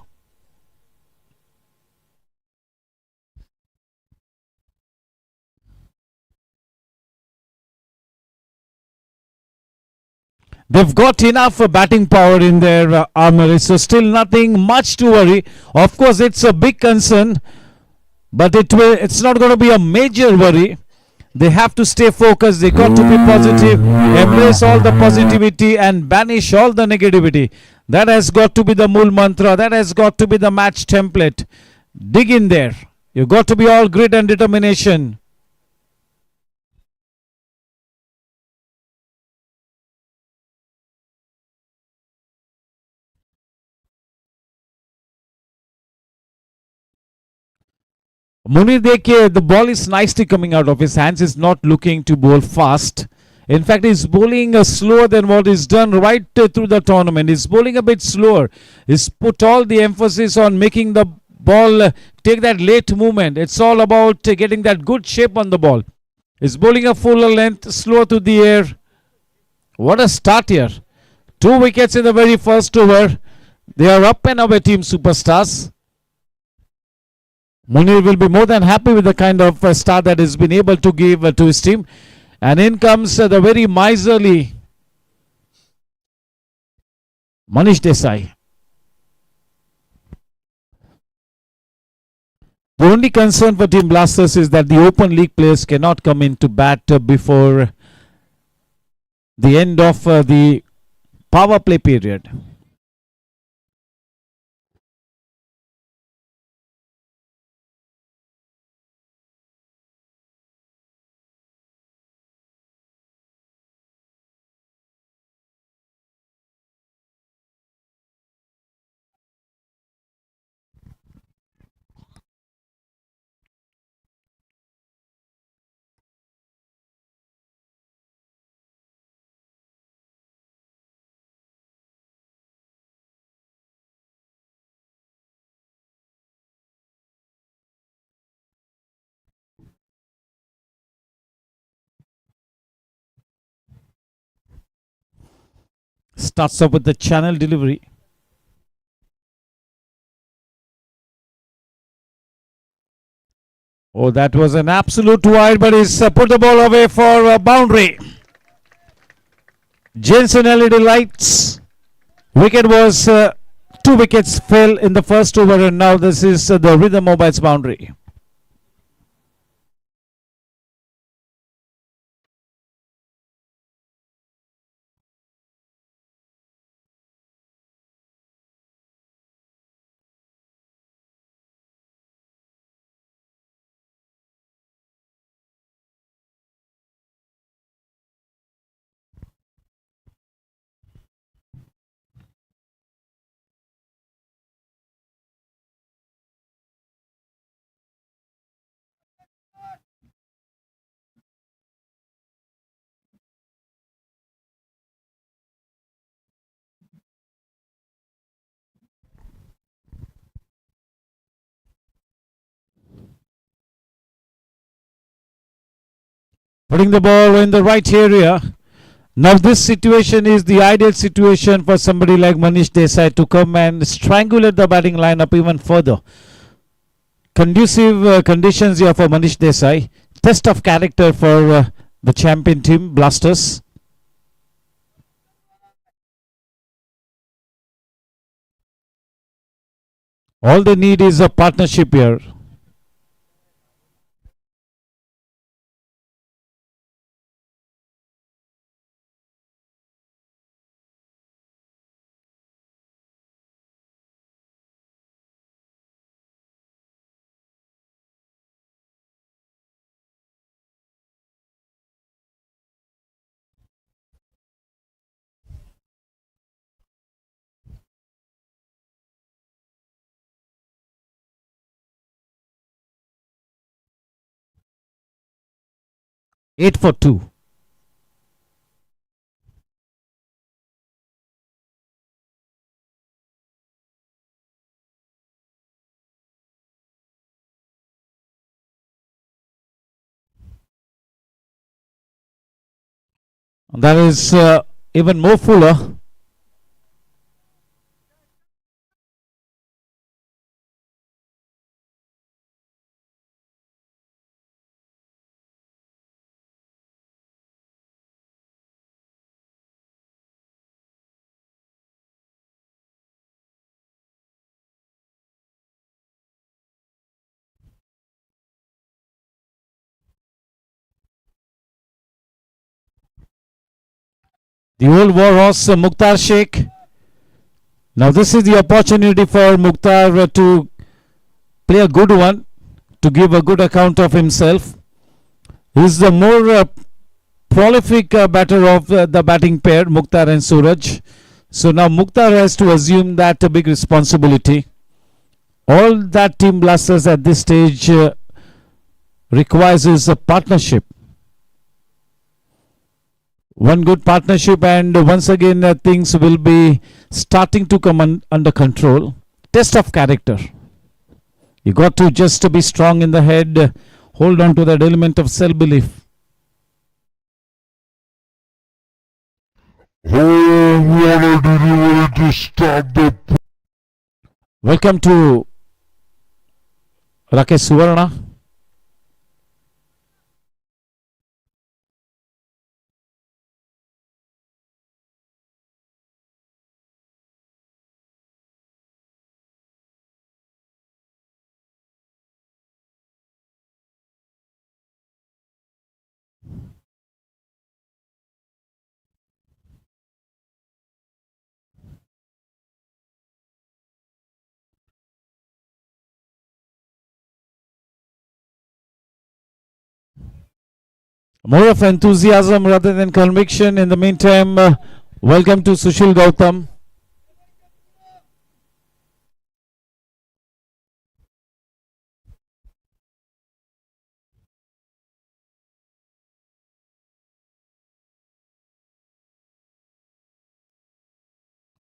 They've got enough batting power in their armory, so still nothing much to worry. Of course, it's a big concern, but it's not going to be a major worry. They have to stay focused. They got to be positive, embrace all the positivity and banish all the negativity. That has got to be the Mool Mantra. That has got to be the match template. Dig in there. You've got to be all grit and determination. Munir dekhiye, the ball is nicely coming out of his hands. He's not looking to bowl fast. In fact, he's bowling slower than what he's done right through the tournament. He's bowling a bit slower. He's put all the emphasis on making the ball take that late movement. It's all about getting that good shape on the ball. He's bowling a fuller length, slower to the air. What a start here. 2 wickets in the very first over. They are up and away, team superstars. Munir will be more than happy with the kind of start that he's been able to give to his team. And in comes the very miserly Manish Desai. The only concern for Team Blasters is that the open league players cannot come into bat before the end of the power play period. Starts off with the channel delivery. Oh, that was an absolute wide, but he's put the ball away for a boundary. Jensen LED lights. Wicket was 2 wickets fell in the first over, and now this is the Rhythm Mobiles boundary. Putting the ball in the right area. Now this situation is the ideal situation for somebody like Manish Desai to come and strangulate the batting lineup even further. Conducive conditions here for Manish Desai. Test of character for the champion team, Blasters. All they need is a partnership here. Eight for two. That is even more fuller. The old war horse Mukhtar Sheikh. Now this is the opportunity for Mukhtar to play a good one, to give a good account of himself. He is the more prolific batter of the batting pair, Mukhtar and Suraj. So now Mukhtar has to assume that big responsibility. All that Team Blasters at this stage requires is a partnership. One good partnership, and once again things will be starting to come under control. Test of character. You got to just be strong in the head, hold on to that element of self-belief. Welcome to Rakesh Suvarna. More of enthusiasm rather than conviction. In the meantime, welcome to Sushil Gautam.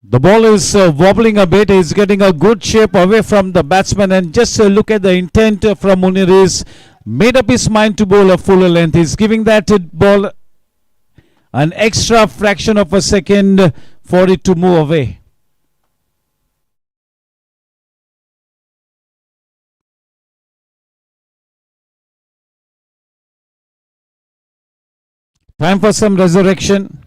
The ball is wobbling a bit. He's getting a good shape away from the batsman. And just look at the intent from Munir. He's made up his mind to bowl a fuller length. He's giving that ball an extra fraction of a second for it to move away. Time for some resurrection.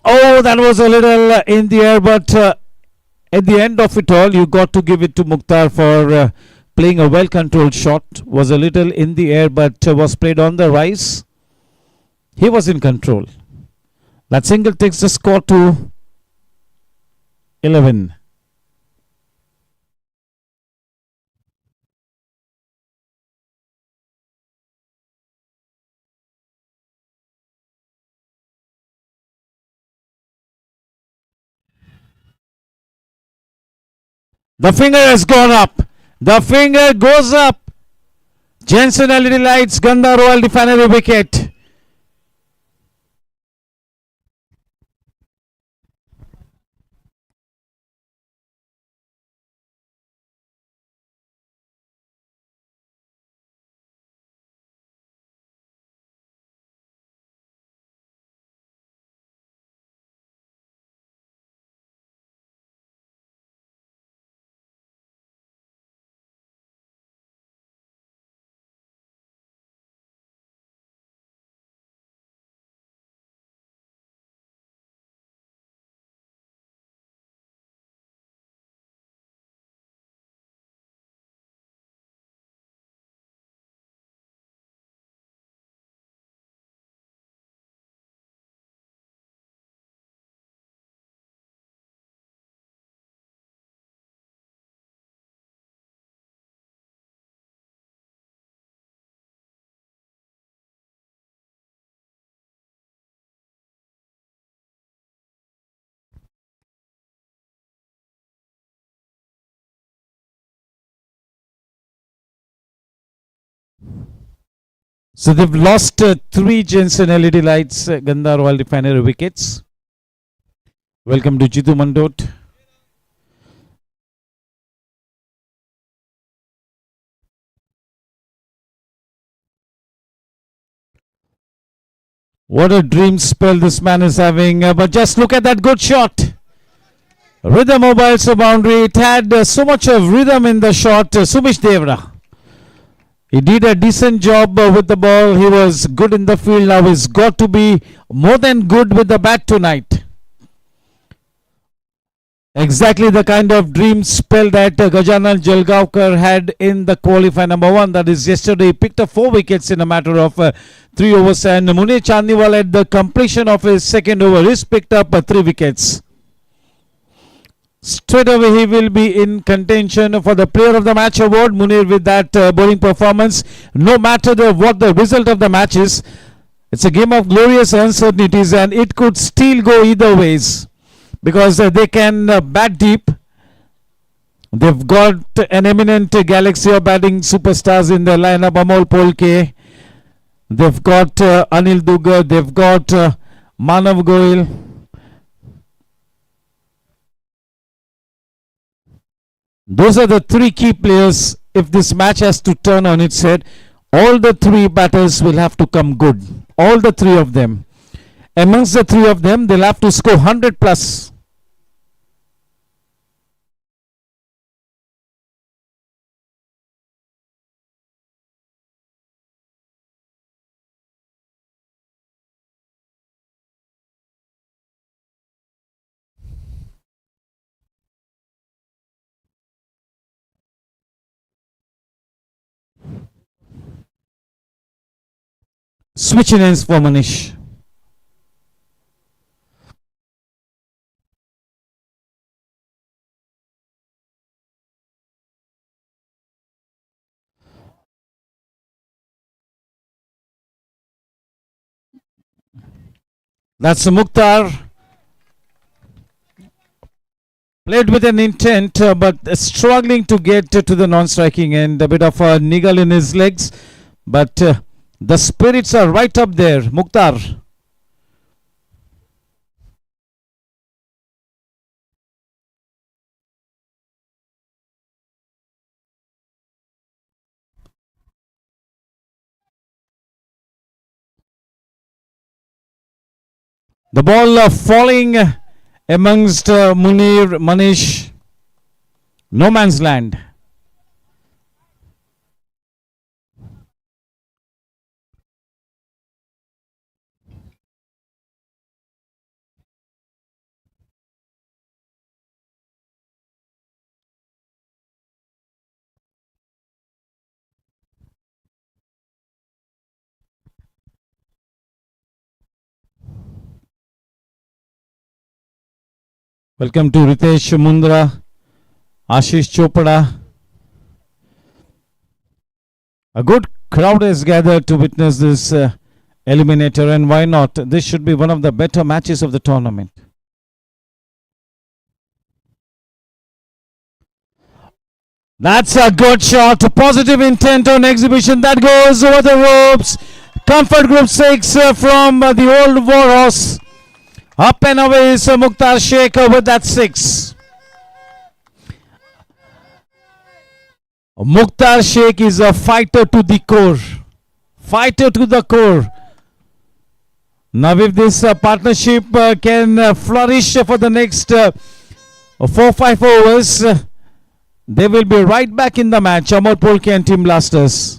Oh, that was a little in the air, but at the end of it all, you got to give it to Mukhtar for playing a well-controlled shot. Was a little in the air, but was played on the rise. He was in control. That single takes the score to 11. The finger has gone up. The finger goes up. Jensen LED lights, Ganda Royal Refinery wicket. So they've lost 3 Jensen LED lights, Ganda Royal Refinery wickets. Welcome to Jitu Mandot. What a dream spell this man is having. But just look at that good shot. Rhythm mobiles to boundary. It had so much of rhythm in the shot. Sumish Devra. He did a decent job with the ball. He was good in the field. Now he's got to be more than good with the bat tonight. Exactly the kind of dream spell that Gajanan Jalgaonkar had in the qualifier number 1. That is yesterday. He picked up 4 wickets in a matter of 3 overs. And Munir Chandiwal at the completion of his second over, he's picked up 3 wickets. Straight away he will be in contention for the Player of the Match award. Munir with that bowling performance. No matter what the result of the match is, it's a game of glorious uncertainties and it could still go either ways. Because they can bat deep. They've got an eminent galaxy of batting superstars in their lineup. Amol Polke. They've got Anil Dugar. They've got Manav Goyal. Those are the 3 key players. If this match has to turn on its head, all the 3 batters will have to come good. All the 3 of them. Amongst the 3 of them, they'll have to score 100 plus. Switch in ends for Manish. That's Mukhtar. Played with an intent, but struggling to get to the non-striking end. A bit of a niggle in his legs. But the spirits are right up there. Mukhtar. The ball falling amongst Munir, Manish. No man's land. Welcome to Ritesh Mundra, Ashish Chopra. A good crowd is gathered to witness this eliminator, and why not? This should be one of the better matches of the tournament. That's a good shot. Positive intent on exhibition. That goes over the ropes. Comfort Group 6 from the old Warhorse. Up and away is Mukhtar Sheikh with that 6. Mukhtar Sheikh is a fighter to the core. Fighter to the core. Now if this partnership can flourish for the next 4-5 overs, they will be right back in the match. Amar Polke and Team Blasters.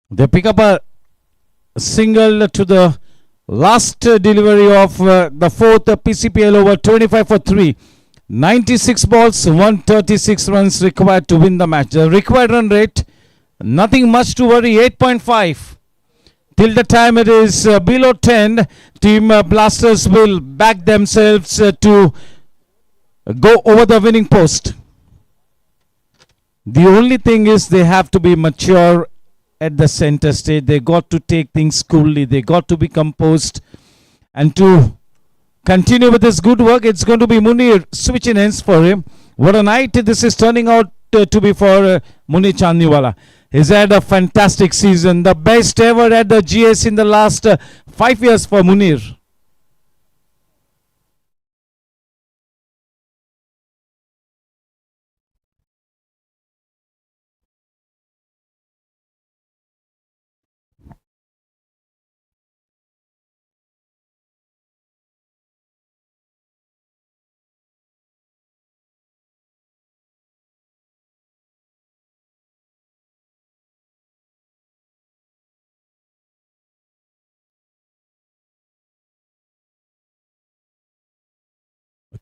They pick up a single to the last delivery of the fourth PCPL over, 25 for 3. 96 balls, 136 runs required to win the match. The required run rate, nothing much to worry, 8.5. Till the time it is below 10, Team Blasters will back themselves to go over the winning post. The only thing is they have to be mature at the center stage. They got to take things coolly. They got to be composed. And to continue with this good work, it's going to be Munir switching ends for him. What a night this is turning out to be for Munir Chandniwala. He's had a fantastic season. The best ever at the GS in the last 5 years for Munir.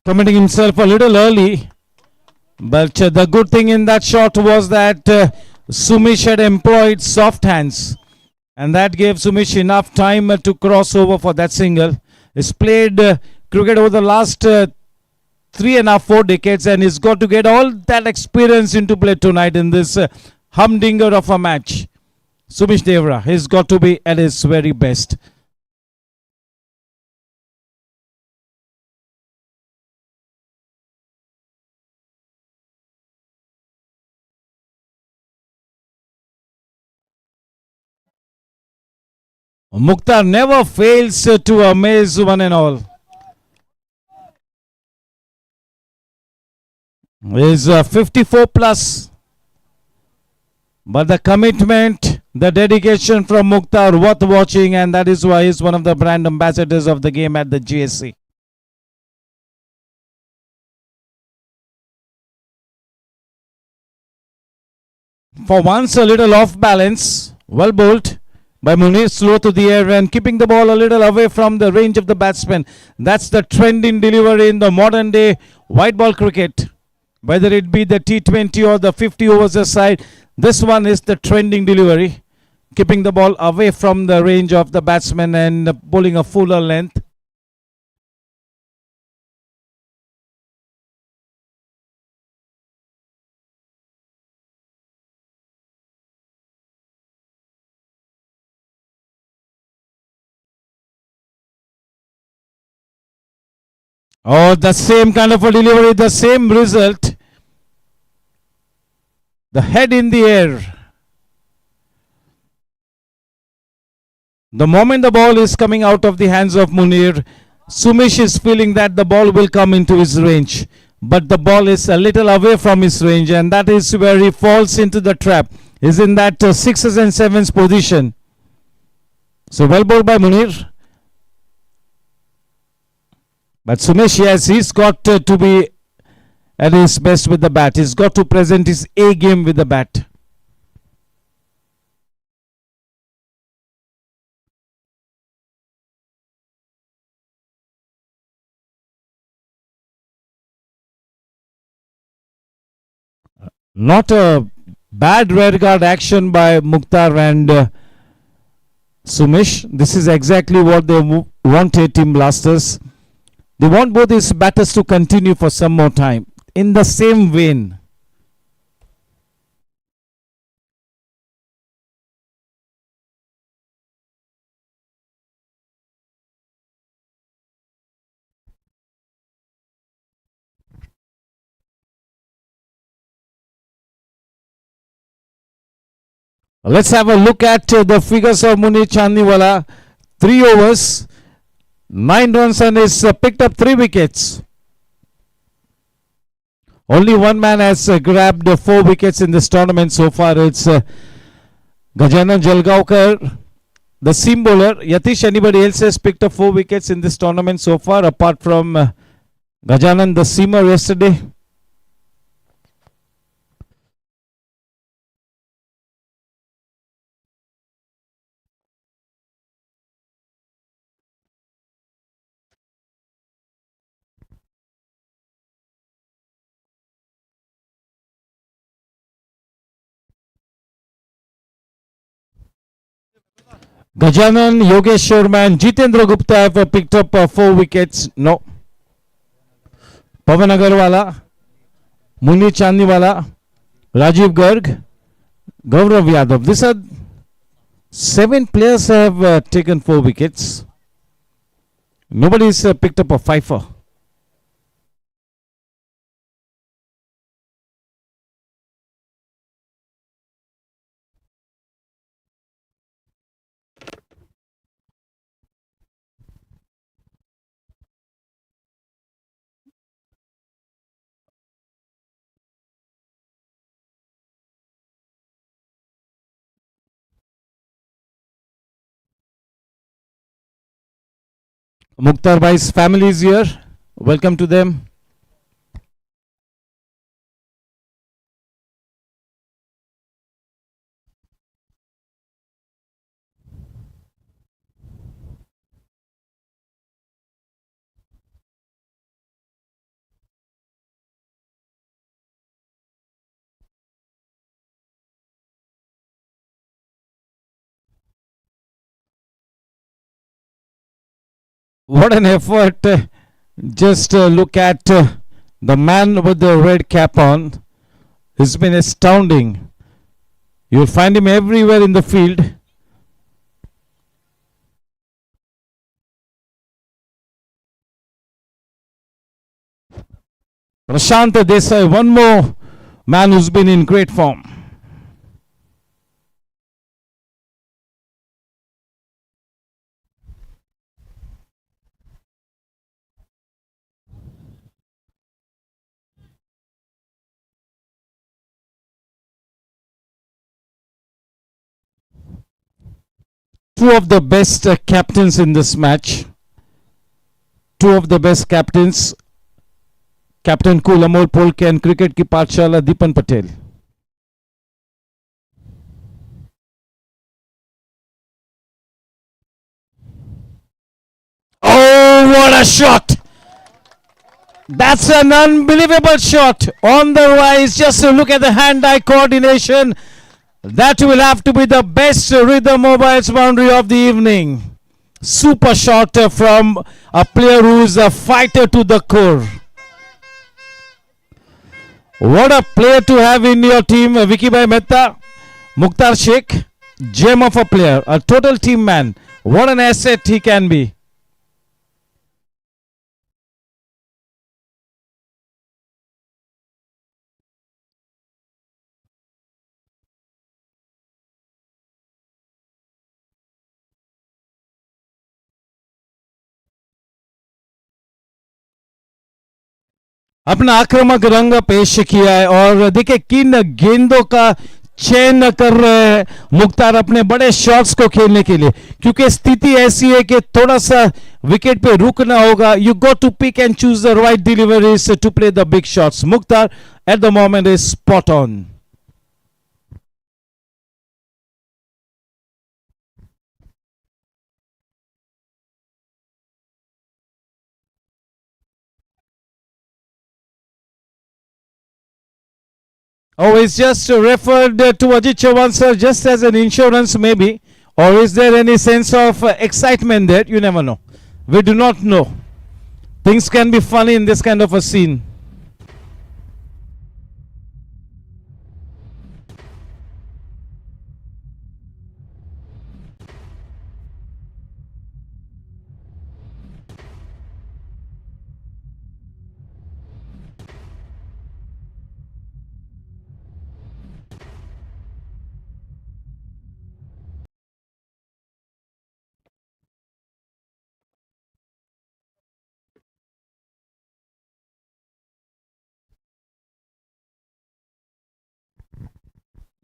Committing himself a little early, but the good thing in that shot was that Sumish had employed soft hands, and that gave Sumish enough time to cross over for that single. He's played cricket over the last 3.5-4 decades, and he's got to get all that experience into play tonight in this humdinger of a match. Sumish Devra, he's got to be at his very best. Mukhtar never fails to amaze one and all. He's 54 plus. But the commitment, the dedication from Mukhtar worth watching, and that is why he's one of the brand ambassadors of the game at the GSC. For once a little off balance, well bowled by Munir, slow to the air and keeping the ball a little away from the range of the batsman. That's the trend in delivery in the modern day white ball cricket. Whether it be the T20 or the 50 overs aside, this one is the trending delivery. Keeping the ball away from the range of the batsman and bowling a fuller length. Oh, the same kind of a delivery, the same result. The head in the air. The moment the ball is coming out of the hands of Munir, Sumish is feeling that the ball will come into his range. but the ball is a little away from his range, and that is where he falls into the trap. He's in that 6s and 7s position. So well bowled by Munir. But Sumesh, yes, he's got to be at his best with the bat. He's got to present his A game with the bat. Not a bad red guard action by Mukhtar and Sumesh. This is exactly what they wanted, Team Blasters. They want both these batters to continue for some more time in the same vein. Let's have a look at the figures of Munir Chandiwala. 3 overs, 9 runs, and he's picked up 3 wickets. Only one man has grabbed 4 wickets in this tournament so far. It's Gajanan Jalgaonkar, the seam bowler. Yatish, anybody else has picked up 4 wickets in this tournament so far apart from Gajanan, the seamer yesterday? Gajanan, Yogesh Sharma and Jitendra Gupta have picked up 4 wickets. No. Pavan Agarwala, Munir Chandiwala, Rajiv Garg, Gaurav Yadav. These are 7 players have taken 4 wickets. Nobody's picked up a fifer. Mukhtar Bhai's family is here. Welcome to them. What an effort. Just look at the man with the red cap on. It's been astounding. You'll find him everywhere in the field. Prashant Desai, one more man who's been in great form. Two of the best captains in this match. Two of the best captains. Captain Cool Amol Polke and Cricket ki Pathshala Dipan Patel. Oh, what a shot! That's an unbelievable shot on the rise. Just look at the hand-eye coordination. That will have to be the best rhythm mobiles boundary of the evening. Super shot from a player who is a fighter to the core. What a player to have in your team, Vicky Bhai Mehta, Mukhtar Sheikh, gem of a player, a total team man. What an asset he can be. अपना आक्रामक रंग पेश किया है और देखिए किन गेंदों का चयन कर रहे हैं मुख्तार अपने बड़े शॉट्स को खेलने के लिए, क्योंकि स्थिति ऐसी है कि थोड़ा सा विकेट पे रुकना होगा. You got to pick and choose the right deliveries to play the big shots. Mukhtar at the moment is spot on. Oh, it's just referred to Ajit Chauhan, sir, just as an insurance, maybe. Or is there any sense of excitement there? You never know. We do not know. Things can be funny in this kind of a scene.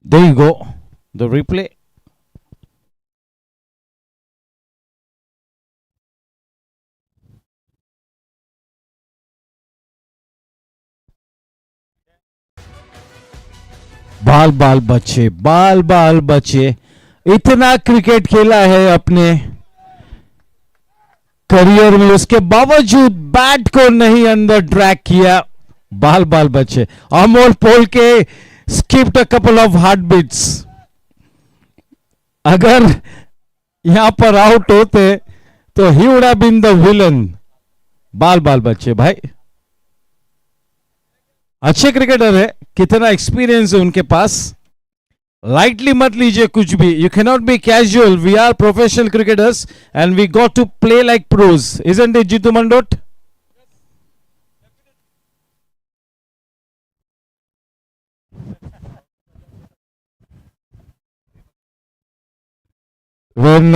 There you go. The replay. बाल बाल बच्चे, बाल बाल बच्चे, इतना cricket खेला है अपने करियर में, उसके बावजूद बैट को नहीं अंदर ड्रैग किया. बाल बाल बच्चे. अमोल पोल के skipped a couple of heart beats. अगर यहां पर आउट होते तो he would have been the villain. बाल बाल बच्चे भाई, अच्छे क्रिकेटर है, कितना एक्सपीरियंस है उनके पास. लाइटली मत लीजिए कुछ भी. You can not be casual. We are professional cricketers and we got to play like pros. Isn't it Jeetu Mandot? When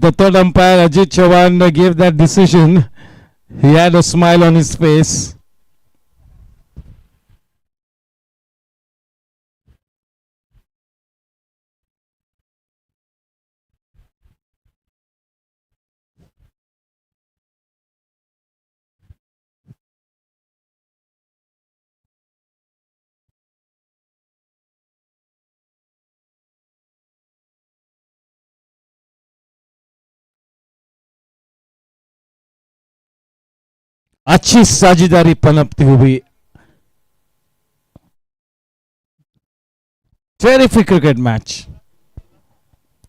the third umpire Ajit Chauhan gave that decision, he had a smile on his face. अच्छी साझेदारी पनपती हुई. Terrific cricket match.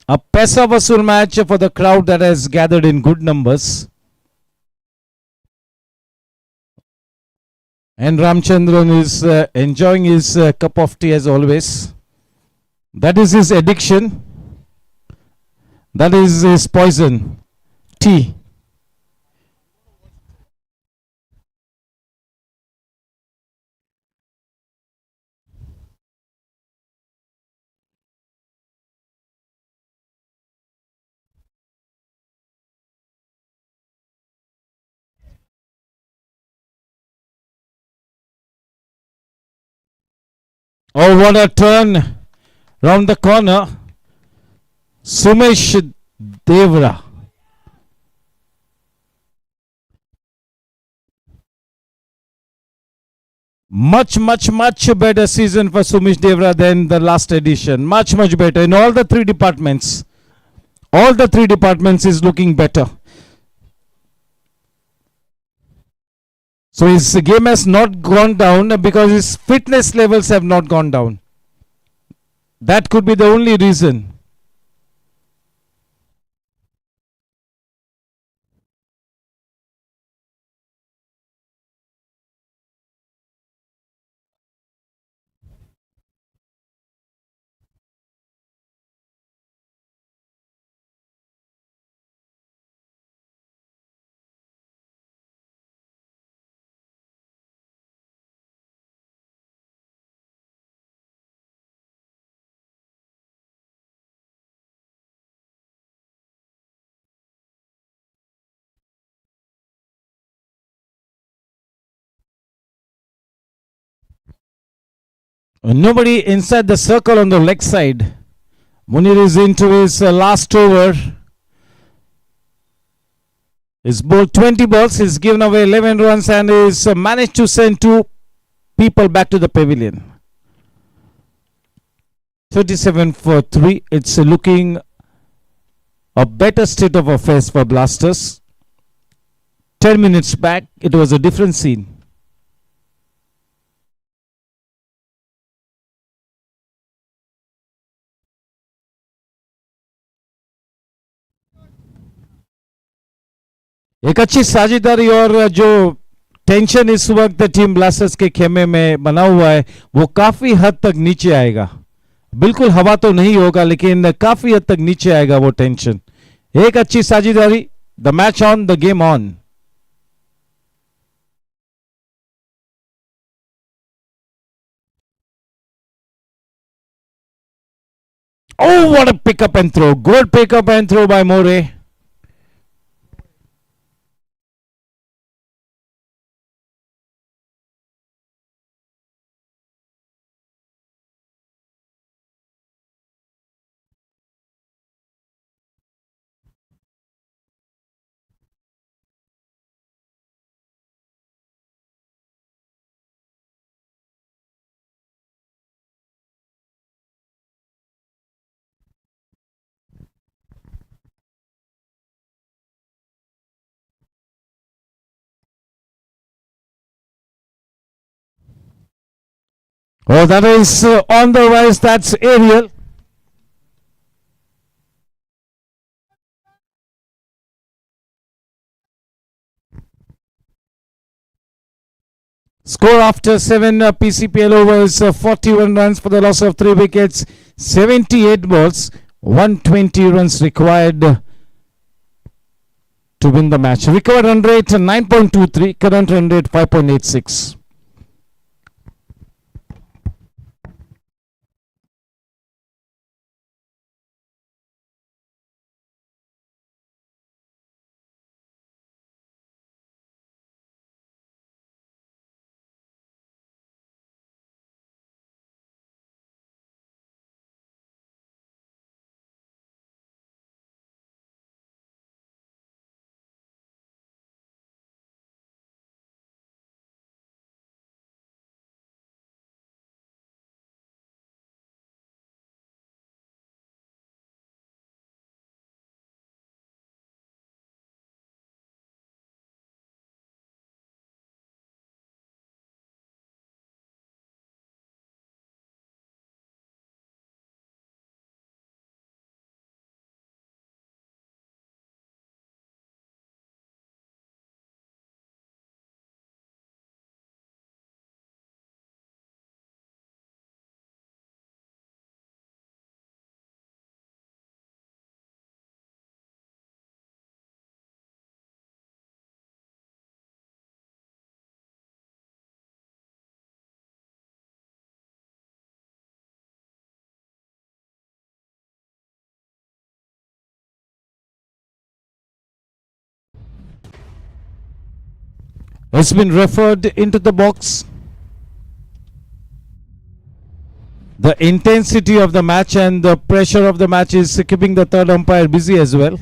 A paisa vasool match for the crowd that has gathered in good numbers. And Ramchandran is enjoying his cup of tea as always. That is his addiction. That is his poison. Tea. Oh, what a turn round the corner. Sumesh Devra. Much better season for Sumesh Devra than the last edition. Much better in all the three departments. All the three departments is looking better. So his game has not gone down because his fitness levels have not gone down. That could be the only reason. Nobody inside the circle on the leg side. Munir is into his last over. He's bowled 20 balls. He's given away 11 runs and he's managed to send 2 people back to the pavilion. 37 for 3. It's looking a better state of affairs for Blasters. 10 minutes back, it was a different scene. एक अच्छी साझेदारी और जो tension इस वक्त team blasters के खेमे में बना हुआ है वो काफी हद तक नीचे आएगा. बिल्कुल हवा तो नहीं होगा लेकिन काफी हद तक नीचे आएगा वो टेंशन. एक अच्छी साझेदारी. The match on, the game on. Oh, what a pickup and throw. Good pickup and throw by More. Oh, that is on the rise. That's aerial. Score after 7 PCPL overs, 41 runs for the loss of 3 wickets, 78 balls, 120 runs required to win the match. Recovered run rate 9.23, current run rate 5.86. It's been referred into the box. The intensity of the match and the pressure of the match is keeping the third umpire busy as well.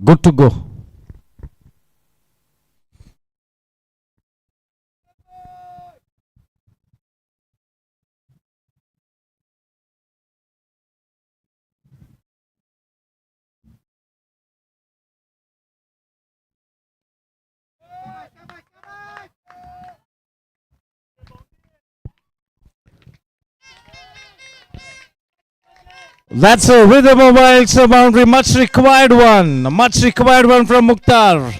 Good to go. That's a rhythm of a boundary, much required one from Mukhtar.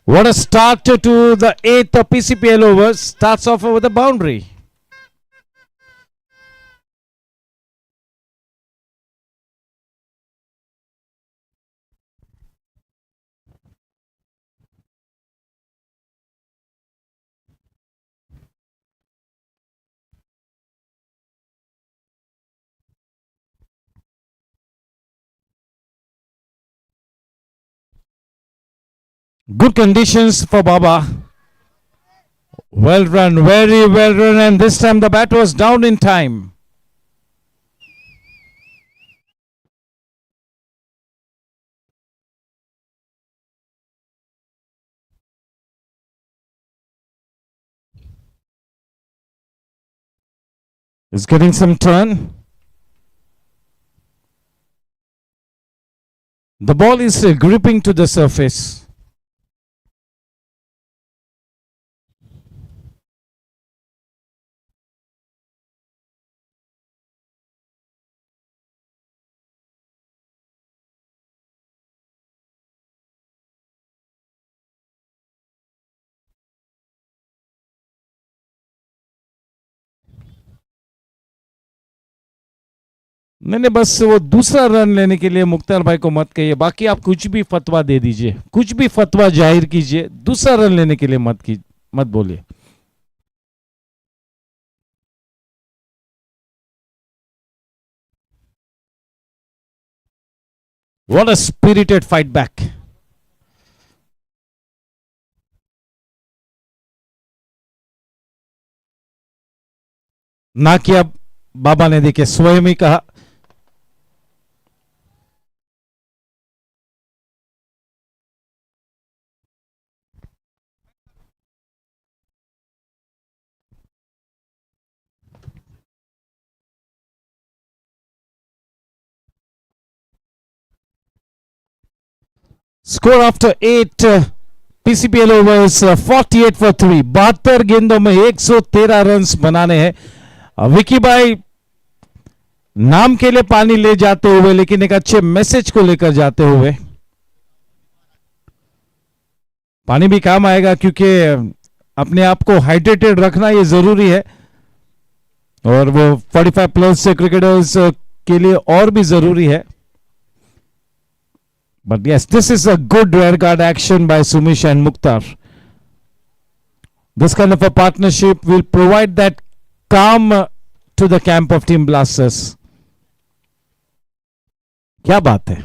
What a start to the 8th PCPL over. Starts off with a boundary. Good conditions for Baba. Well run, very well run, and this time the bat was down in time. It's getting some turn. The ball is gripping to the surface. मैंने बस वो दूसरा run लेने के लिए मुख्तार भाई को मत कहिए, बाकी आप कुछ भी फतवा दे दीजिए, कुछ भी फतवा जाहिर कीजिए, दूसरा रन लेने के लिए मत बोलिए. What a spirited fight back. ना किया बाबा ने, देखिए स्वयं ही कहा. Score after 8 PCPL overs 48 for 3. 72 गेंदों में 113 रन बनाने हैं. विकी भाई नाम के लिए पानी ले जाते हुए, लेकिन एक अच्छे मैसेज को लेकर जाते हुए. पानी भी काम आएगा क्योंकि अपने आप को हाइड्रेटेड रखना ये जरूरी है, और वो 45 प्लस क्रिकेटर्स के लिए और भी जरूरी है. But yes, this is a good rear guard action by Sumish and Mukhtar. This kind of a partnership will provide that calm to the camp of Team Blasters. क्या बात है.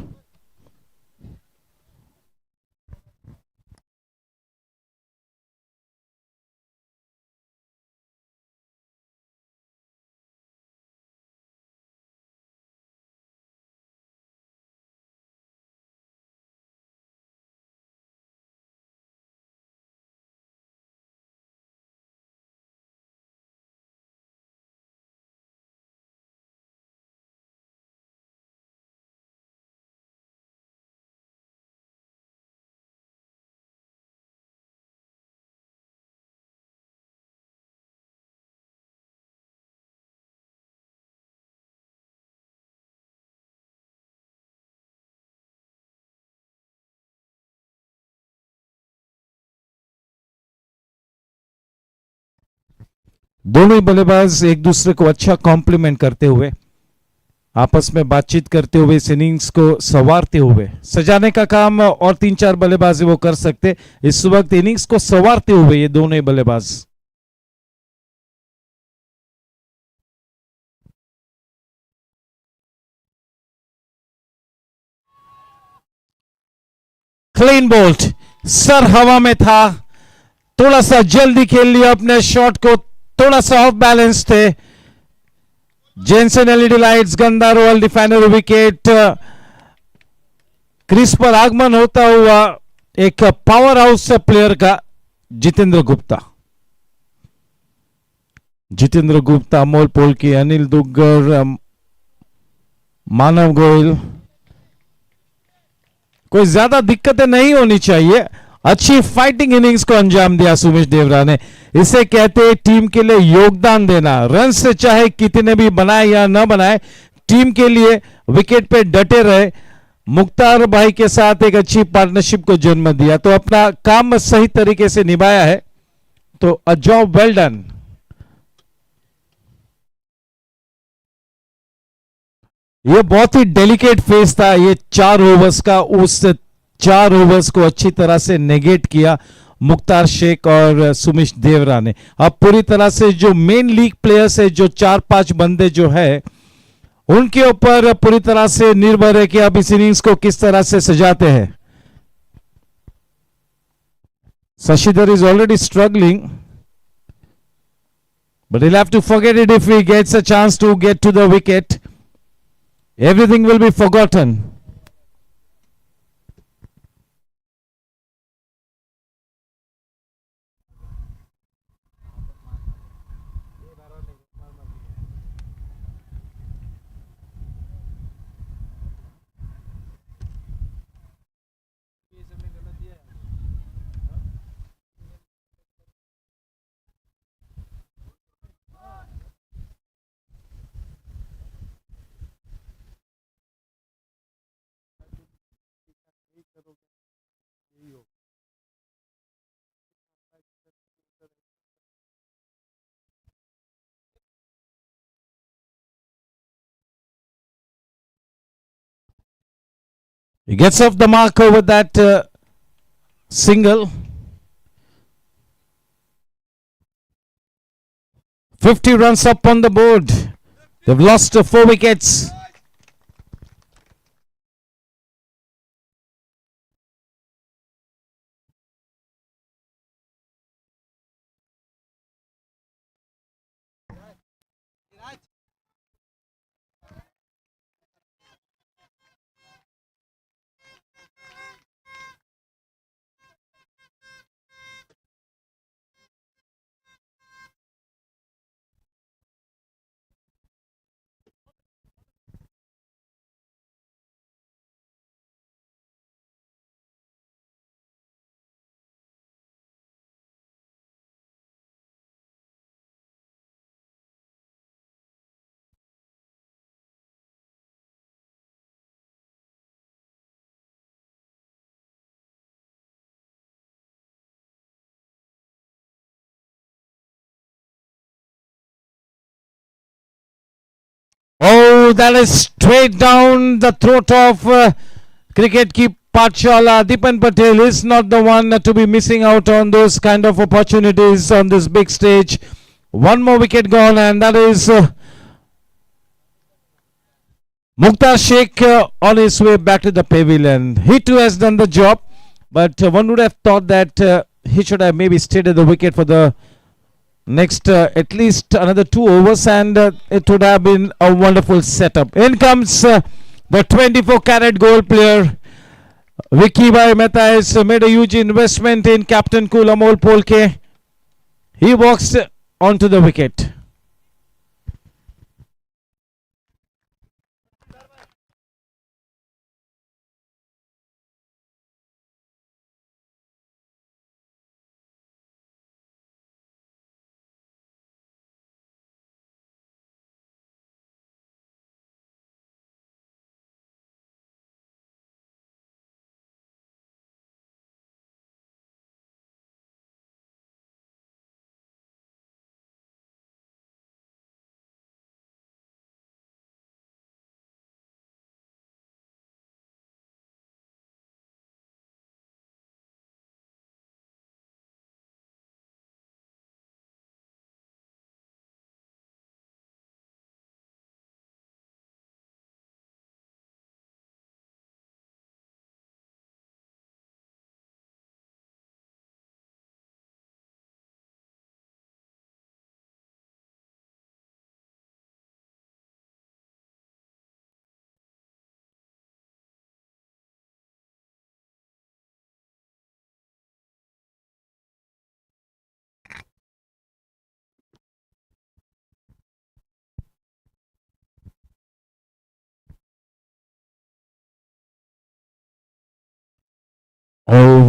दोनों ही बल्लेबाज एक दूसरे को अच्छा कॉम्प्लीमेंट करते हुए, आपस में बातचीत करते हुए, इस इनिंग्स को संवारते हुए, सजाने का काम और 3-4 बल्लेबाज वो कर सकते. इस वक्त इनिंग्स को संवारते हुए ये दोनों ही बल्लेबाज. क्लीन बोल्ट, सर हवा में था, थोड़ा सा जल्दी खेल लिया अपने शॉट को, थोड़ा सा ऑफ बैलेंस थे. जेंसन एलईडी लाइट्स, गंदा रोल, डिफाइनर विकेट. क्रीज पर आगमन होता हुआ एक पावर हाउस प्लेयर का जितेंद्र गुप्ता, अमोल पोलकी, अनिल दुग्गर, मानव गोयल। कोई ज्यादा दिक्कतें नहीं होनी चाहिए। अच्छी फाइटिंग इनिंग्स को अंजाम दिया सुमिश देवरा ने। इसे कहते हैं टीम के लिए योगदान देना। रन से चाहे कितने भी बनाए या न बनाए, टीम के लिए विकेट पे डटे रहे। मुख्तार भाई के साथ एक अच्छी पार्टनरशिप को जन्म दिया, तो अपना काम सही तरीके से निभाया है, तो अ जॉब वेल डन। ये बहुत ही डेलिकेट फेस था ये 4 ओवर्स का। उस 4 ओवर्स को अच्छी तरह से नेगेट किया मुख्तार शेख और सुमिश देवरा ने। अब पूरी तरह से जो मेन लीग प्लेयर्स है, जो 4-5 बंदे जो है, उनके ऊपर पूरी तरह से निर्भर है कि अब इस इनिंग्स को किस तरह से सजाते हैं। Sashidhar is already struggling, but he'll have to forget it if he gets a chance to get to the wicket. Everything will be forgotten. He gets off the mark over that single. 50 runs up on the board. They've lost 4 wickets. Oh, that is straight down the throat of cricket keep Patshala. Dipan Patel is not the one to be missing out on those kind of opportunities on this big stage. One more wicket gone, and that is Mukhtar Sheikh on his way back to the pavilion. He too has done the job, but one would have thought that he should have maybe stayed at the wicket for the next at least another 2 overs, and it would have been a wonderful setup. In comes the 24-carat gold player. Vicky Bhai Mehta has made a huge investment in Captain Cool Amol Polke. He walks onto the wicket.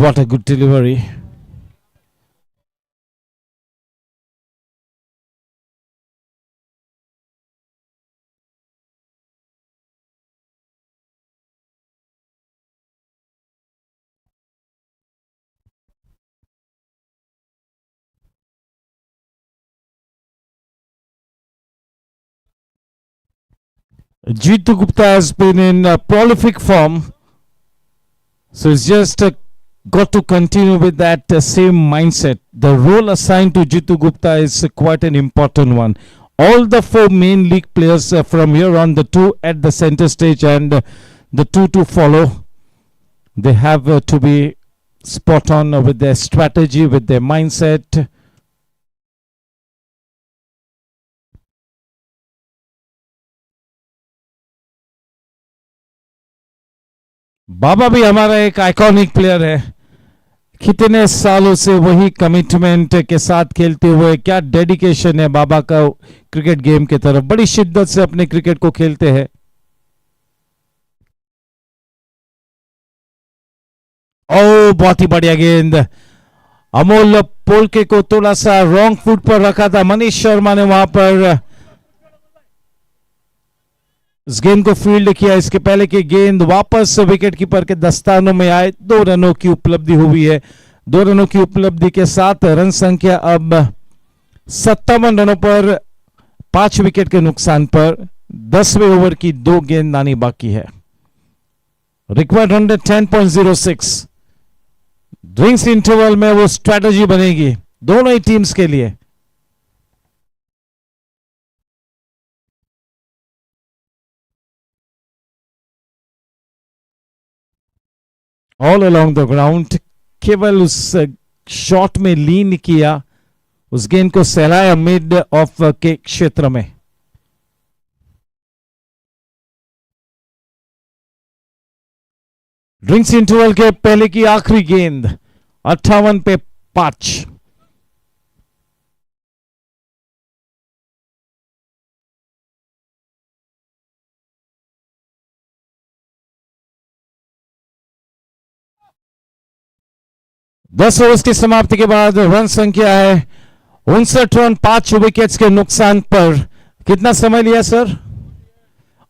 What a good delivery. Jitu Gupta has been in prolific form, so it's just got to continue with that same mindset. The role assigned to Jitu Gupta is quite an important one. All the four main league players from here on, the two at the center stage and the two to follow, they have to be spot on with their strategy, with their mindset. बाबा भी हमारा एक iconic player है, कितने सालों से वही commitment के साथ खेलते हुए, क्या डेडिकेशन है बाबा का क्रिकेट गेम की तरफ, बड़ी शिद्दत से अपने क्रिकेट को खेलते हैं. ओ बहुत ही बढ़िया गेंद. अमोल पोलके को थोड़ा सा रॉन्ग फुट पर रखा था मनीष शर्मा ने, वहां पर इस गेंद को फील्ड किया. इसके पहले की गेंद वापस विकेट कीपर के दस्तानों में आए. 2 रनों की उपलब्धि हुई है. 2 रनों की उपलब्धि के साथ रन संख्या अब 57 रनों पर 5 विकेट के नुकसान पर 10वें ओवर की 2 गेंदबाजी बाकी है. रिक्वायर्ड 110.06. ड्रिंक्स इंटरवल में वो स्ट्रेटजी बनेगी दोनों ही टीम्स के लिए. ऑल अलोंग द ग्राउंड, केवल उस शॉट में लीन किया, उस गेंद को सहलाया मिड ऑफ के क्षेत्र में. ड्रिंक्स इंटरवल के पहले की आखिरी गेंद 58 पे 5. दस ओवर्स की समाप्ति के बाद रन संख्या है 59 रन 5 विकेट्स के नुकसान पर. कितना समय लिया सर?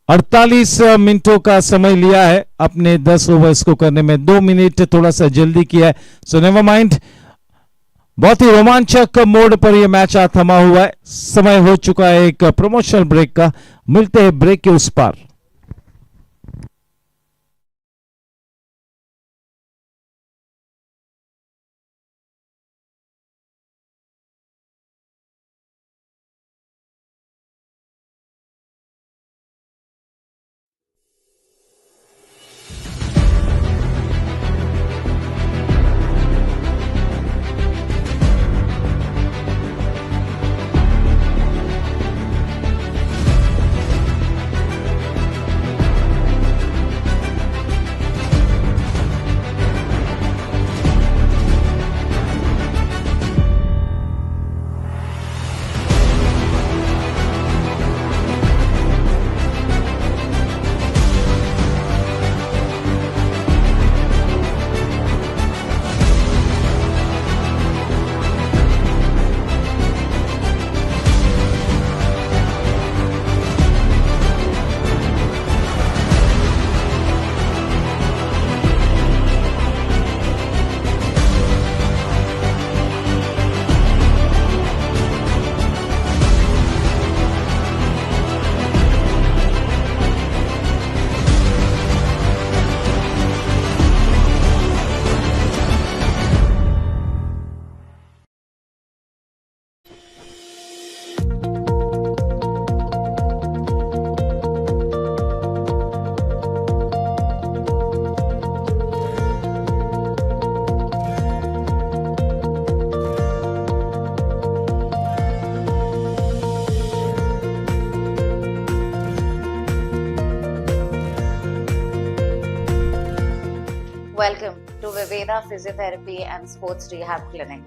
48 मिनटों का समय लिया है अपने 10 ओवर्स को करने में. 2 मिनट थोड़ा सा जल्दी किया है. सो नेवर माइंड, बहुत ही रोमांचक मोड पर यह मैच थमा हुआ है. समय हो चुका है एक प्रमोशनल ब्रेक का. मिलते हैं ब्रेक के उस पार. Welcome to Viveda Physiotherapy and Sports Rehab Clinic.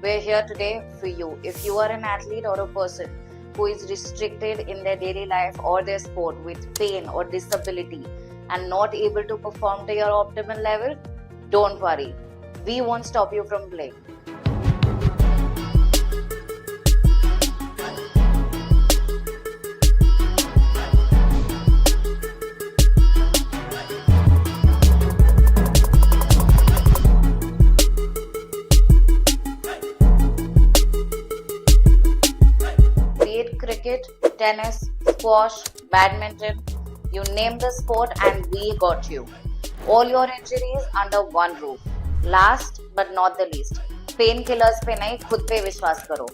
We're here today for you. If you are an athlete or a person who is restricted in their daily life or their sport with pain or disability and not able to perform to your optimal level, don't worry. We won't stop you from playing. Be it cricket, tennis, squash, badminton, you name the sport and we got you. All your injuries under one roof. Last but not the least, painkillers पे नहीं, खुद पे विश्वास करो.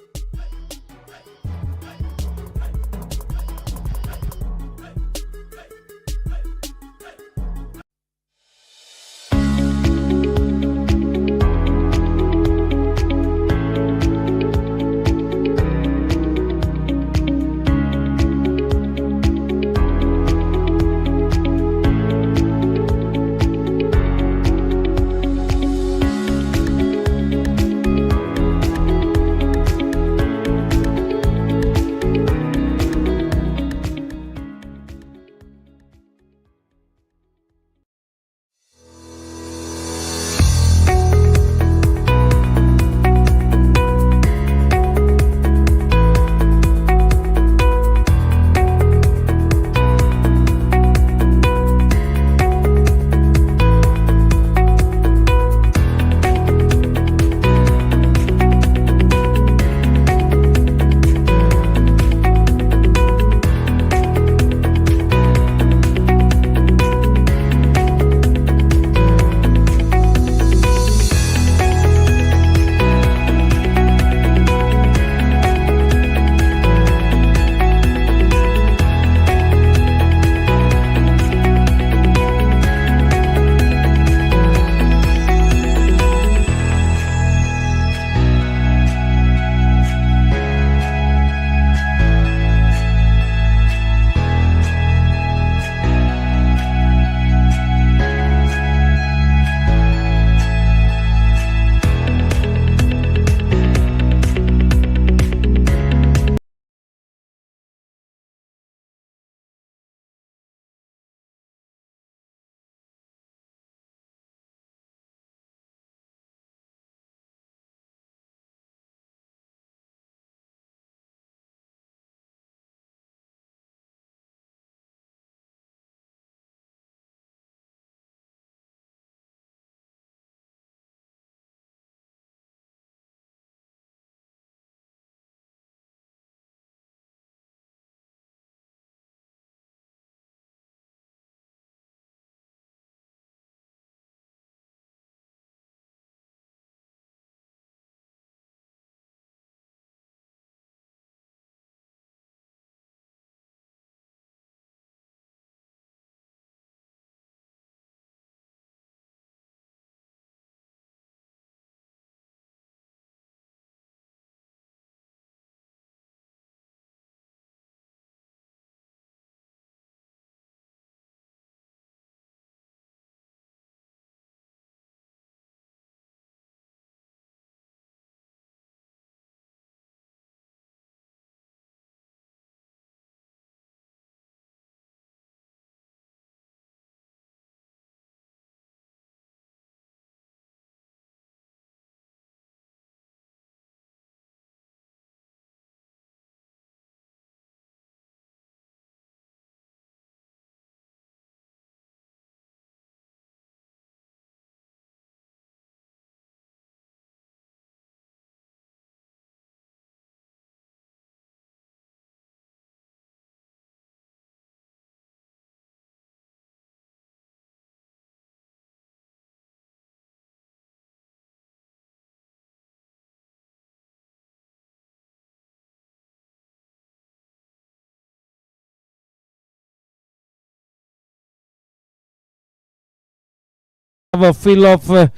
Have a feel of the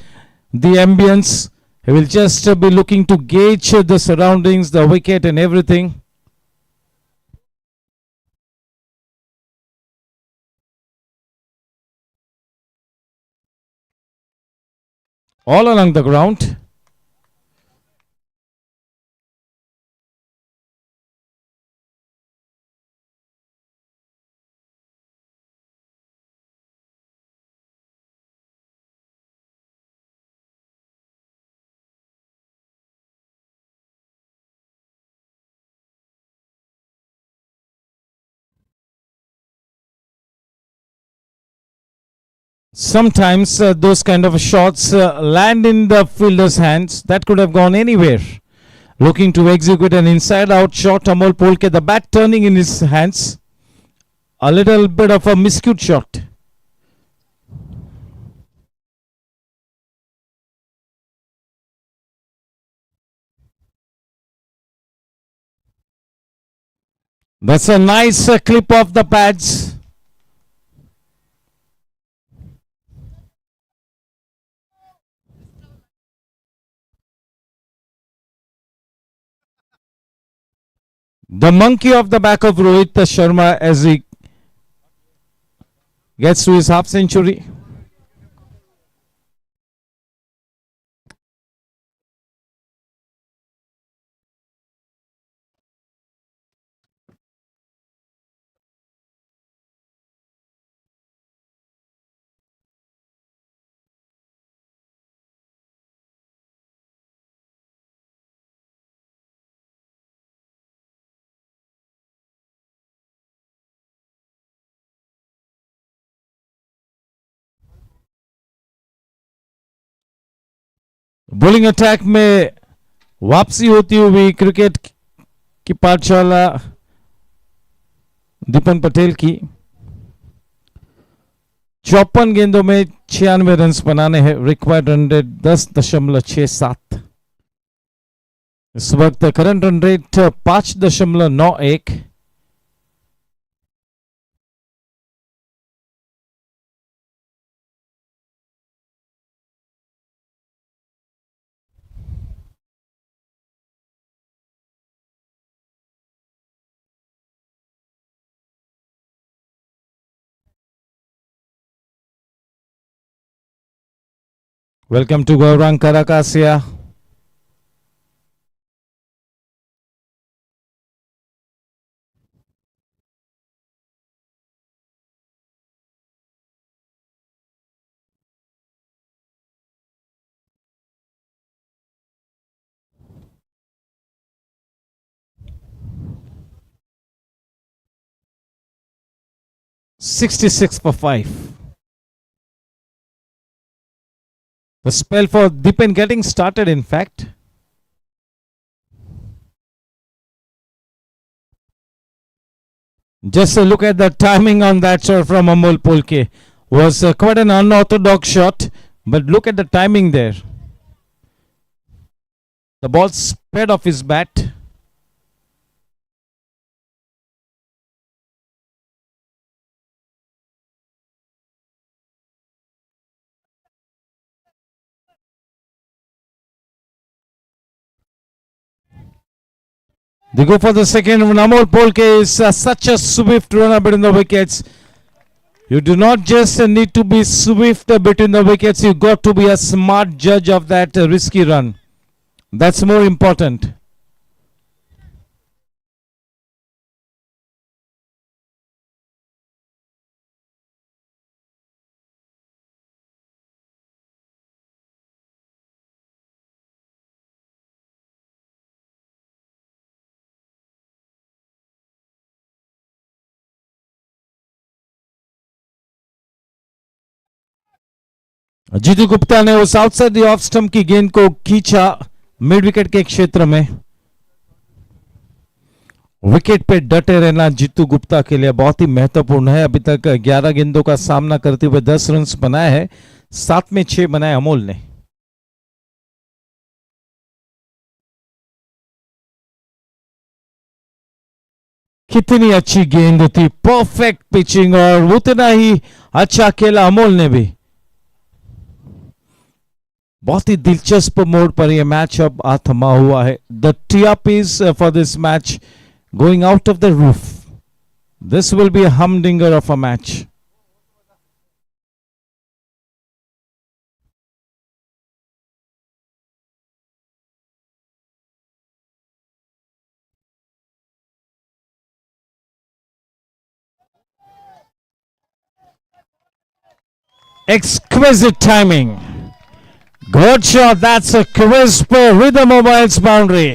ambience. He will just be looking to gauge the surroundings, the wicket, and everything. All along the ground. Sometimes those kind of shots land in the fielder's hands. That could have gone anywhere. Looking to execute an inside out shot. Amol Polke, the bat turning in his hands. A little bit of a miscute shot. That's a nice clip of the pads. The monkey of the back of Rohit Sharma as he gets to his half century. Bowling attack में वापसी होती हुई cricket की पाठशाला दीपन पटेल की 54 गेंदों में 96 run बनाने हैं. Required run rate 10.67. इस वक्त current run rate 5.91. Welcome to Gaurang Karakasia. $66 for 5. The spell for Dipen getting started, in fact. Just a look at the timing on that shot from Amol Polke. Was quite an unorthodox shot, but look at the timing there. The ball sped off his bat. They go for the second. Amol Polke is such a swift runner between the wickets. You do not just need to be swift between the wickets. You got to be a smart judge of that risky run. That's more important. Jitu Gupta ने उस outside the off stump की गेंद को खींचा mid wicket के क्षेत्र में. Wicket पे डटे रहना जीतू गुप्ता के लिए बहुत ही महत्वपूर्ण है. अभी तक 11 गेंदों का सामना करते हुए 10 रन बनाए हैं. 7 में 6 बनाए अमोल ने. कितनी अच्छी गेंद थी. परफेक्ट पिचिंग और उतना ही अच्छा खेला अमोल ने भी. बहुत ही दिलचस्प मोड पर यह मैच अब थमा हुआ है. The T-up is for this match going out of the roof. This will be a humdinger of a match. Exquisite timing. Good shot. That's a crisp rhythm mobile's boundary.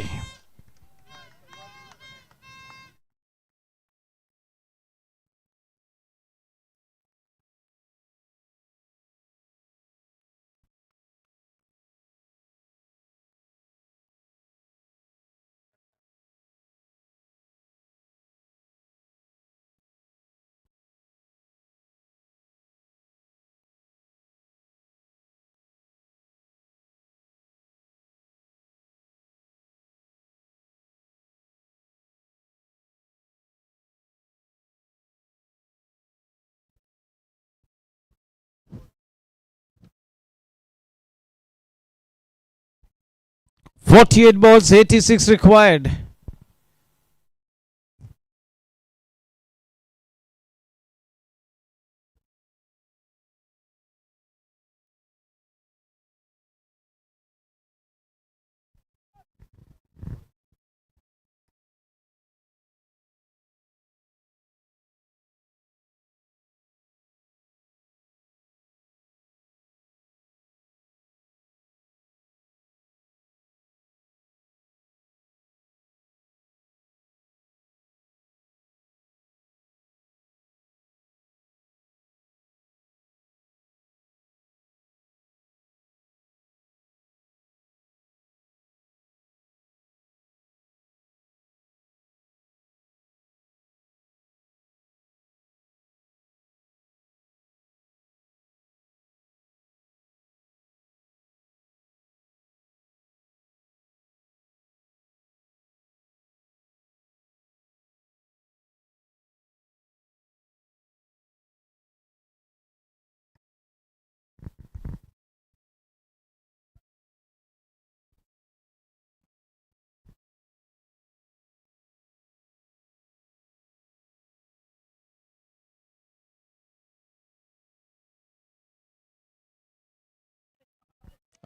48 balls, 86 required.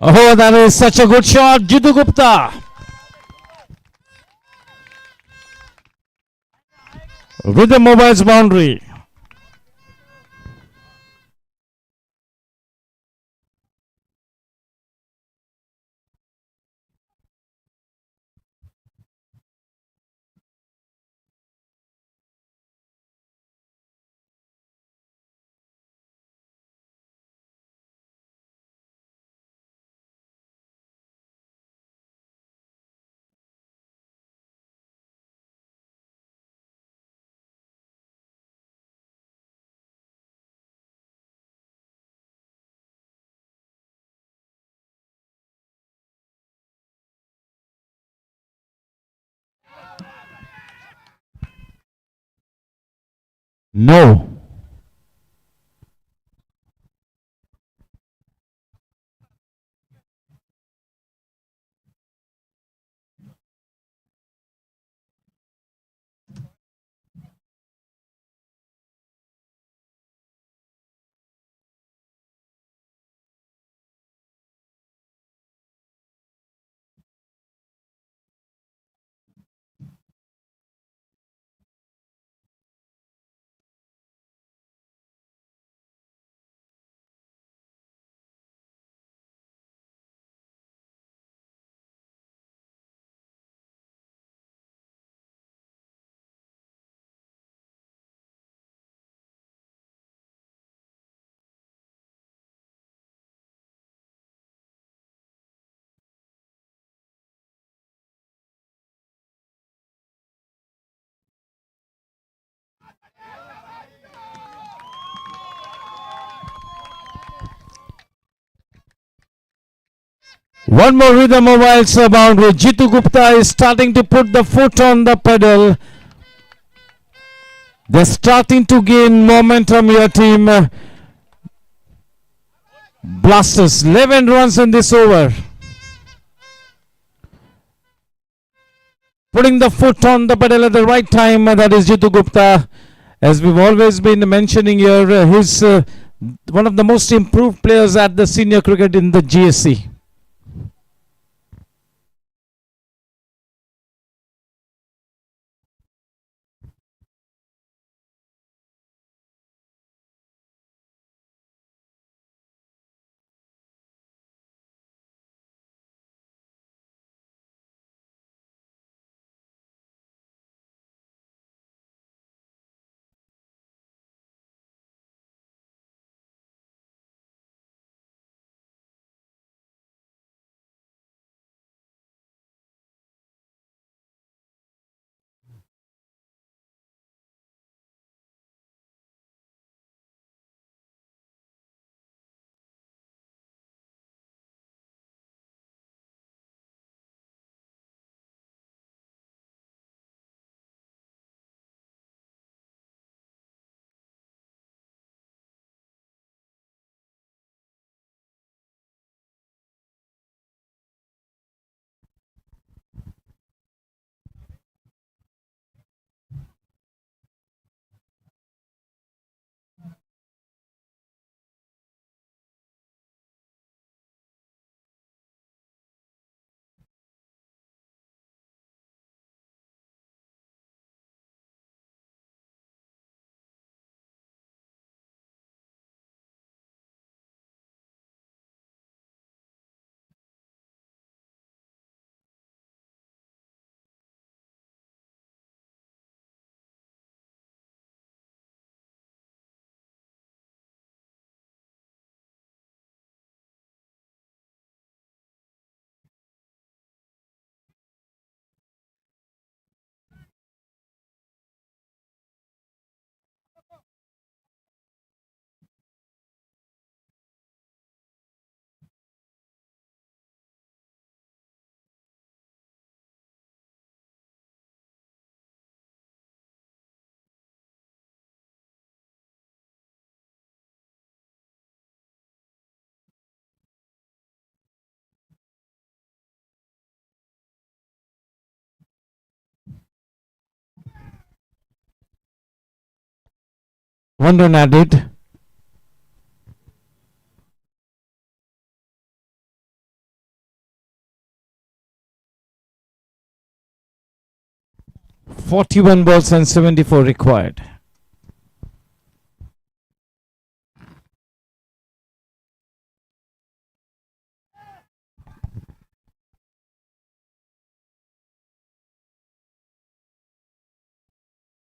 Oh, that is such a good shot, Jitu Gupta. With the mobile's boundary. No. One more with the mobile's boundary. Jitu Gupta is starting to put the foot on the pedal. They're starting to gain momentum, your team. Blasters, 11 runs in this over. Putting the foot on the pedal at the right time, that is Jitu Gupta. As we've always been mentioning here, he's one of the most improved players at the senior cricket in the GSC. 1 run added. "41 balls and 74 required."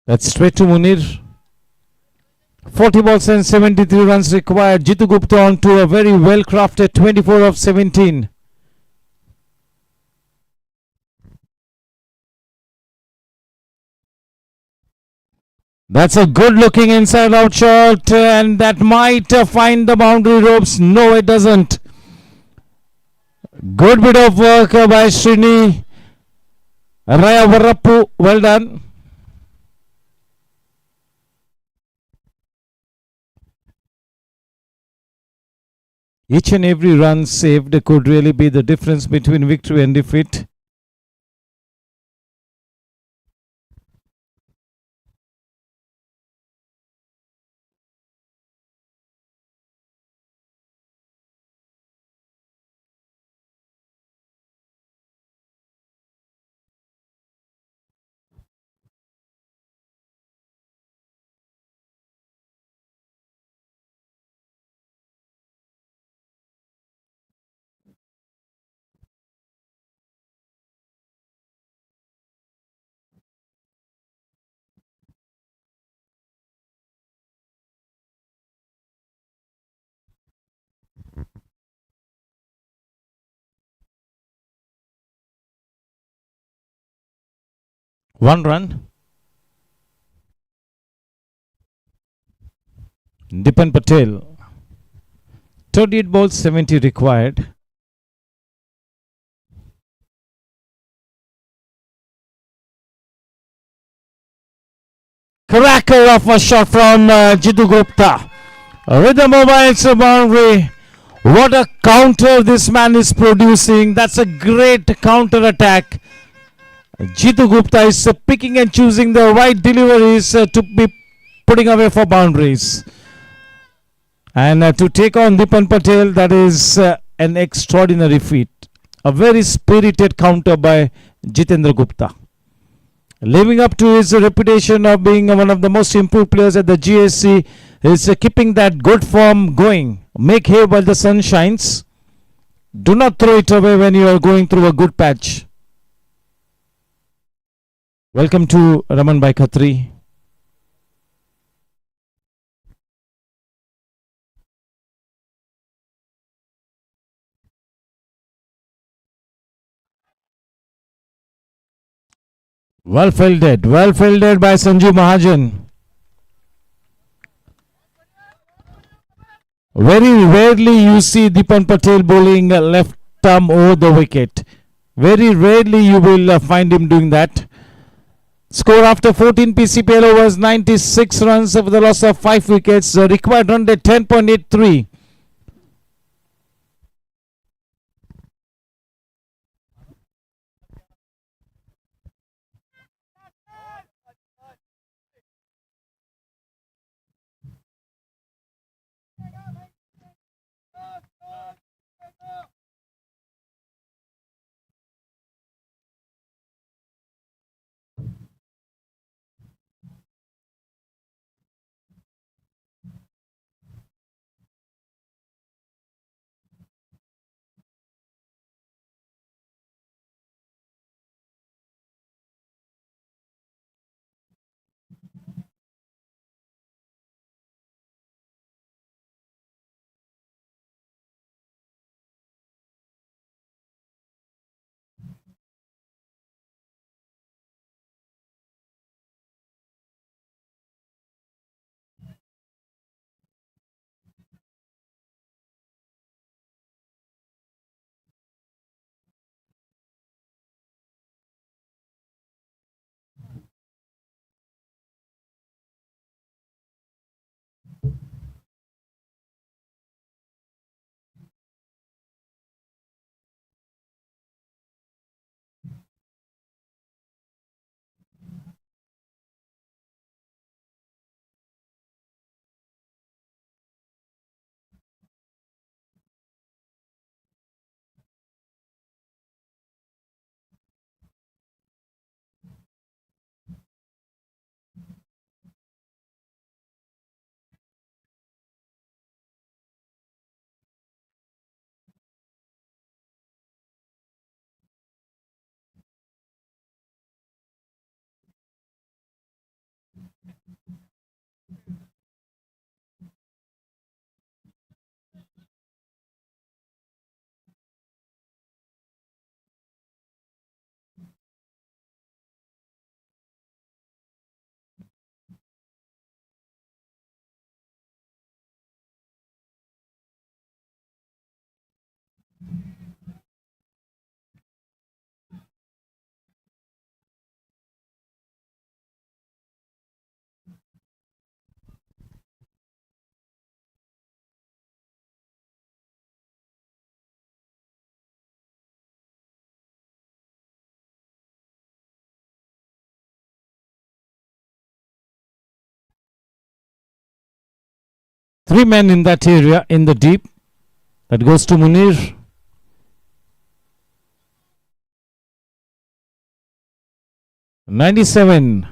That's straight to Munir. 40 balls and 73 runs required. Jitu Gupta on to a very well crafted 24 of 17. That's a good looking inside out shot, and that might find the boundary ropes. No, it doesn't. Good bit of work by Srini Raya Varappu. Well done. Each and every run saved could really be the difference between victory and defeat. One run. Dipan Patel. 38 balls, 70 required. Cracker of a shot from Jitu Gupta. With the mobile boundary. What a counter this man is producing. That's a great counter attack. Jitu Gupta is picking and choosing the right deliveries to be putting away for boundaries. And to take on Dipan Patel, that is an extraordinary feat. A very spirited counter by Jitendra Gupta. Living up to his reputation of being one of the most improved players at the GSC, is keeping that good form going. Make hay while the sun shines. Do not throw it away when you are going through a good patch. Welcome to Raman Bhai Khatri. Well fielded by Sanju Mahajan. Very rarely you see Dipan Patel bowling left arm over the wicket. Very rarely you will find him doing that. Score after 14 PCPL overs, 96 runs for the loss of 5 wickets. Required run rate 10.83. Three men in that area in the deep. That goes to Munir. '97.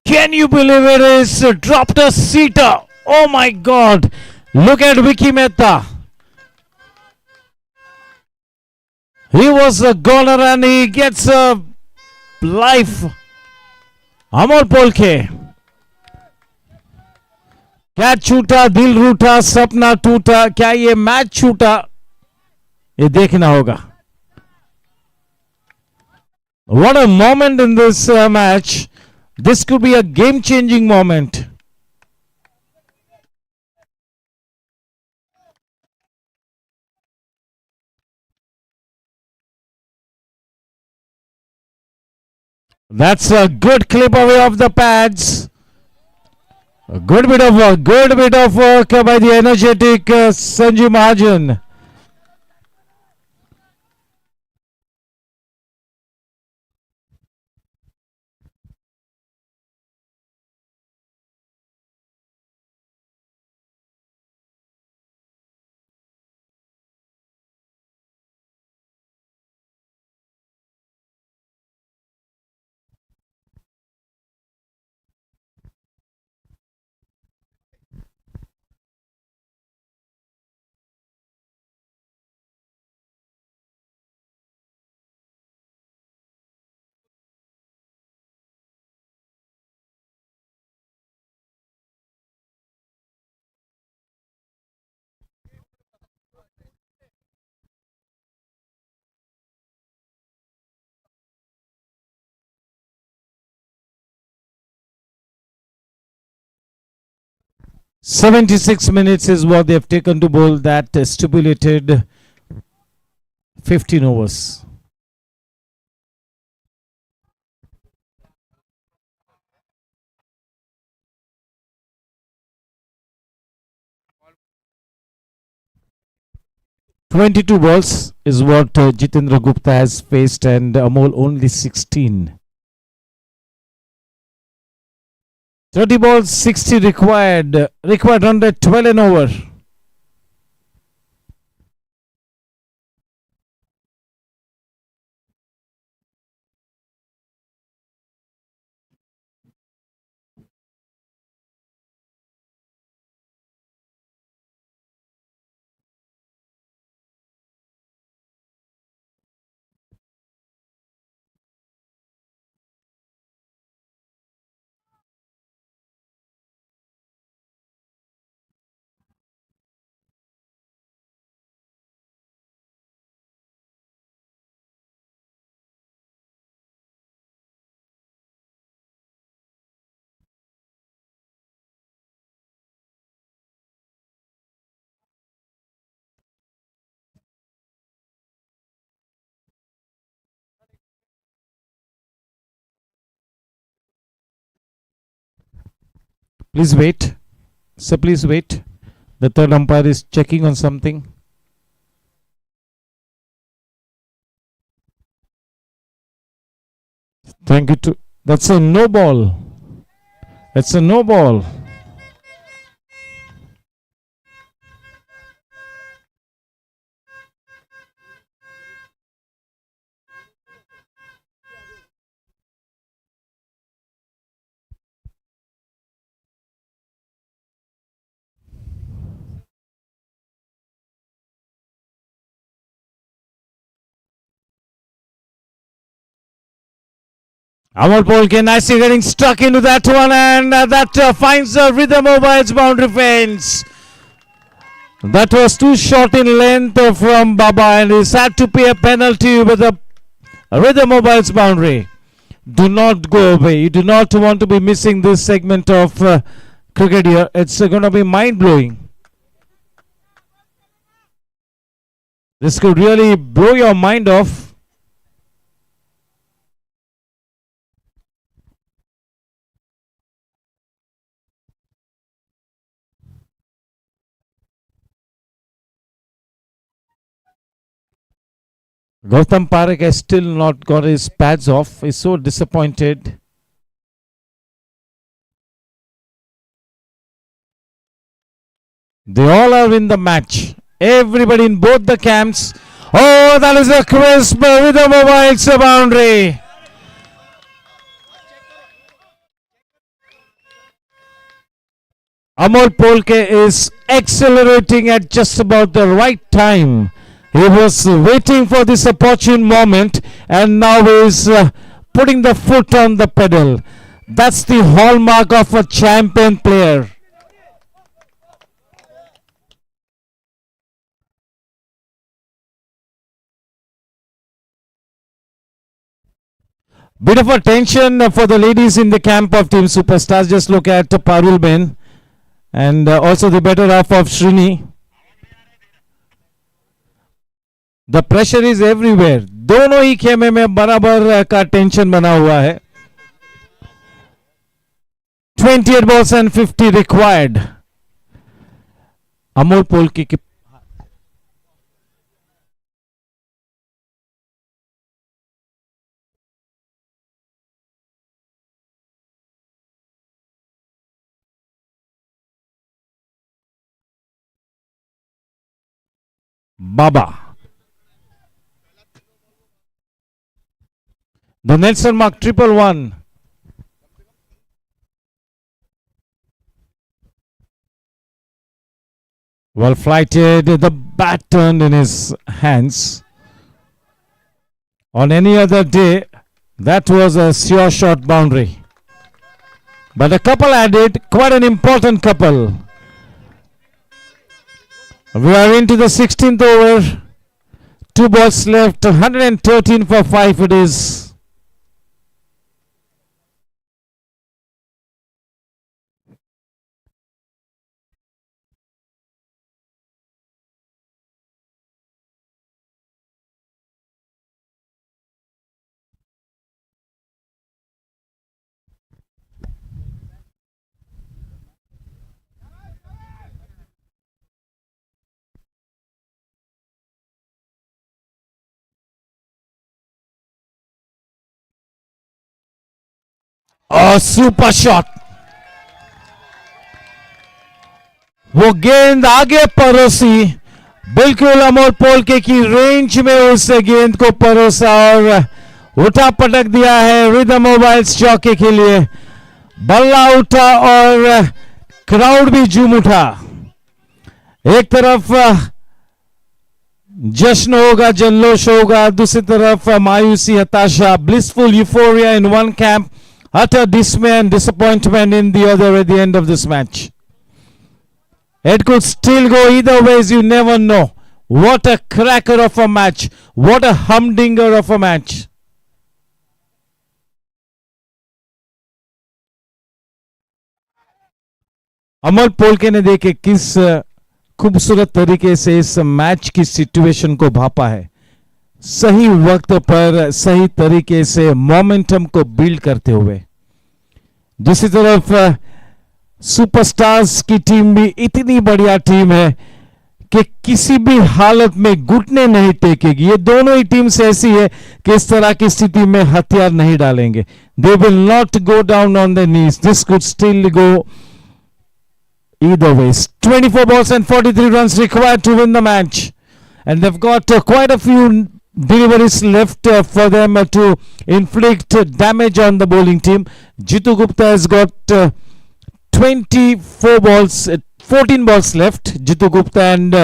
Can you believe it is dropped a seater? Oh my God! Look at Vicky Mehta. He was a goner and he gets a life. Amol Polke. क्या छूटा दिल रूठा सपना टूटा क्या ये match छूटा ये देखना होगा. What a moment in this match. This could be a game changing moment. That's a good clip away of the pads. A good bit of work by the energetic Sanju Mahajan. "76 minutes is what they've taken to bowl that stipulated 15 overs. "22 balls is what Jitendra Gupta has faced and Amol only 16. 30 balls, 60 required 112 an over. Please wait. Sir, please wait. The third umpire is checking on something. Thank you. That's a no ball. It's a no ball. Amol Polke nicely getting stuck into that one, and that finds the rhythm over its boundary fence. That was too short in length from Baba, and he's had to pay a penalty with a rhythm over its boundary. Do not go away. You do not want to be missing this segment of cricket here. It's going to be mind-blowing. This could really blow your mind off. Gautam Parekh has still not got his pads off. He's so disappointed. They all are in the match. Everybody in both the camps. Oh, that is a crisp rhythm over its boundary. Amol Polke is accelerating at just about the right time. He was waiting for this opportune moment, and now is putting the foot on the pedal. That's the hallmark of a champion player. Bit of a tension for the ladies in the camp of Team Superstars. Just look at Parul Ben and also the better half of Srini. The pressure is everywhere. दोनों ही खेमे में बराबर का tension बना हुआ है. 28 balls and 50 required. Amol Polke की Baba. The Nelson mark 111. Well flighted, the bat turned in his hands. On any other day, that was a sure shot boundary. But a couple added, quite an important couple. We are into the 16th over. 2 balls left, 113 for 5 it is. Oh, super shot. वो गेंद आगे परोसी, बिल्कुल अमोल पोलके की range में उस गेंद को परोसा और उठा पटक दिया है रिदम मोबाइल्स चौके के लिए. बल्ला उठा और क्राउड भी झूम उठा. एक तरफ जश्न होगा, जल्लोश होगा, दूसरी तरफ मायूसी, हताशा, blissful euphoria in one camp, utter dismay and disappointment in the other at the end of this match. It could still go either ways, you never know. What a cracker of a match. What a humdinger of a match. अमल पोलके ने देखे किस खूबसूरत तरीके से इस match की situation को भापा है. सही वक्त पर सही तरीके से मोमेंटम को बिल्ड करते हुए. दूसरी तरफ सुपरस्टार्स की टीम भी इतनी बढ़िया टीम है कि किसी भी हालत में घुटने नहीं टेकेगी। ये दोनों ही टीम्स ऐसी है कि इस तरह की स्थिति में हथियार नहीं डालेंगे। They will not go down on the knees, this could still go either ways. 24 balls and 43 runs required to win the match, and they've got quite a few deliveries left for them to inflict damage on the bowling team. Jitu Gupta has got 24 balls, 14 balls left. Jitu Gupta and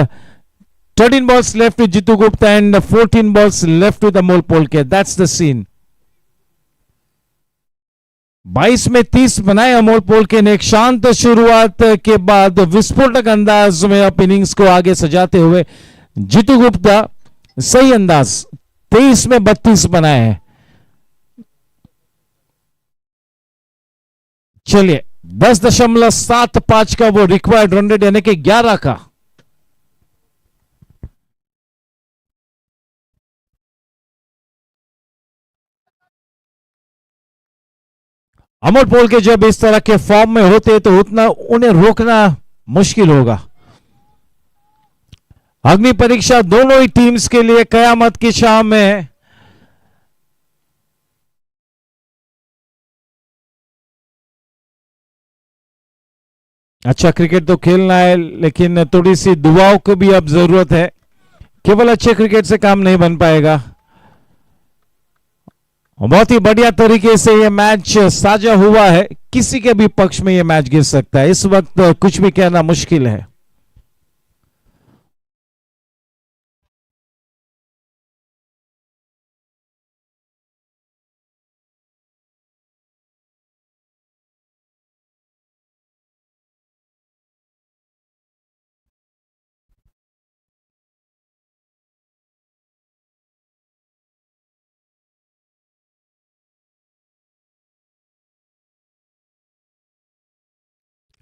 13 balls left with Jitu Gupta and 14 balls left with Amol Polke. That's the scene. 22 में 30 बनाए अमोल पोलके ने। एक शांत शुरुआत के बाद विस्फोटक अंदाज में अप इनिंग्स को आगे सजाते हुए जीतू गुप्ता सही अंदाज 23 में 32 बनाए हैं। चलिए 10.75 का वो रिक्वायर्ड रन रेट यानी कि 11 का। अमोल पोलके जब इस तरह के फॉर्म में होते तो उतना उन्हें रोकना मुश्किल होगा। अग्नि परीक्षा दोनों ही टीम्स के लिए कयामत की शाम में अच्छा क्रिकेट तो खेलना है, लेकिन थोड़ी सी दुआओं की भी अब जरूरत है। केवल अच्छे क्रिकेट से काम नहीं बन पाएगा। बहुत ही बढ़िया तरीके से यह मैच साझा हुआ है। किसी के भी पक्ष में यह मैच गिर सकता है। इस वक्त कुछ भी कहना मुश्किल है।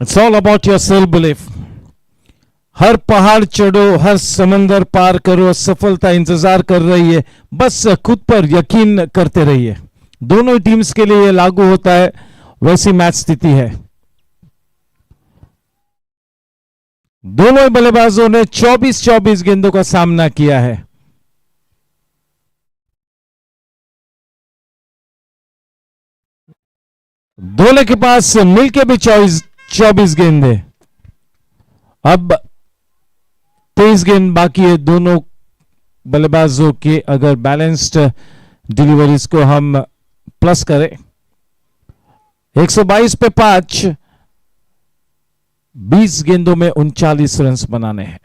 It's all about your self belief. हर पहाड़ चढ़ो, हर समंदर पार करो, सफलता इंतजार कर रही है। बस खुद पर यकीन करते रहिए। दोनों टीम्स के लिए लागू होता है, वैसी मैच स्थिति है। दोनों बल्लेबाजों ने 24-24 गेंदों का सामना किया है। दोनों के पास मिलके भी 24 गेंद है। अब 23 गेंद बाकी है दोनों बल्लेबाजों के। अगर बैलेंस्ड डिलीवरीज को हम प्लस करें 122 पे 5, 20 गेंदों में 39 रन बनाने हैं।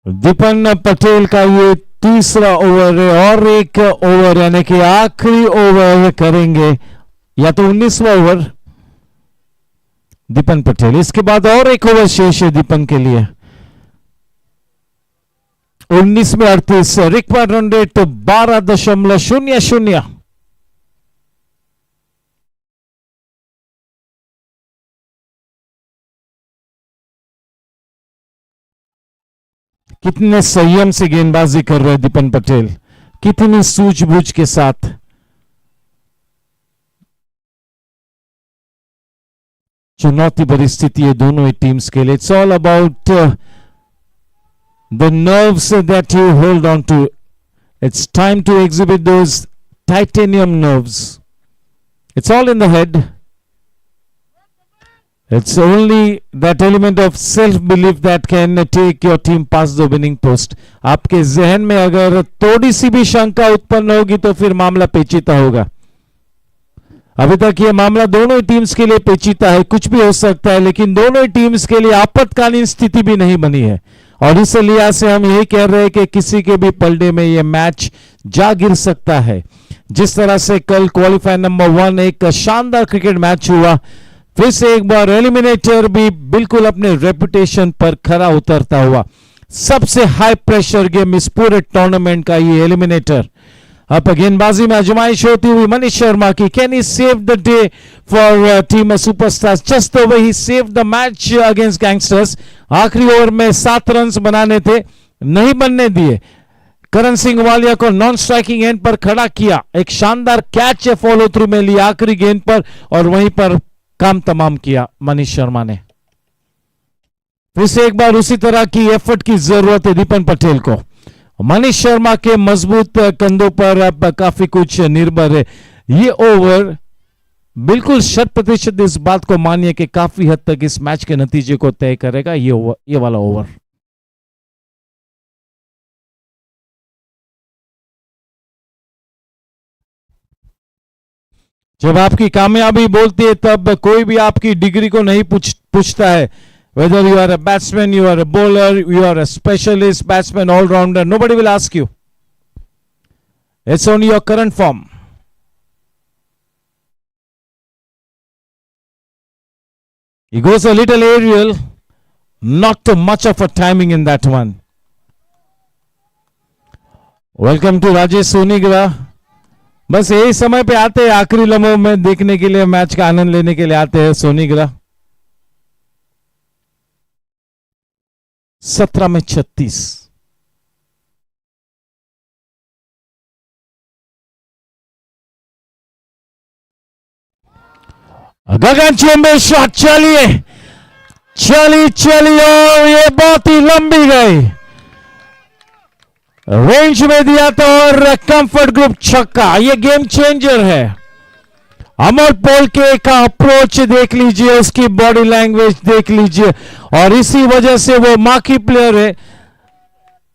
दीपन पटेल का ये तीसरा ओवर है और एक ओवर यानी कि आखिरी ओवर करेंगे, या तो 19वां ओवर दीपन पटेल। इसके बाद और एक ओवर शेष है दीपन के लिए। 19 में 38, रिक्वायर्ड रन रेट 12.00। कितने संयम से गेंदबाजी कर रहे हैं दीपन पटेल, कितनी सूझबूझ के साथ। चुनौती भरी स्थिति है दोनों ही टीम्स के लिए। It's all about the nerves that you hold on to. It's time to exhibit those titanium nerves. It's all in the head. It's only that element of self-belief that can take your team past the winning post. आपके जहन में अगर थोड़ी सी भी शंका उत्पन्न होगी तो फिर मामला पेचीदा होगा। अभी तक ये मामला दोनों ही टीम्स के लिए पेचीदा है, कुछ भी हो सकता है, लेकिन दोनों ही टीम्स के लिए आपातकालीन स्थिति भी नहीं बनी है। और इस लिहाज से हम यही कह रहे हैं कि किसी के भी पलड़े में ये मैच जा गिर सकता है। जिस तरह से कल क्वालिफायर नंबर 1 एक शानदार क्रिकेट मैच हुआ, फिर से एक बार एलिमिनेटर भी बिल्कुल अपने रेपुटेशन पर खरा उतरता हुआ। सबसे हाई प्रेशर गेम इस पूरे टूर्नामेंट का ये एलिमिनेटर। अब गेंदबाजी में आजमाइश होती हुई मनीष शर्मा की। Can he save the day for team superstars? Just the way he save the match against gangsters. आखिरी ओवर में 7 रन बनाने थे, नहीं बनने दिए। करण सिंह वालिया को नॉन स्ट्राइकिंग एंड पर खड़ा किया, एक शानदार कैच फॉलो थ्रू में लिया आखिरी गेंद पर और वहीं पर काम तमाम किया मनीष शर्मा ने। फिर से एक बार उसी तरह की एफर्ट की जरूरत है दीपन पटेल को। मनीष शर्मा के मजबूत कंधों पर अब काफी कुछ निर्भर है। ये ओवर बिल्कुल 100% इस बात को मानिए कि काफी हद तक इस मैच के नतीजे को तय करेगा ये वाला ओवर। जब आपकी कामयाबी बोलती है तब कोई भी आपकी डिग्री को नहीं पूछता है। Whether you are a batsman, you are a bowler, you are a specialist batsman, all-rounder, nobody will ask you. It's only your current form. He goes a little aerial, not too much of a timing in that one. Welcome to Rajesh Sonigra. बस यही समय पे आते हैं, आखिरी लम्हों में देखने के लिए, मैच का आनंद लेने के लिए आते हैं सोनीग्रा। 17 में 36। गगन चुंबी शॉट, चलिए और ये बहुत ही लंबी गई, रेंज में दिया था और कंफर्ट ग्रुप छक्का। ये गेम चेंजर है। अमर पोलके का अप्रोच देख लीजिए, उसकी बॉडी लैंग्वेज देख लीजिए, और इसी वजह से वो मार्की प्लेयर है।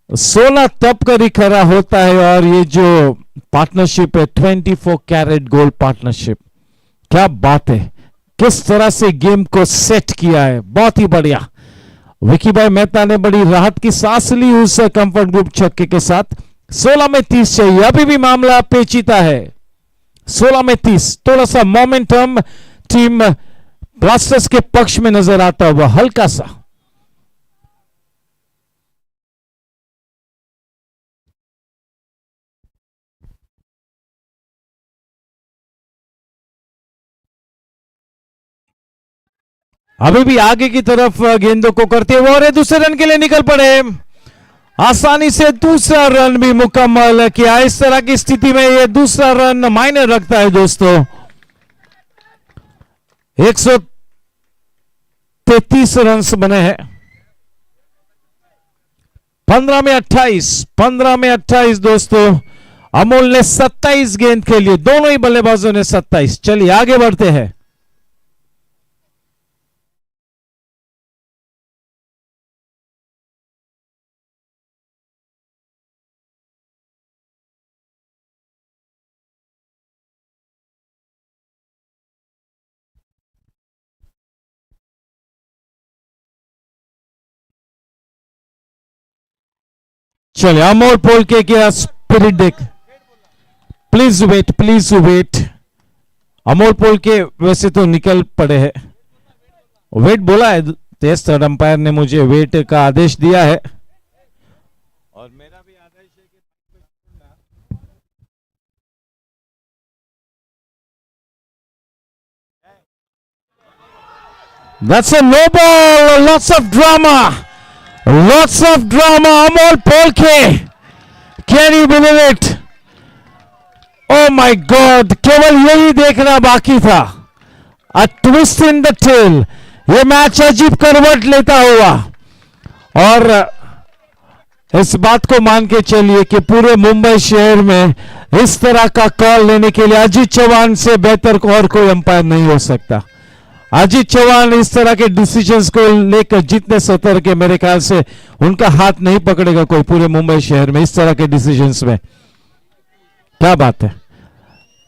16 तब कर ही खड़ा होता है। और ये जो पार्टनरशिप है 24 कैरेट गोल्ड पार्टनरशिप, क्या बात है, किस तरह से गेम को सेट किया है, बहुत ही बढ़िया। विकी भाई मेहता ने बड़ी राहत की सांस ली उस कंफर्ट ग्रुप छक्के के साथ। 16 में 30 चाहिए, अभी भी मामला पेचीदा है। 16 में 30, थोड़ा सा मोमेंटम टीम ब्लास्टर्स के पक्ष में नजर आता हुआ, हल्का सा। अभी भी आगे की तरफ गेंदों को करते हुए और दूसरे रन के लिए निकल पड़े। आसानी से दूसरा रन भी मुकम्मल किया। इस तरह की स्थिति में यह दूसरा रन मायने रखता है दोस्तों। 133 रन बने हैं। 15 में 28 दोस्तों। अमोल ने 27 गेंद खेली है, दोनों ही बल्लेबाजों ने 27। चलिए आगे बढ़ते हैं। चलिए अमोल पोल के क्या स्पिरिट देख। Please wait. अमोल पोल के वैसे तो निकल पड़े हैं। वेट बोला है, टेस्ट अंपायर ने मुझे वेट का आदेश दिया है और मेरा भी आदेश है कि that's a no ball. Lots of drama. Amol Polke, can you believe it? Oh my God, केवल यही देखना बाकी था। A twist in the tail. ये मैच अजीब करवट लेता हुआ, और इस बात को मान के चलिए कि पूरे मुंबई शहर में इस तरह का कॉल लेने के लिए अजीत चौहान से बेहतर और कोई अंपायर नहीं हो सकता। अजीत चौहान इस तरह के डिसीजंस को लेकर जितने सतर्क है, मेरे ख्याल से उनका हाथ नहीं पकड़ेगा कोई पूरे मुंबई शहर में इस तरह के डिसीजंस में। क्या बात है,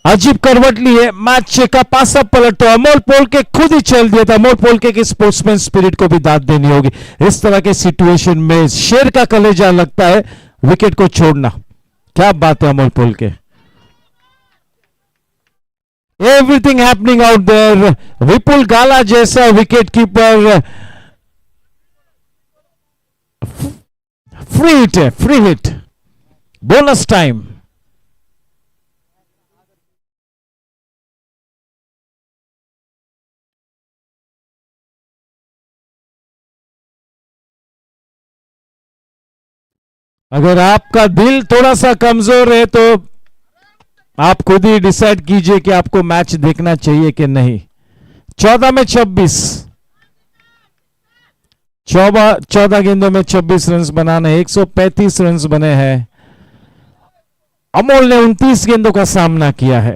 अजीब करवट ली है। मैच का पासा पलट तो अमोल पोल के खुद ही चल दिया था। अमोल पोल के स्पोर्ट्समैन स्पिरिट को भी दाद देनी होगी। इस तरह के सिचुएशन में शेर का कलेजा लगता है विकेट को छोड़ना। क्या बात है अमोल पोल के। Everything happening out there. विपुल गाला जैसा wicket keeper, free hit, bonus time. अगर आपका दिल थोड़ा सा कमजोर है तो आप खुद ही डिसाइड कीजिए कि आपको मैच देखना चाहिए कि नहीं। 14 में 26, 14 गेंदों में 26 रन बनाने, 135 रन बने हैं। अमोल ने 29 गेंदों का सामना किया है।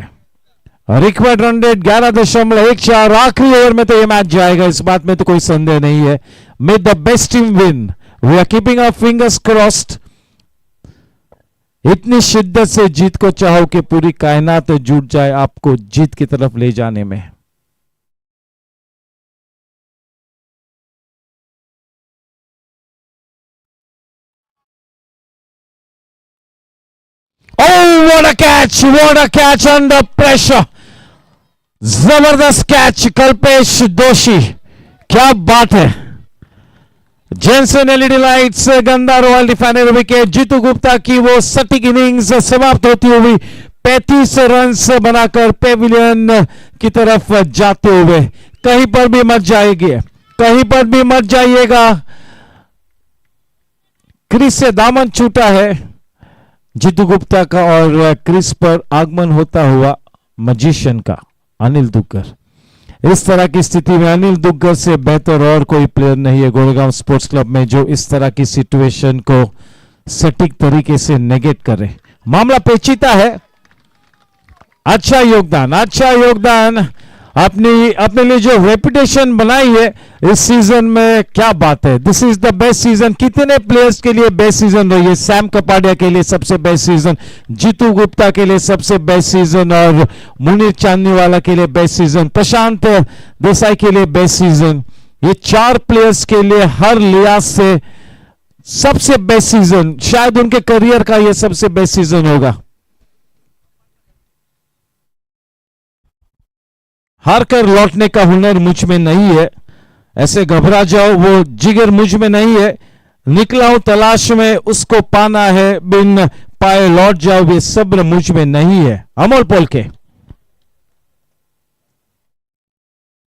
Required run rate 11.14। आखिरी ओवर में तो यह मैच जाएगा, इस बात में तो कोई संदेह नहीं है। May the best team win. We are keeping our fingers crossed. इतनी शिद्दत से जीत को चाहो कि पूरी कायनात जुट जाए आपको जीत की तरफ ले जाने में। Oh, what a catch! What a catch under pressure! जबरदस्त कैच कल्पेश दोषी, क्या बात है। जेंसन एलईडी लाइट्स गंदा royal definer wicket. Jitu Gupta की वो सटीक इनिंग्स समाप्त होती हुई 35 रन बनाकर पेविलियन की तरफ जाते हुए। कहीं पर भी मत जाएगी, कहीं पर भी मत जाइएगा। क्रिस से दामन छूटा है जीतू गुप्ता का और क्रिस पर आगमन होता हुआ मजिशियन का अनिल दुग्गर। इस तरह की स्थिति में अनिल दुग्गर से बेहतर और कोई प्लेयर नहीं है गोरेगांव स्पोर्ट्स क्लब में जो इस तरह की सिचुएशन को सटीक तरीके से नेगेट करे। मामला पेचीदा है। अच्छा योगदान, अच्छा योगदान। अपने लिए जो रेपुटेशन बनाई है इस सीजन में, क्या बात है। This is the best season. कितने प्लेयर्स के लिए बेस्ट सीजन रही है। सैम कपाडिया के लिए सबसे बेस्ट सीजन, जीतू गुप्ता के लिए सबसे बेस्ट सीजन और मुनीर चांदनीवाला के लिए बेस्ट सीजन, प्रशांत देसाई के लिए बेस्ट सीजन। ये 4 प्लेयर्स के लिए हर लिहाज से सबसे बेस्ट सीजन, शायद उनके करियर का ये सबसे बेस्ट सीजन होगा। हार कर लौटने का हुनर मुझ में नहीं है, ऐसे घबरा जाओ वो जिगर मुझ में नहीं है। निकला हूं तलाश में, उसको पाना है, बिन पाए लौट जाओ, ये सब्र मुझ में नहीं है। अमोल पोल के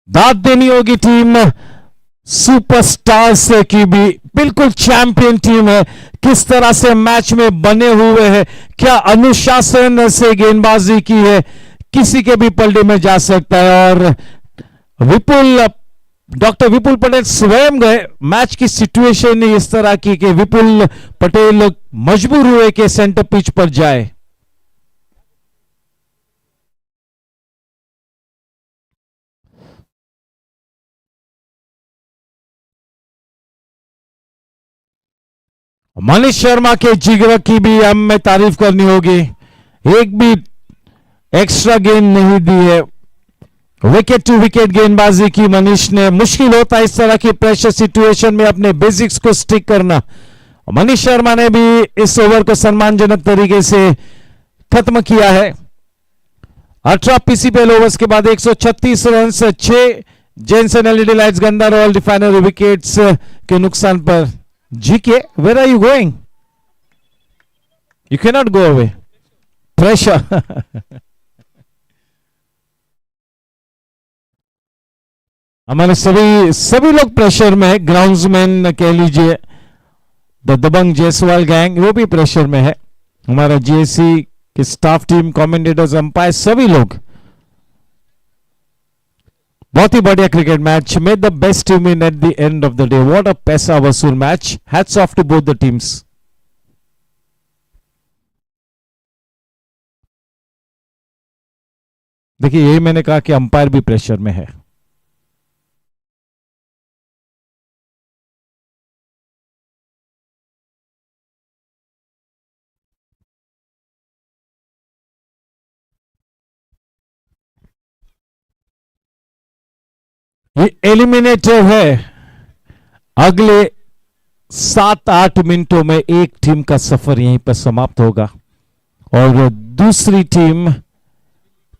दाद देनी होगी टीम सुपरस्टार्स की भी, बिल्कुल चैंपियन टीम है। किस तरह से मैच में बने हुए हैं, क्या अनुशासन से गेंदबाजी की है, किसी के भी पलड़े में जा सकता है। और डॉक्टर विपुल पटेल स्वयं गए। मैच की सिचुएशन इस तरह की कि विपुल पटेल मजबूर हुए कि सेंटर पिच पर जाए। मनीष शर्मा के जिगर की भी हमें तारीफ करनी होगी। एक भी एक्स्ट्रा गेंद नहीं दी है, विकेट टू विकेट गेंदबाजी की मनीष ने। मुश्किल होता है इस तरह की प्रेशर सिचुएशन में अपने बेसिक्स को स्टिक करना। मनीष शर्मा ने भी इस ओवर को सम्मानजनक तरीके से खत्म किया है। 18 पीसीपीएल ओवर्स के बाद 136 रन, 6 जेंसन एलईडी लाइट्स गंदा रॉयल डिफाइनर विकेट्स के नुकसान पर। GK, where are you going? You can not go away. Pressure हमारे सभी लोग प्रेशर में है। ग्राउंड्समैन कह लीजिए, द दबंग जायसवाल गैंग, वो भी प्रेशर में है। हमारा जीएससी की स्टाफ टीम, कमेंटेटर्स, अंपायर, सभी लोग। बहुत ही बढ़िया क्रिकेट मैच में the best team in at the end of the day. What a पैसा वसूल match. Hats off to both the teams. देखिए, यही मैंने कहा कि अंपायर भी प्रेशर में है। ये एलिमिनेटर है। अगले 7-8 मिनटों में एक टीम का सफर यहीं पर समाप्त होगा और दूसरी टीम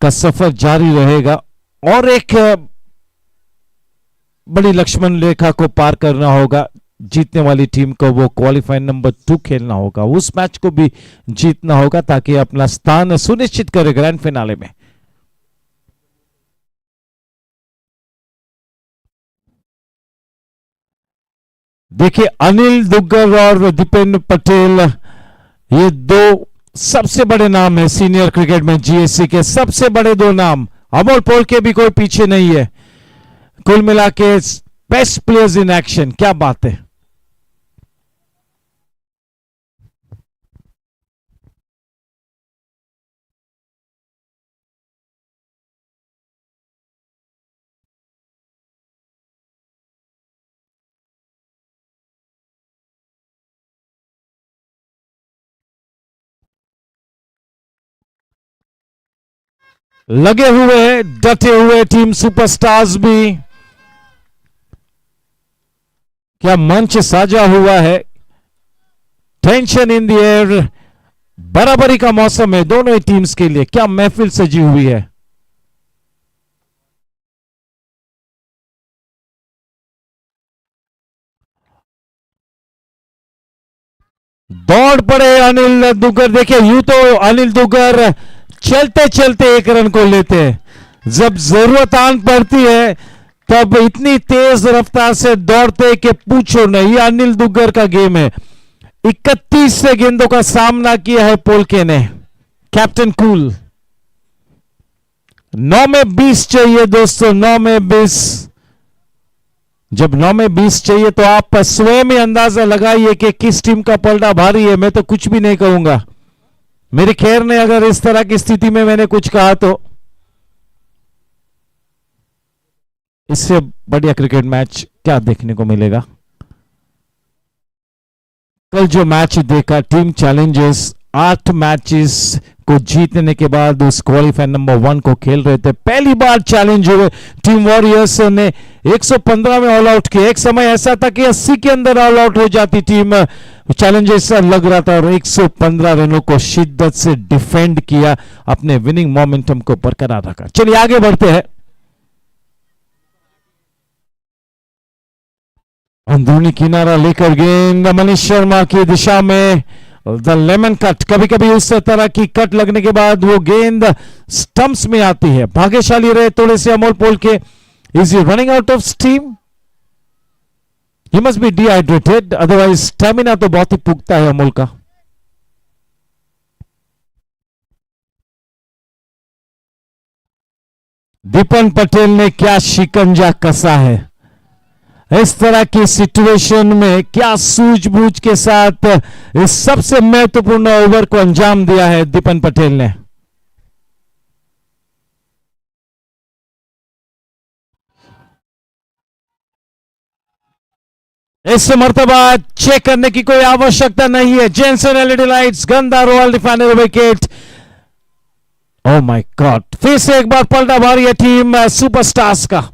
का सफर जारी रहेगा और एक बड़ी लक्ष्मण रेखा को पार करना होगा। जीतने वाली टीम को वो क्वालिफाइंग नंबर 2 खेलना होगा, उस मैच को भी जीतना होगा ताकि अपना स्थान सुनिश्चित करे ग्रैंड फिनाले में। देखिए, अनिल दुग्गर और दीपेंद्र पटेल ये दो सबसे बड़े नाम है सीनियर क्रिकेट में, जीएससी के सबसे बड़े दो नाम। अमोल पोल के भी कोई पीछे नहीं है। कुल मिला के बेस्ट प्लेयर्स इन एक्शन, क्या बात है। लगे हुए डटे हुए टीम सुपरस्टार्स भी। क्या मंच साजा हुआ है, टेंशन इन द एयर, बराबरी का मौसम है दोनों ही टीम्स के लिए। क्या महफिल सजी हुई है। दौड़ पड़े अनिल दुग्गर। देखिए यूं तो अनिल दुग्गर चलते चलते एक रन को लेते हैं, जब जरूरत आन पड़ती है तब इतनी तेज रफ्तार से दौड़ते कि पूछो नहीं। ये अनिल दुग्गर का गेम है। 31 से गेंदों का सामना किया है पोलके ने। Captain cool. 9 में 20 चाहिए दोस्तों, 9 में 20। जब 9 में 20 चाहिए तो आप स्वयं ही अंदाजा लगाइए कि किस टीम का पलड़ा भारी है। मैं तो कुछ भी नहीं कहूंगा। मेरी खैर ने अगर इस तरह की स्थिति में मैंने कुछ कहा तो इससे बढ़िया क्रिकेट मैच क्या देखने को मिलेगा। कल जो मैच देखा, टीम चैलेंजर्स 8 मैचेस को जीतने के बाद उस क्वालिफायर नंबर 1 को खेल रहे थे। पहली बार चैलेंज हुए। टीम वॉरियर्स ने 115 में ऑल आउट किया। एक समय ऐसा था कि 80 के अंदर ऑल आउट हो जाती टीम, चैलेंजर्स लग रहा था, और 115 रनों को शिद्दत से डिफेंड किया, अपने विनिंग मोमेंटम को बरकरार रखा। चलिए आगे बढ़ते हैं। अंदरूनी किनारा लेकर गेंद मनीष शर्मा की दिशा में, द लेमन कट। कभी कभी उस तरह की कट लगने के बाद वो गेंद स्टंप्स में आती है। भाग्यशाली रहे थोड़े से अमोल पोल के। Is he running out of steam? He must be dehydrated, otherwise stamina तो बहुत ही पुख्ता है अमोल का। दीपन पटेल ने क्या शिकंजा कसा है। इस तरह की सिचुएशन में क्या सूझबूझ के साथ इस सबसे महत्वपूर्ण ओवर को अंजाम दिया है दीपन पटेल ने। इस मर्तबा चेक करने की कोई आवश्यकता नहीं है। जेंसन एलईडी लाइट्स, गंदा royal definer wicket. Oh my god, फिर से एक बार पलटा भारी है टीम सुपरस्टार्स का।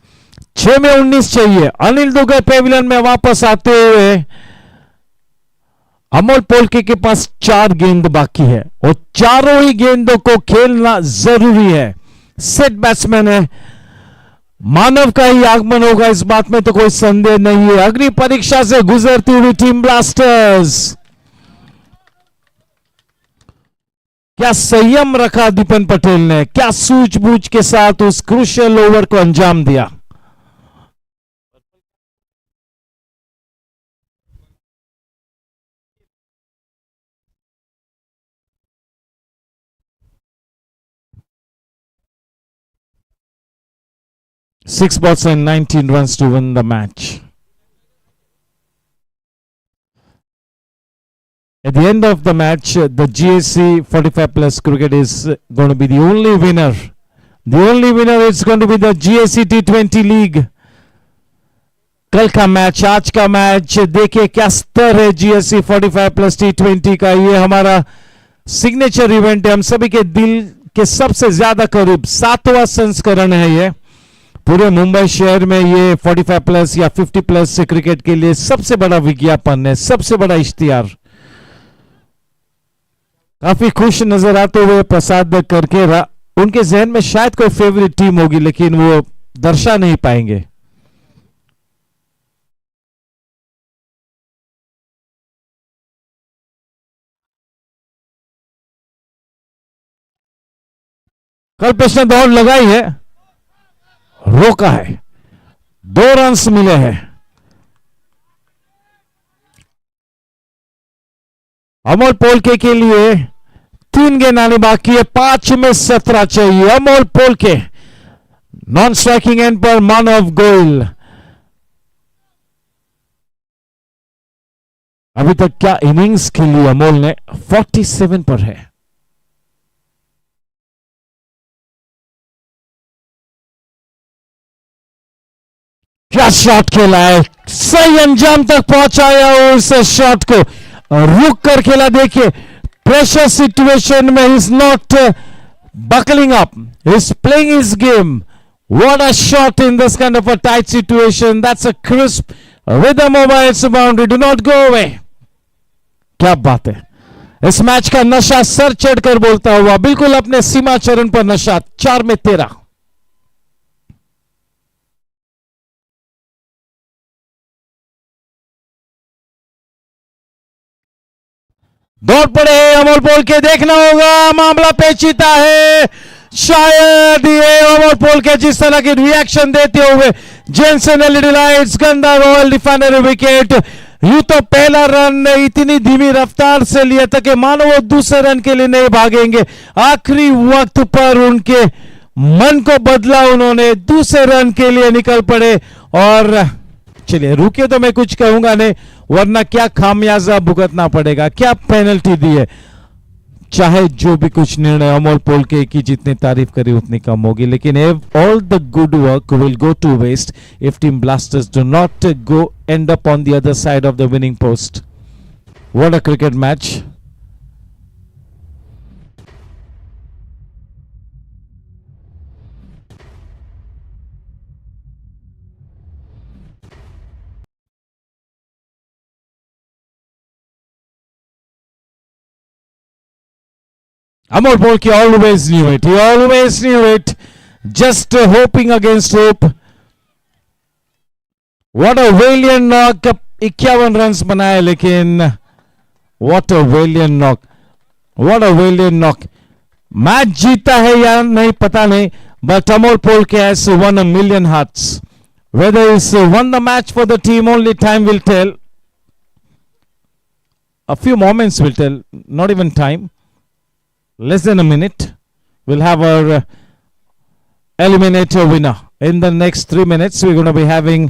6 में 19 चाहिए। अनिल दुग्गर पेविलियन में वापस आते हुए अमोल पोलके के पास 4 गेंद बाकी है और चारों ही गेंदों को खेलना जरूरी है। सेट बैट्समैन है, मानव का ही आगमन होगा, इस बात में तो कोई संदेह नहीं है। अग्नि परीक्षा से गुजरती हुई टीम ब्लास्टर्स। क्या संयम रखा दीपन पटेल ने, क्या सूझबूझ के साथ उस क्रूशियल ओवर को अंजाम दिया। Six balls and 19 runs to win the match. At the end of the match, the GSC 45 plus cricket is going to be the only winner. The only winner is going to be the GSC T20 League. कल का match, आज का match, देखिए क्या स्तर है GSC 45 plus T20 का। ये हमारा सिग्नेचर इवेंट है, हम सभी के दिल के सबसे ज्यादा करीब 7वां संस्करण है ये। पूरे मुंबई शहर में ये 45 प्लस या 50 प्लस से क्रिकेट के लिए सबसे बड़ा विज्ञापन है, सबसे बड़ा इश्तिहार। काफी खुश नजर आते हुए प्रसाद करके उनके जहन में शायद कोई फेवरेट टीम होगी, लेकिन वो दर्शा नहीं पाएंगे। कल पिछले दौड़ लगाई है, रोका है, 2 रन्स मिले हैं। अमोल पोलके के लिए 3 गेंद आने बाकी है, 5 में 17 चाहिए। अमोल पोलके नॉन स्ट्राइकिंग एंड पर मानव गोयल। अभी तक क्या इनिंग्स खेली अमोल ने, 47 पर है। क्या शॉट खेला है, सही अंजाम तक पहुंचाया उस शॉट को, रुक कर खेला। देखिए प्रेशर सिचुएशन में is not buckling up, he's playing his game. What a shot in this kind of a tight situation. That's a crisp rhythm over its boundary. Do not go away. क्या बात है, इस match का नशा sir चढ़कर बोलता हुआ बिल्कुल अपने सीमा चरण पर नशा। 4 में 13। दौड़ पड़े अमोल पोल के, देखना होगा मामला पेचीदा है। शायद ये अमोल पोल के जिस तरह की रिएक्शन देते हुए जेनसन एलईडी लाइट्स, गंदा रॉयल डिफेंडर विकेट। यूं तो पहला रन इतनी धीमी रफ्तार से लिया था कि मानो वो दूसरे रन के लिए नहीं भागेंगे। आखिरी वक्त पर उनके मन को बदला, उन्होंने दूसरे रन के लिए निकल पड़े। और चलिए रुके तो मैं कुछ कहूंगा नहीं, वरना क्या खामियाजा भुगतना पड़ेगा, क्या पेनल्टी दी है। चाहे जो भी कुछ निर्णय, अमोल पोलके की जितनी तारीफ करी उतनी कम होगी, लेकिन all the good work will go to waste if team blasters do not go end up on the other side of the winning post. What a cricket match. Amol Polke always knew it. He always knew it. Just hoping against hope. What a valiant knock. 51 runs बनाए, लेकिन what a valiant knock. What a valiant knock. Match जीता है या नहीं पता नहीं, but Amol Polke has won a million hearts. Whether he's won the match for the team, only time will tell. A few moments will tell, not even time. Less than a minute, we'll have our eliminator winner. In the next 3 minutes, we're going to be having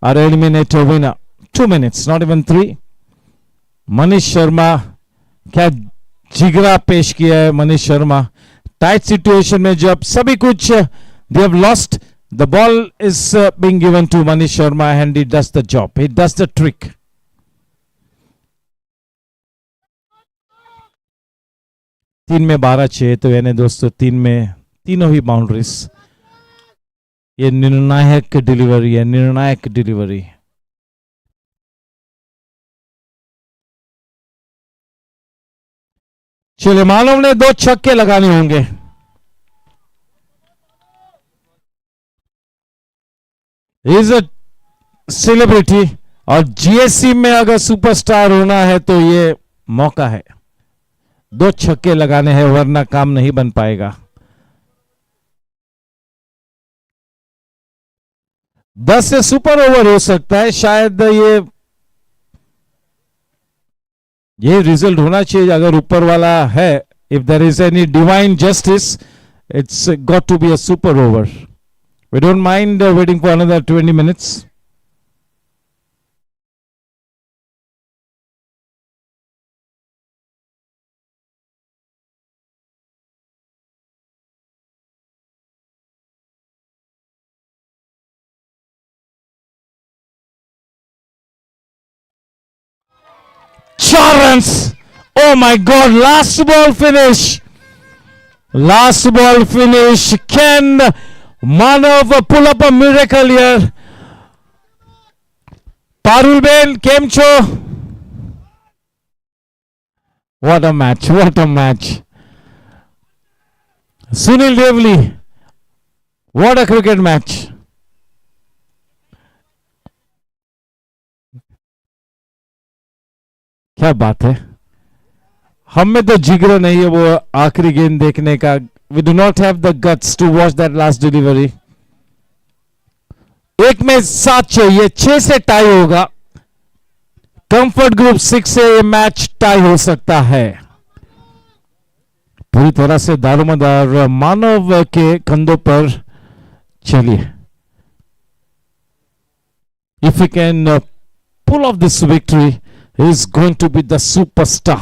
our eliminator winner. 2 minutes, not even 3. Manish Sharma, क्या जिगरा पेश किया है Manish Sharma. Tight situation में जब सभी कुछ they have lost, the ball is being given to Manish Sharma and he does the job. He does the trick. तीन में 12 चाहिए, तो यानी दोस्तों तीनों ही बाउंड्रीज। ये निर्णायक डिलीवरी है, निर्णायक डिलीवरी। चलिए, मानव ने 2 छक्के लगाने होंगे। इज अ सेलिब्रिटी, और जीएससी में अगर सुपरस्टार होना है तो ये मौका है। 2 छक्के लगाने हैं, वरना काम नहीं बन पाएगा। 10 से सुपर ओवर हो सकता है, शायद ये रिजल्ट होना चाहिए अगर ऊपर वाला है। If there is any divine justice, it's got to be a super over. We don't mind waiting for another 20 minutes. Runs. Oh my God, last ball finish. Last ball finish. Can Manav pull up a miracle here? Parul Ben, Kem Cho. What a match, what a match. Sunil Devli, what a cricket match. क्या बात है, हम में तो जिगर नहीं है वो आखिरी गेंद देखने का। We do not have the guts to watch that last delivery. 1 में 7 चाहिए, 6 से टाई होगा। कंफर्ट ग्रुप 6 से ये मैच टाई हो सकता है. पूरी तरह से दारोमदार मानव के कंधों पर. चलिए, if he can pull off this victory, he is going to be the superstar.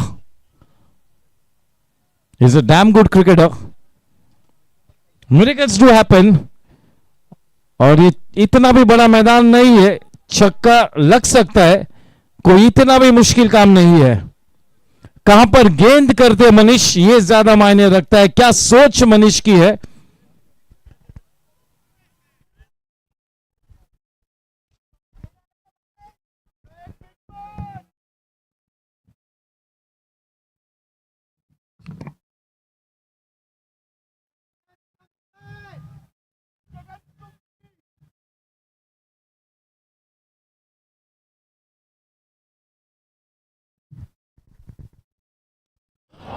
He's a damn good cricketer. Miracles do happen. और ये इतना भी बड़ा मैदान नहीं है, छक्का लग सकता है, कोई इतना भी मुश्किल काम नहीं है. कहां पर गेंद करते मनीष, ये ज्यादा मायने रखता है. क्या सोच मनीष की है.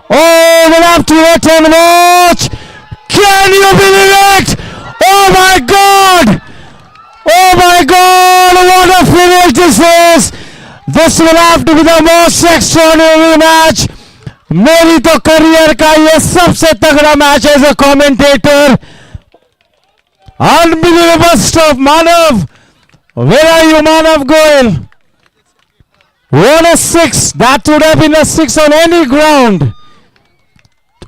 Oh, we'll have to wait and watch. Can you believe it? Oh my God! Oh my God! What a finish this is! This will have to be the most extraordinary match. मेरी तो career का ये सबसे तगड़ा match as a commentator. Unbelievable stuff, Manav. Where are you, Manav Goel? What a six! That would have been a six on any ground.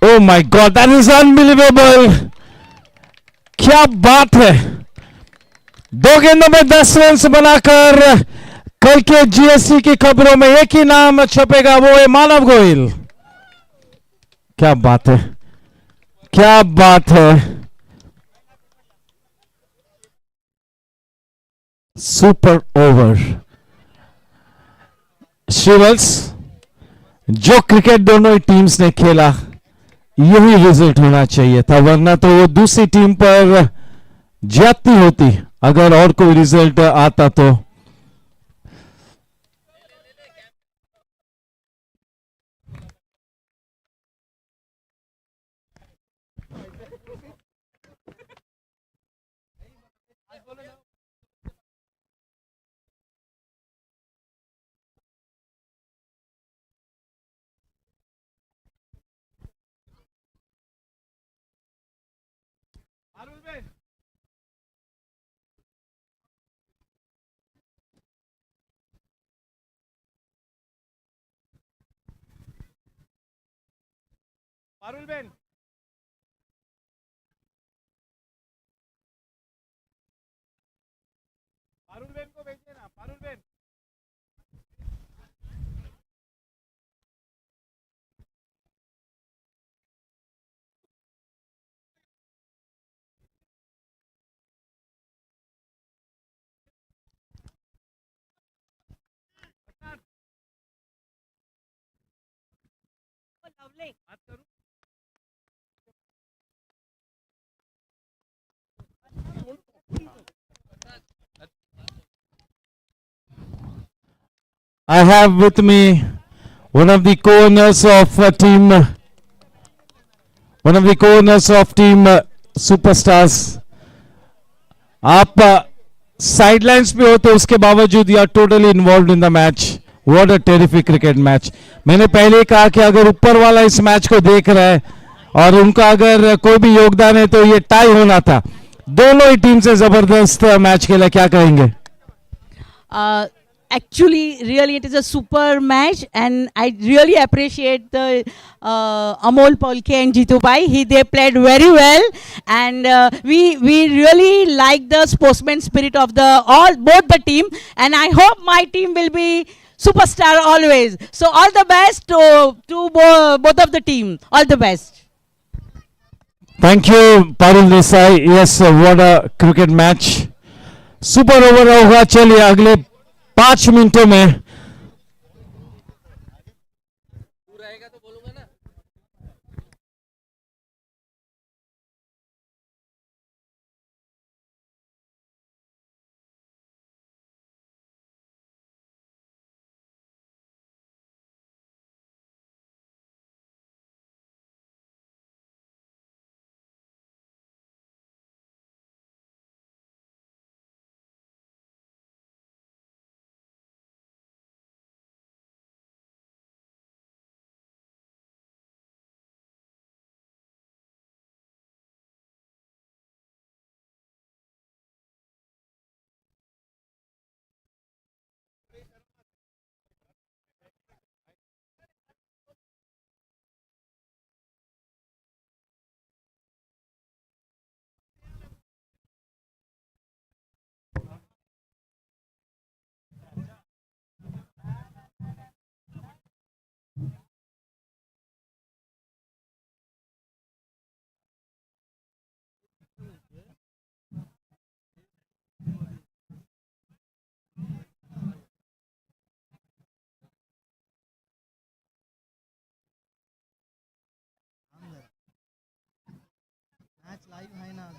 Oh my God, that is unbelievable. क्या बात है. 2 गेंदों में 10 run बनाकर कल के GSC की खबरों में एक ही नाम छपेगा, वो है मानव गोयल. क्या बात है, क्या बात है. Super over. श्रीवत्स, जो क्रिकेट दोनों ही टीम्स ने खेला, यही रिजल्ट होना चाहिए था, वरना तो वो दूसरी टीम पर ज्यादती होती अगर और कोई रिजल्ट आता तो. पारुल बेन, पारुल बेन को भेजिए ना. पारुल बेन, बात करूं. I have with me one of the co-owners of team Superstars. आप साइडलाइंस पे हो तो उसके बावजूद you are totally involve in the match. What a terrific cricket match. मैंने पहले ही कहा कि अगर ऊपर वाला इस मैच को देख रहा है और उनका अगर कोई भी योगदान है तो ये टाई होना था. दोनों ही टीम से जबरदस्त मैच खेला. क्या कहेंगे. Actually, really, it is a super match, and I really appreciate the Amol Polke and Jitu Bhai. They played very well, and we really like the sportsman spirit of both the team, and I hope my team will be superstar always. So all the best to both of the team. All the best. Thank you, Parul Desai. Yes, what a cricket match. Super over होगा. चलिए अगले 5 मिनटों में live आहे ना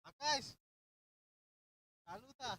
आकाश चालू था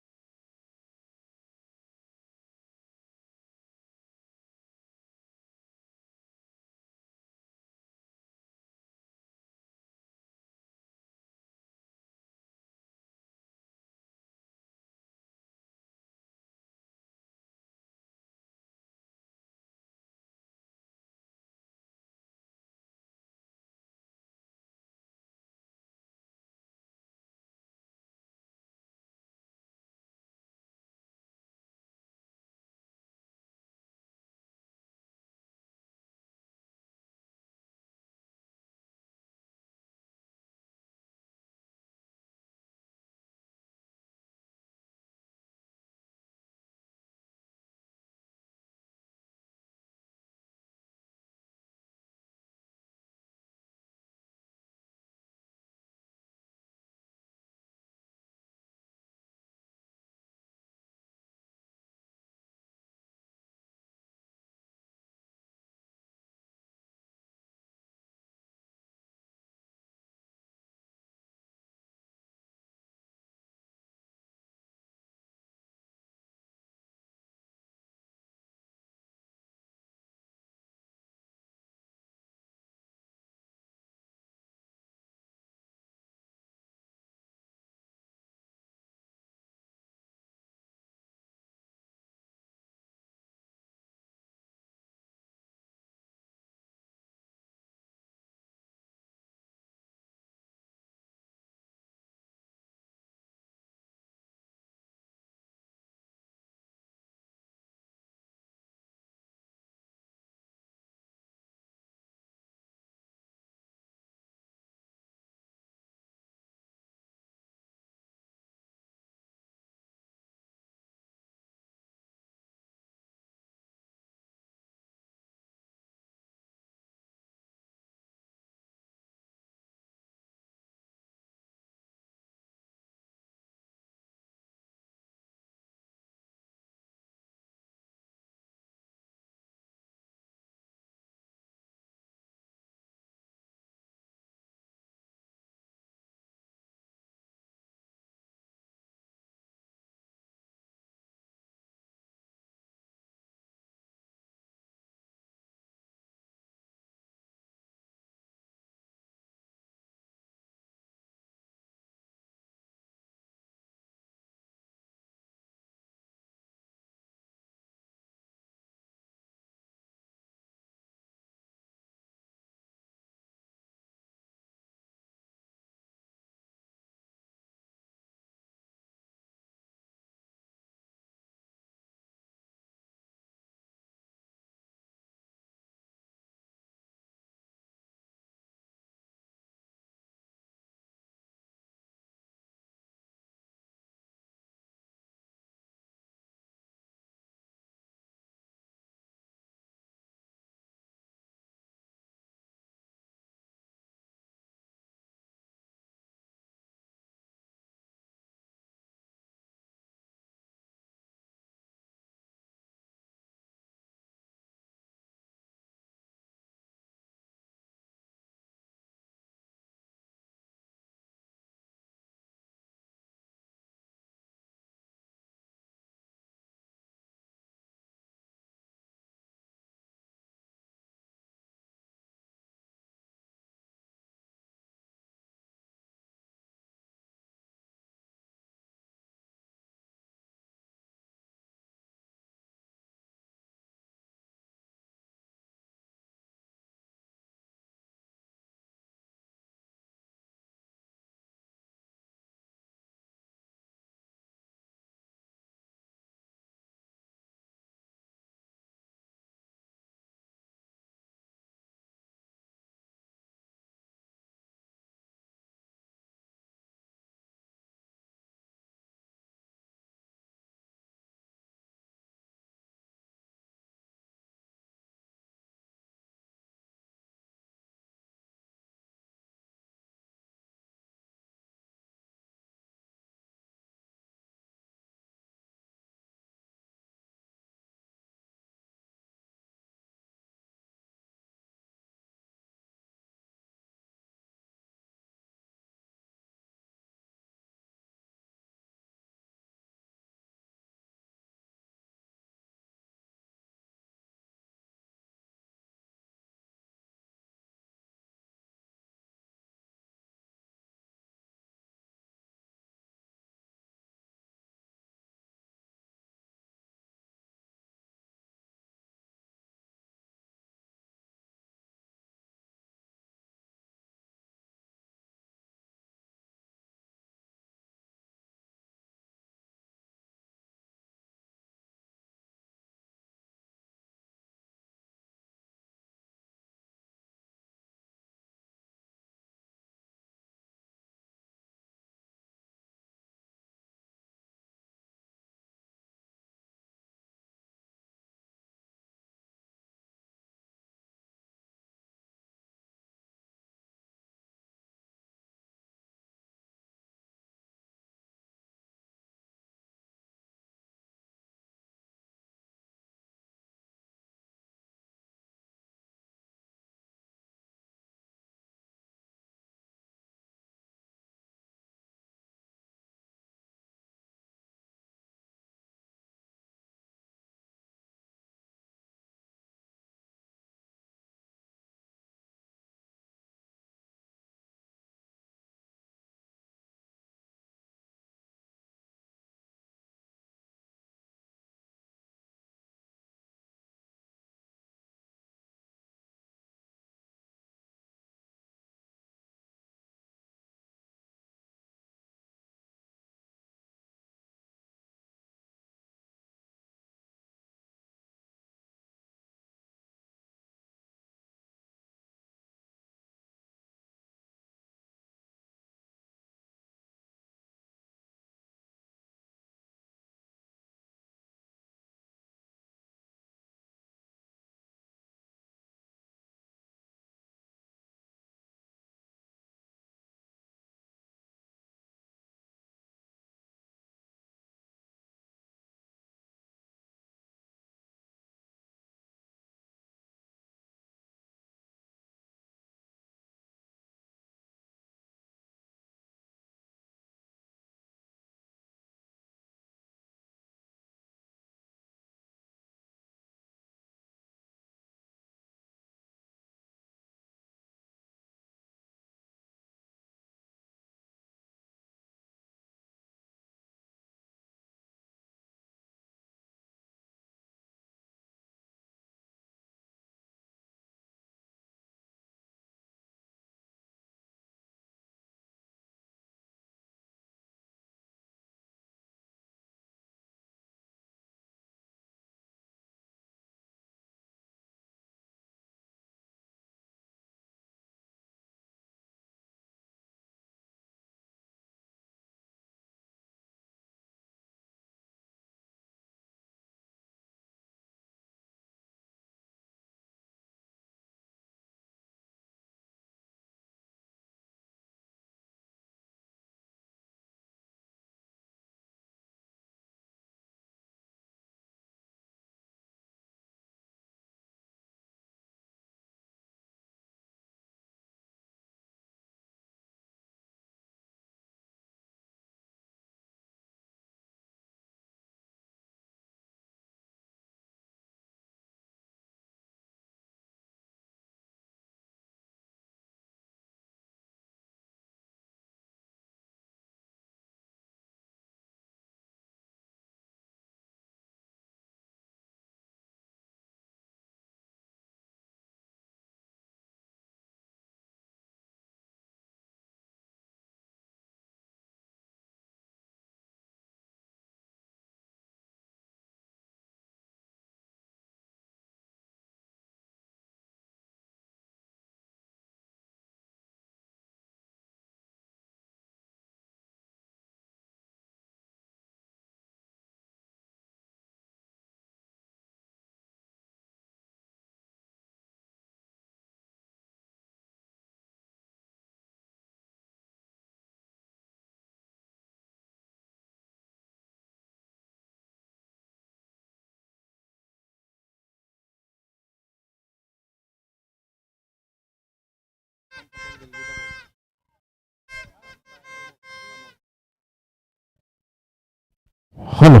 hello,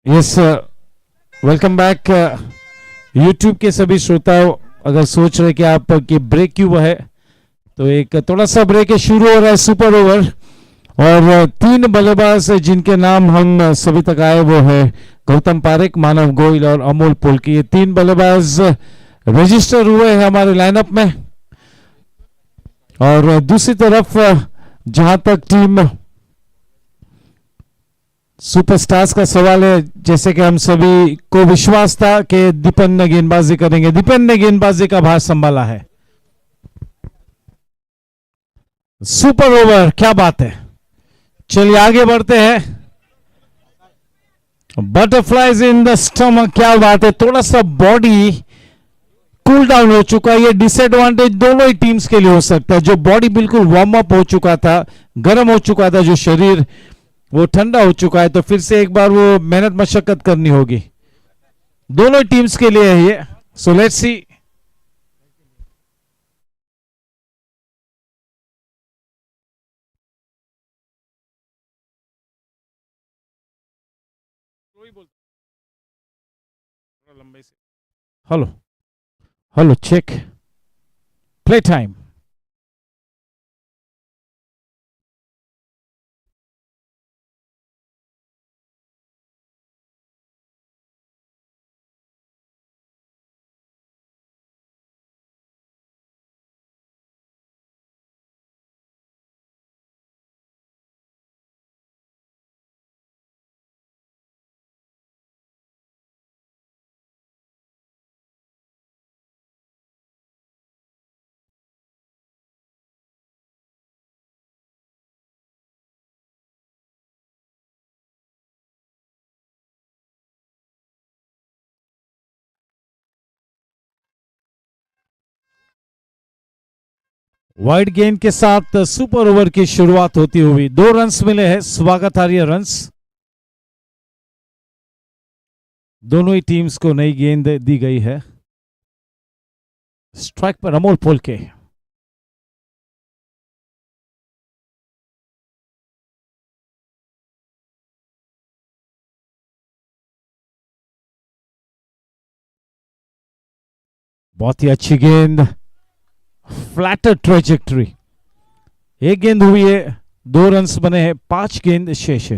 yes, welcome back. YouTube के सभी श्रोताओं, अगर सोच रहे कि आप कि ब्रेक क्यों है, तो एक थोड़ा सा ब्रेक है। शुरू हो रहा है सुपर ओवर, और तीन बल्लेबाज जिनके नाम हम सभी तक आए वो है गौतम पारेख, मानव गोयल और अमोल पोल्के। ये तीन बल्लेबाज रजिस्टर हुए हैं हमारे लाइनअप में। और दूसरी तरफ जहां तक टीम सुपरस्टार्स का सवाल है, जैसे कि हम सभी को विश्वास था कि दीपन ने गेंदबाजी करेंगे, दीपन ने गेंदबाजी का भार संभाला है। सुपर ओवर, क्या बात है। चलिए आगे बढ़ते हैं। बटरफ्लाइज इन द स्टमक, क्या बात है। थोड़ा सा बॉडी कूल डाउन हो चुका है। ये डिसएडवांटेज दोनों ही टीम्स के लिए हो सकता है। जो बॉडी बिल्कुल वार्म अप हो चुका था, गर्म हो चुका था, जो शरीर वो ठंडा हो चुका है, तो फिर से एक बार वो मेहनत मशक्कत करनी होगी। दोनों टीम्स के लिए है ये। So let's see. Hello hello, check, play time. Wide गेंद के साथ सुपर ओवर की शुरुआत होती हुई 2 रन्स मिले हैं, स्वागतार्ह रन्स। दोनों ही टीम्स को नई गेंद दी गई है। स्ट्राइक पर अमोल पोल्के। बहुत ही अच्छी गेंद, फ्लैटर ट्रेजेक्टरी। एक गेंद हुई है, 2 रन्स बने हैं, 5 गेंद शेष है।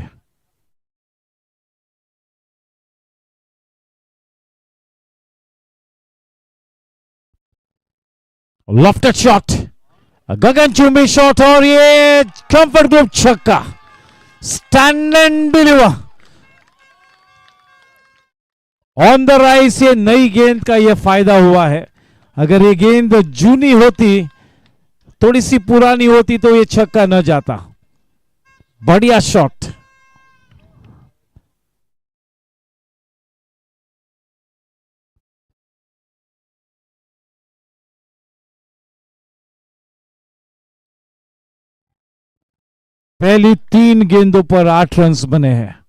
लॉफ्टेड शॉट, गगनचुंबी शॉट, और ये कंफर्ट ग्रुप छक्का, stand and deliver on the rice. ये नई गेंद का ये फायदा हुआ है। अगर ये गेंद जूनी होती, थोड़ी सी पुरानी होती, तो ये छक्का न जाता। बढ़िया शॉट। पहली 3 गेंदों पर 8 रन्स बने हैं।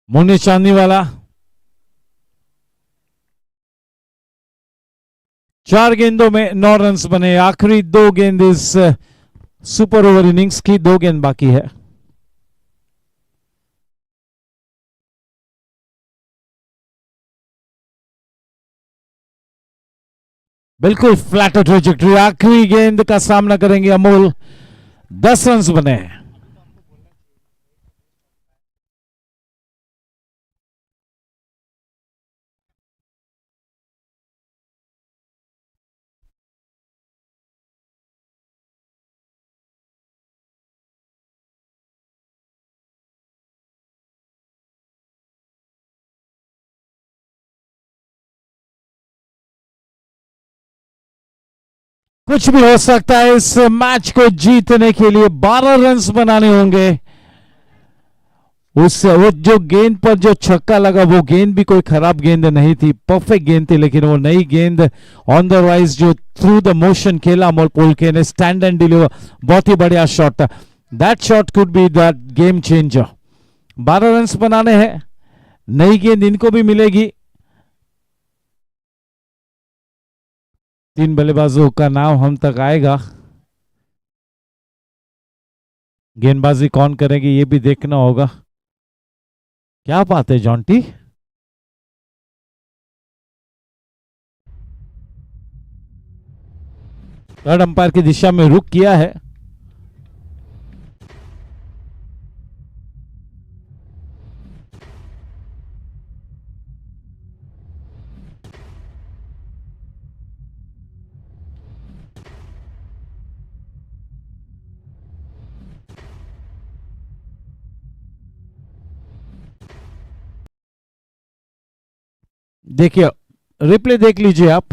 मोने चांदी वाला 4 गेंदों में 9 रन्स बने। आखिरी 2 गेंद इस सुपर ओवर इनिंग्स की, 2 गेंद बाकी है। बिल्कुल फ्लैट ट्रेजेक्टरी। आखिरी गेंद का सामना करेंगे अमोल। 10 रन्स बने हैं। कुछ भी हो सकता है। इस मैच को जीतने के लिए 12 रन्स बनाने होंगे। उस वो जो गेंद पर जो छक्का लगा वो गेंद भी कोई खराब गेंद नहीं थी, परफेक्ट गेंद थी, लेकिन वो नई गेंद ऑन द राइज जो थ्रू द मोशन खेला अमोल पोलके ने, स्टैंड एंड डिलीवर, बहुत ही बढ़िया शॉट था। That shot could be that game changer. 12 run बनाने हैं, नई गेंद इनको भी मिलेगी। 3 बल्लेबाजों का नाम हम तक आएगा, गेंदबाजी कौन करेगी ये भी देखना होगा। क्या बात है जॉन्टी, थर्ड अंपायर की दिशा में रुक किया है। देखिए, रिप्ले देख लीजिए आप।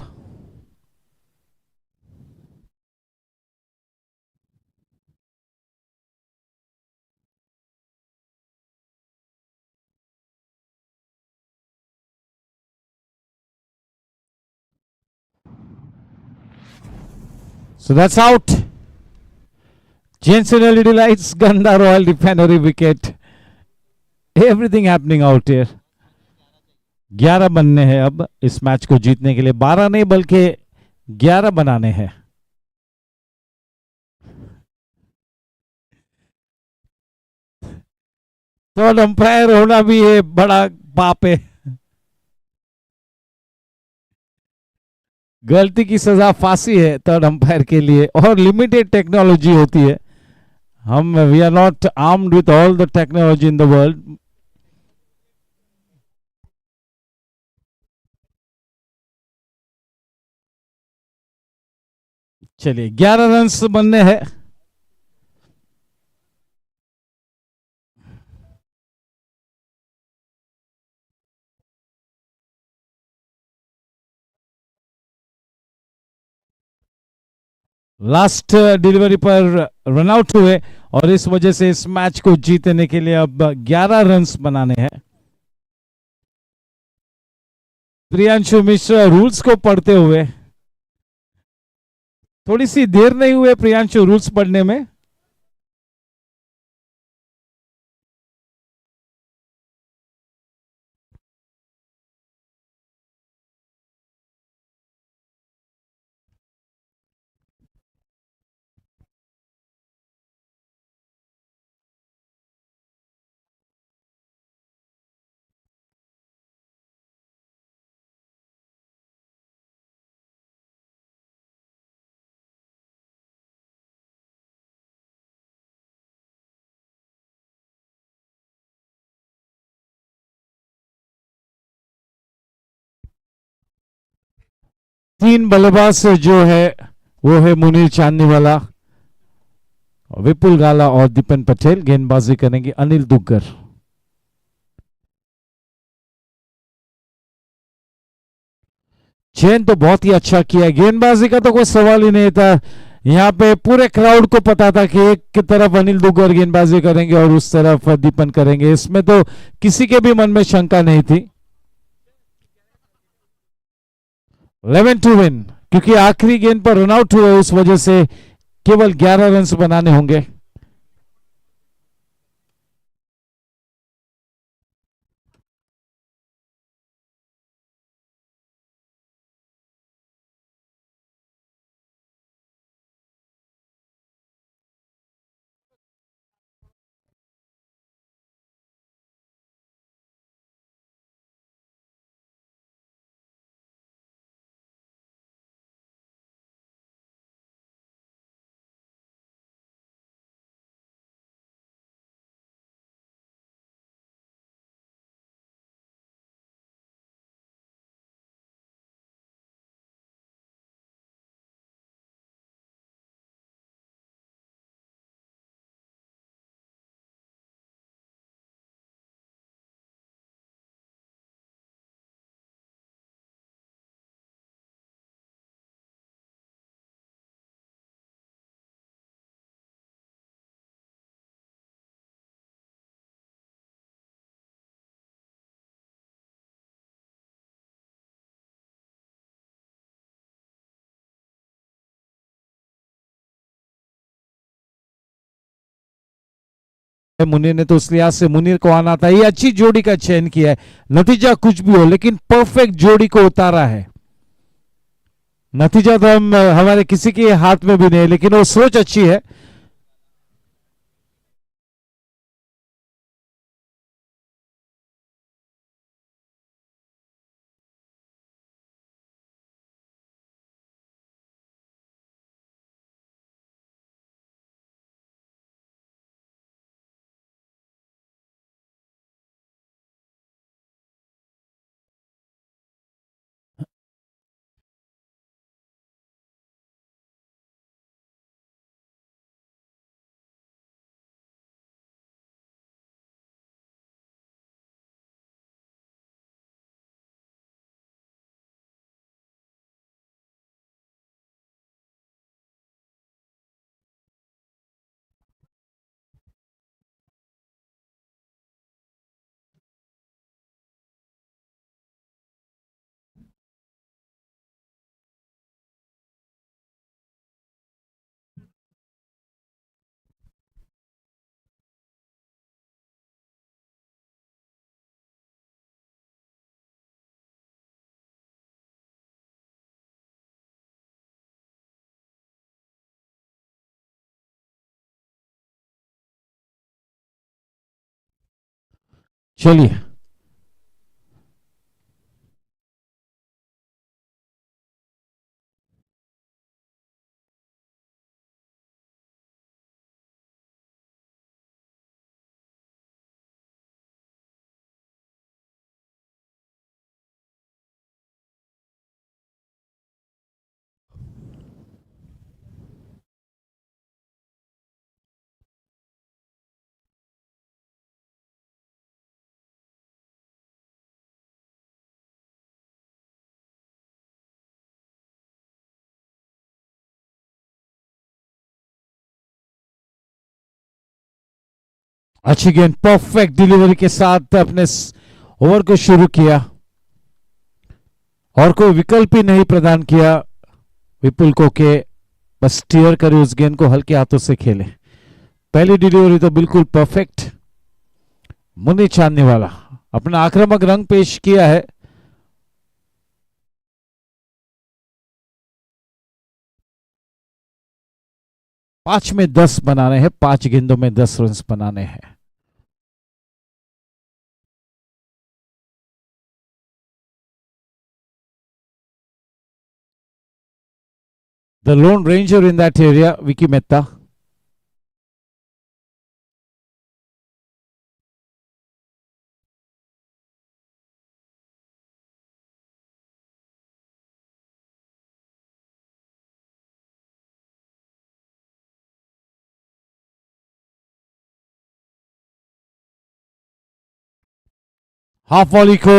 So that's out. Jensen LED lights, Ganda Royal Refinery wicket. Everything happening out here. 11 बनने हैं अब इस मैच को जीतने के लिए, 12 नहीं बल्कि 11 बनाने हैं। थर्ड अंपायर होना भी है बड़ा पाप है। गलती की सजा फांसी है थर्ड अंपायर के लिए, और लिमिटेड टेक्नोलॉजी होती है। हम we are not armed with all the technology in the world. चलिए 11 रन बनने हैं। लास्ट डिलीवरी पर रन आउट हुए और इस वजह से इस मैच को जीतने के लिए अब 11 रन्स बनाने हैं। प्रियांशु मिश्रा रूल्स को पढ़ते हुए, थोड़ी सी देर नहीं हुए प्रियांशु रूल्स पढ़ने में। तीन बल्लेबाज जो है वो है मुनीर चांदनी वाला, विपुल गाला और दीपन पटेल। गेंदबाजी करेंगे अनिल दुग्गर। चयन तो बहुत ही अच्छा किया, गेंदबाजी का तो कोई सवाल ही नहीं था। यहाँ पे पूरे क्राउड को पता था कि एक की तरफ अनिल दुग्गर गेंदबाजी करेंगे और उस तरफ दीपन करेंगे, इसमें तो किसी के भी मन में शंका नहीं थी। 11 टू विन, क्योंकि आखिरी गेंद पर रन आउट हुए उस वजह से केवल 11 रन बनाने होंगे। मुनीर ने तो उस लिहाज से मुनीर को आना था। ये अच्छी जोड़ी का चयन किया है, नतीजा कुछ भी हो लेकिन परफेक्ट जोड़ी को उतारा है। नतीजा तो हमारे किसी के हाथ में भी नहीं, लेकिन वो सोच अच्छी है। चलिए, अच्छी गेंद, परफेक्ट डिलीवरी के साथ अपने ओवर को शुरू किया और कोई विकल्प ही नहीं प्रदान किया विपुल को के बस स्टीयर करे उस गेंद को, हल्के हाथों से खेले। पहली डिलीवरी तो बिल्कुल परफेक्ट। मुन्नी चांदनी वाला अपना आक्रामक रंग पेश किया है। पांच में 10 बनाने हैं, 5 गेंदों में 10 रन बनाने हैं। The lone ranger in that area, Vicky Mehta. Half volley को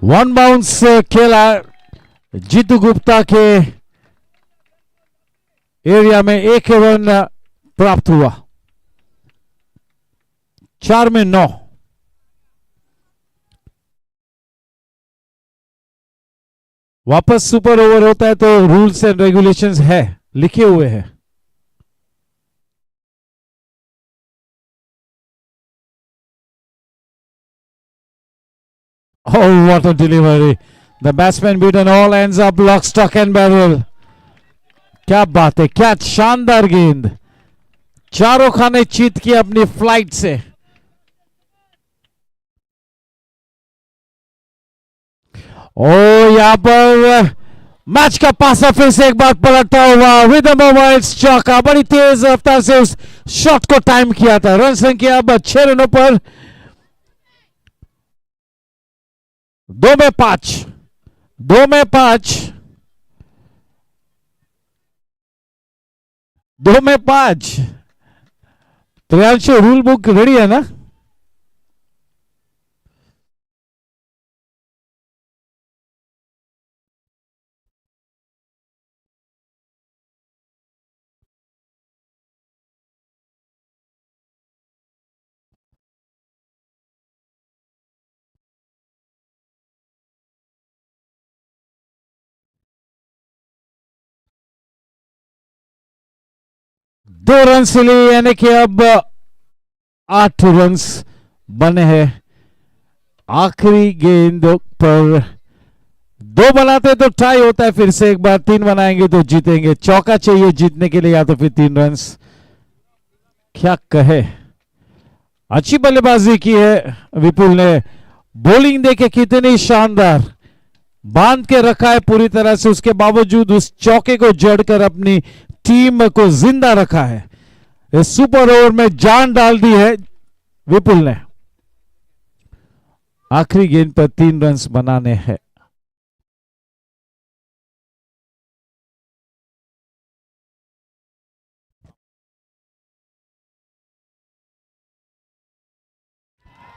वन बाउंस खेला जीतू गुप्ता के एरिया में, 1 रन प्राप्त हुआ। 4 में 9। वापस सुपर ओवर होता है तो रूल्स एंड रेगुलेशंस है, लिखे हुए हैं। Oh, what a delivery. The batsman beaten, all ends up lock, stock and barrel. क्या बात है, क्या शानदार गेंद। चारों खाने चीत किए अपनी फ्लाइट से। ओ यहां पर मैच का पासा फिर से एक बार पलटता हुआ। विद मोबाइल्स चौका, बड़ी तेज रफ्तार से उस शॉट को टाइम किया था। रन संख्या अब 6 रनों पर 2 में 5, 2 में 5, 2 में 5। प्रियांशु, रूल बुक रेडी है ना? दो रन से लिए, यानी कि अब 8 रन्स बने हैं आखिरी गेंद पर। 2 बनाते तो टाई होता है, फिर से एक बार 3 बनाएंगे तो जीतेंगे। चौका चाहिए जीतने के लिए या तो फिर 3 रन्स। क्या कहे, अच्छी बल्लेबाजी की है विपुल ने। बॉलिंग देखे कितनी शानदार, बांध के रखा है पूरी तरह से, उसके बावजूद उस चौके को जड़कर अपनी टीम को जिंदा रखा है। इस सुपर ओवर में जान डाल दी है विपुल ने। आखिरी गेंद पर 3 रन्स बनाने हैं।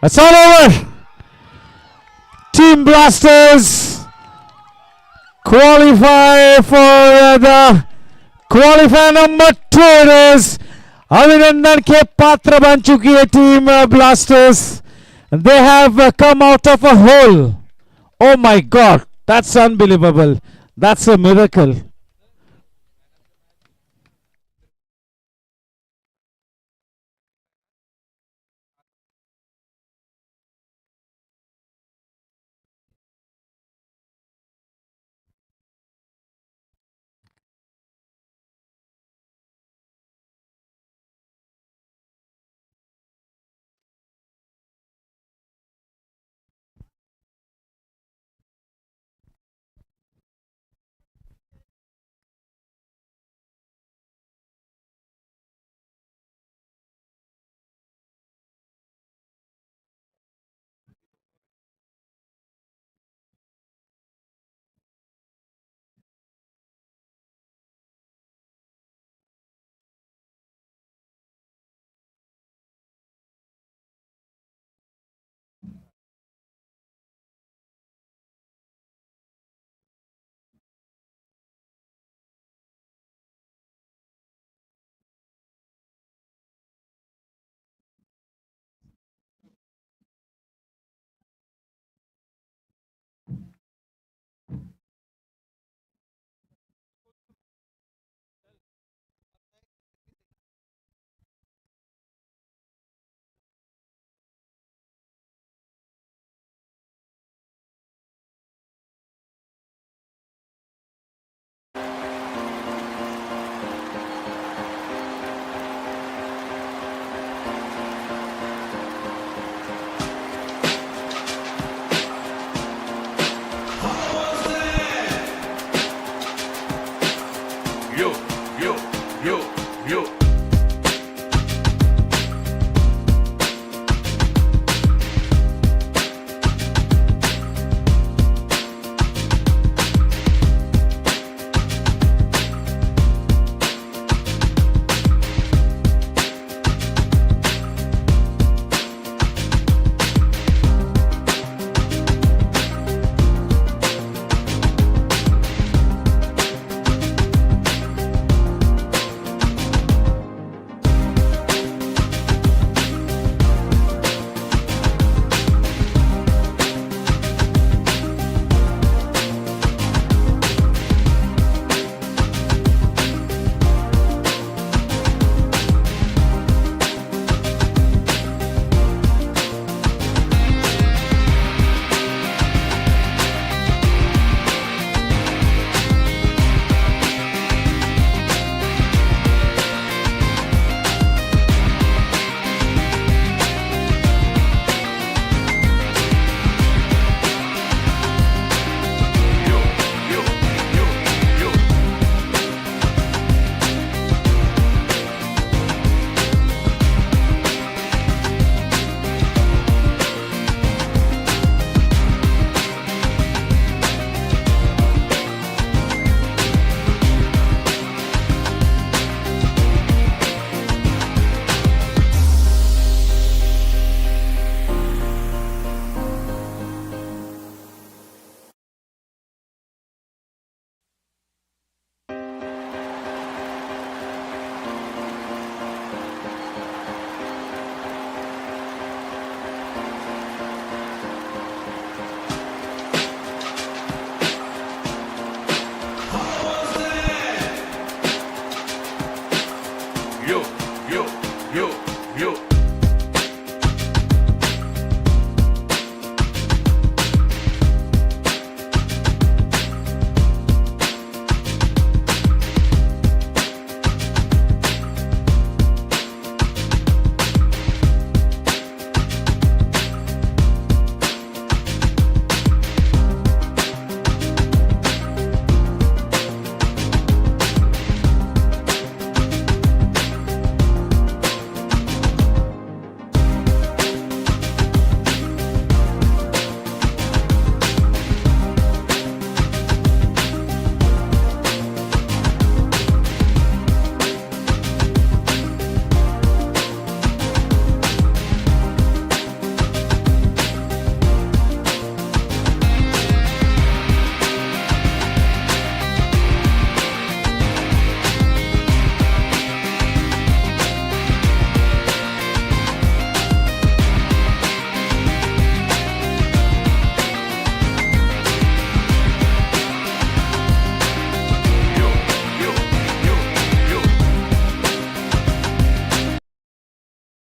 It's all over. Team Blasters qualify for the qualifier number 2. It is अभिनंदन के पात्र बन चुकी है team blasters. They have come out of a hole. Oh my God, that's unbelievable. That's a miracle.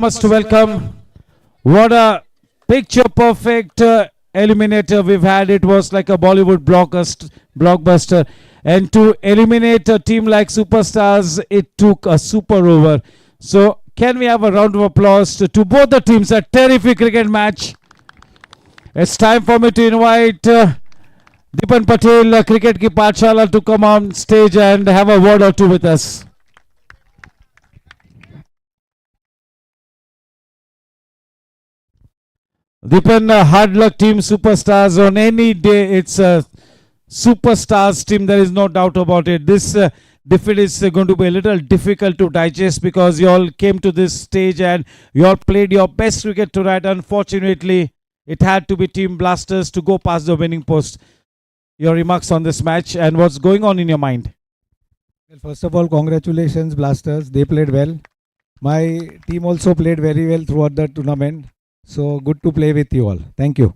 Must welcome. What a picture perfect eliminator we've had. It was like a Bollywood blockbuster. And to eliminate a team like Superstars, it took a super over. So, can we have a round of applause to both the teams? A terrific cricket match. It's time for me to invite Dipan Patel, Cricket Ki Pathshala, to come on stage and have a word or two with us. Dipan, hard luck team Superstars. On any day, it's a Superstars team. There is no doubt about it. This defeat is going to be a little difficult to digest because you all came to this stage and you all played your best cricket tonight. Unfortunately, it had to be Team Blasters to go past the winning post. Your remarks on this match and what's going on in your mind? Well, first of all, congratulations, Blasters. They played well. My team also played very well throughout the tournament. So good to play with you all. Thank you.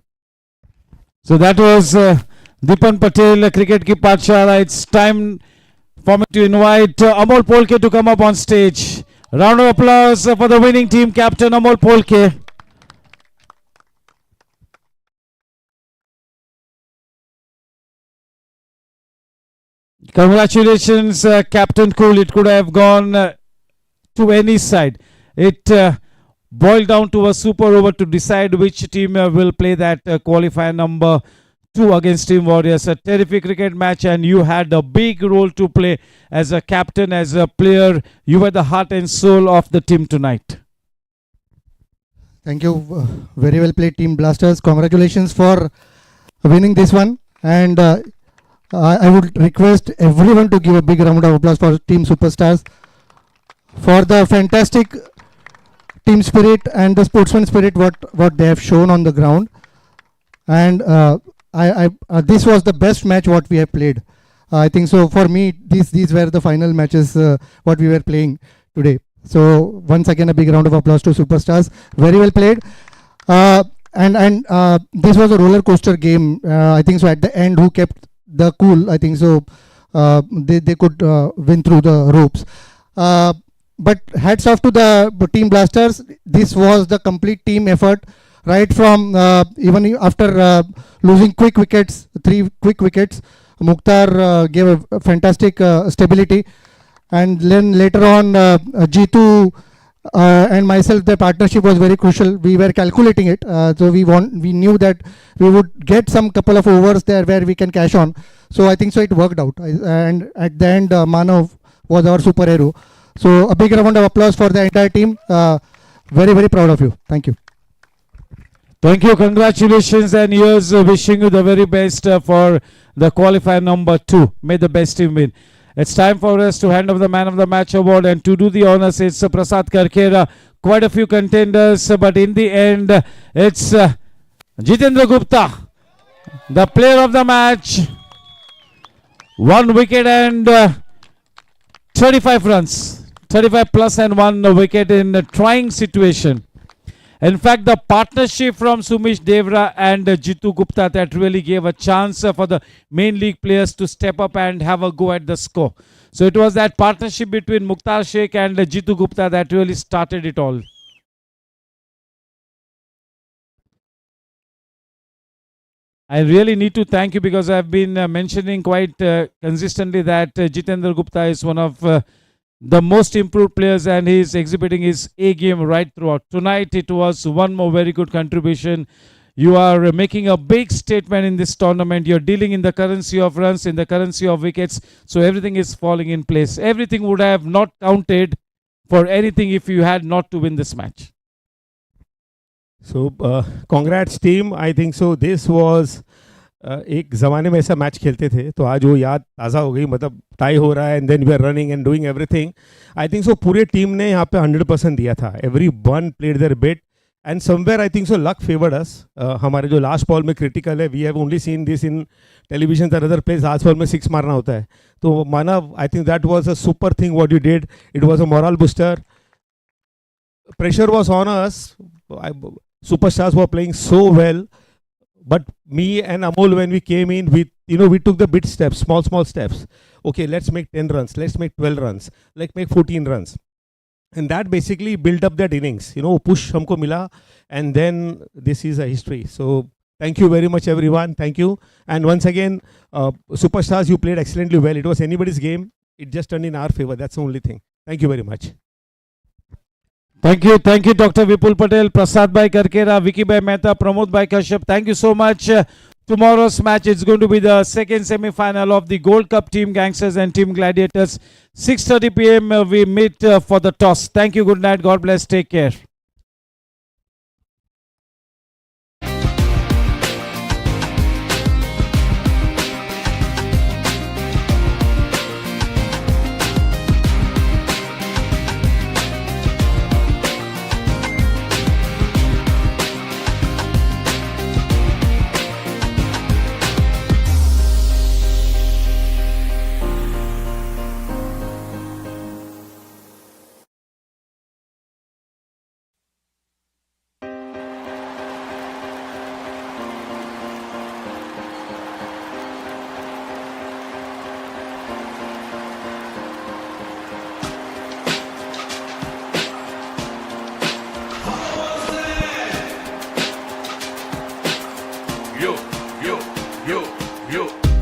So that was Dipan Patel, Cricket Ki Pathshala. It's time for me to invite Amol Polke to come up on stage. Round of applause for the winning team captain Amol Polke. Congratulations, Captain Cool. It could have gone to any side. It boiled down to a super over to decide which team will play that qualifier number 2 against Team Warriors. A terrific cricket match, and you had a big role to play as a captain, as a player. You were the heart and soul of the team tonight. Thank you. Very well played, Team Blasters. Congratulations for winning this one. And I would request everyone to give a big round of applause for Team Superstars for the fantastic team spirit and the sportsman spirit what they have shown on the ground. And this was the best match what we have played. I think so. For me, these were the final matches what we were playing today. So once again, a big round of applause to Superstars. Very well played. And this was a roller coaster game. I think so. At the end, who kept the cool? I think so. They could win through the ropes. But hats off to the Team Blasters. This was the complete team effort. Right from even after losing 3 quick wickets, Mukhtar gave a fantastic stability. And then later on, Jitu and myself, the partnership was very crucial. We were calculating it, so we knew that we would get some couple of overs there where we can cash on. So I think so it worked out. And at the end, Manav was our superhero. So a big round of applause for the entire team. Very, very proud of you. Thank you. Thank you. Congratulations, and here's wishing you the very best for the qualifier number 2. May the best team win. It's time for us to hand over the Man of the Match award, and to do the honors, it's Prasad Karkera. Quite a few contenders, but in the end, it's Jitendra Gupta, the player of the match. 1 wicket and 35 runs. 35 plus and 1 wicket in a trying situation. In fact, the partnership from Sumish Devra and Jitu Gupta that really gave a chance for the main league players to step up and have a go at the score. So it was that partnership between Mukhtar Sheikh and Jitu Gupta that really started it all. I really need to thank you because I've been mentioning quite consistently that Jitendra Gupta is one of the most improved players, and he is exhibiting his A game right throughout. Tonight it was one more very good contribution. You are making a big statement in this tournament. You're dealing in the currency of runs, in the currency of wickets. So everything is falling in place. Everything would have not counted for anything if you had not to win this match. So congrats team. I think so this was एक ज़माने में ऐसा match खेलते थे तो आज वो याद ताज़ा हो गई. मतलब टाई हो रहा है and then we are running and doing everything. I think so पूरे टीम ने यहाँ पे 100% दिया था. Every one played their bit and somewhere I think so luck favoured us. हमारे जो लास्ट बॉल में क्रिटिकल है, we have only seen this in television that other place. Last ball में 6 मारना होता है तो माना. I think that was a super thing what you did. It was a moral booster. Pressure was on us. Superstars were playing so well, but me and Amol, when we came in, we took the bit steps, small steps. Okay, let's make 10 runs, let's make 12 runs, let's make 14 runs. and that basically built up that innings. Push हमको मिला, and then this is a history. So thank you very much, everyone. Thank you. And once again, superstars, you played excellently well. It was anybody's game. It just turned in our favor. That's the only thing. Thank you very much. Thank you, Dr. Vipul Patel, Prasad Bhai Karkera, Vicky Bhai Mehta, Pramod Bhai Kashyap. Thank you so much. Tomorrow's match is going to be the second semi-final of the Gold Cup Team Gangsters and Team Gladiators. 6:30 p.m. We meet for the toss. Thank you. Good night. God bless. Take care. Yo, yo, yo, yo.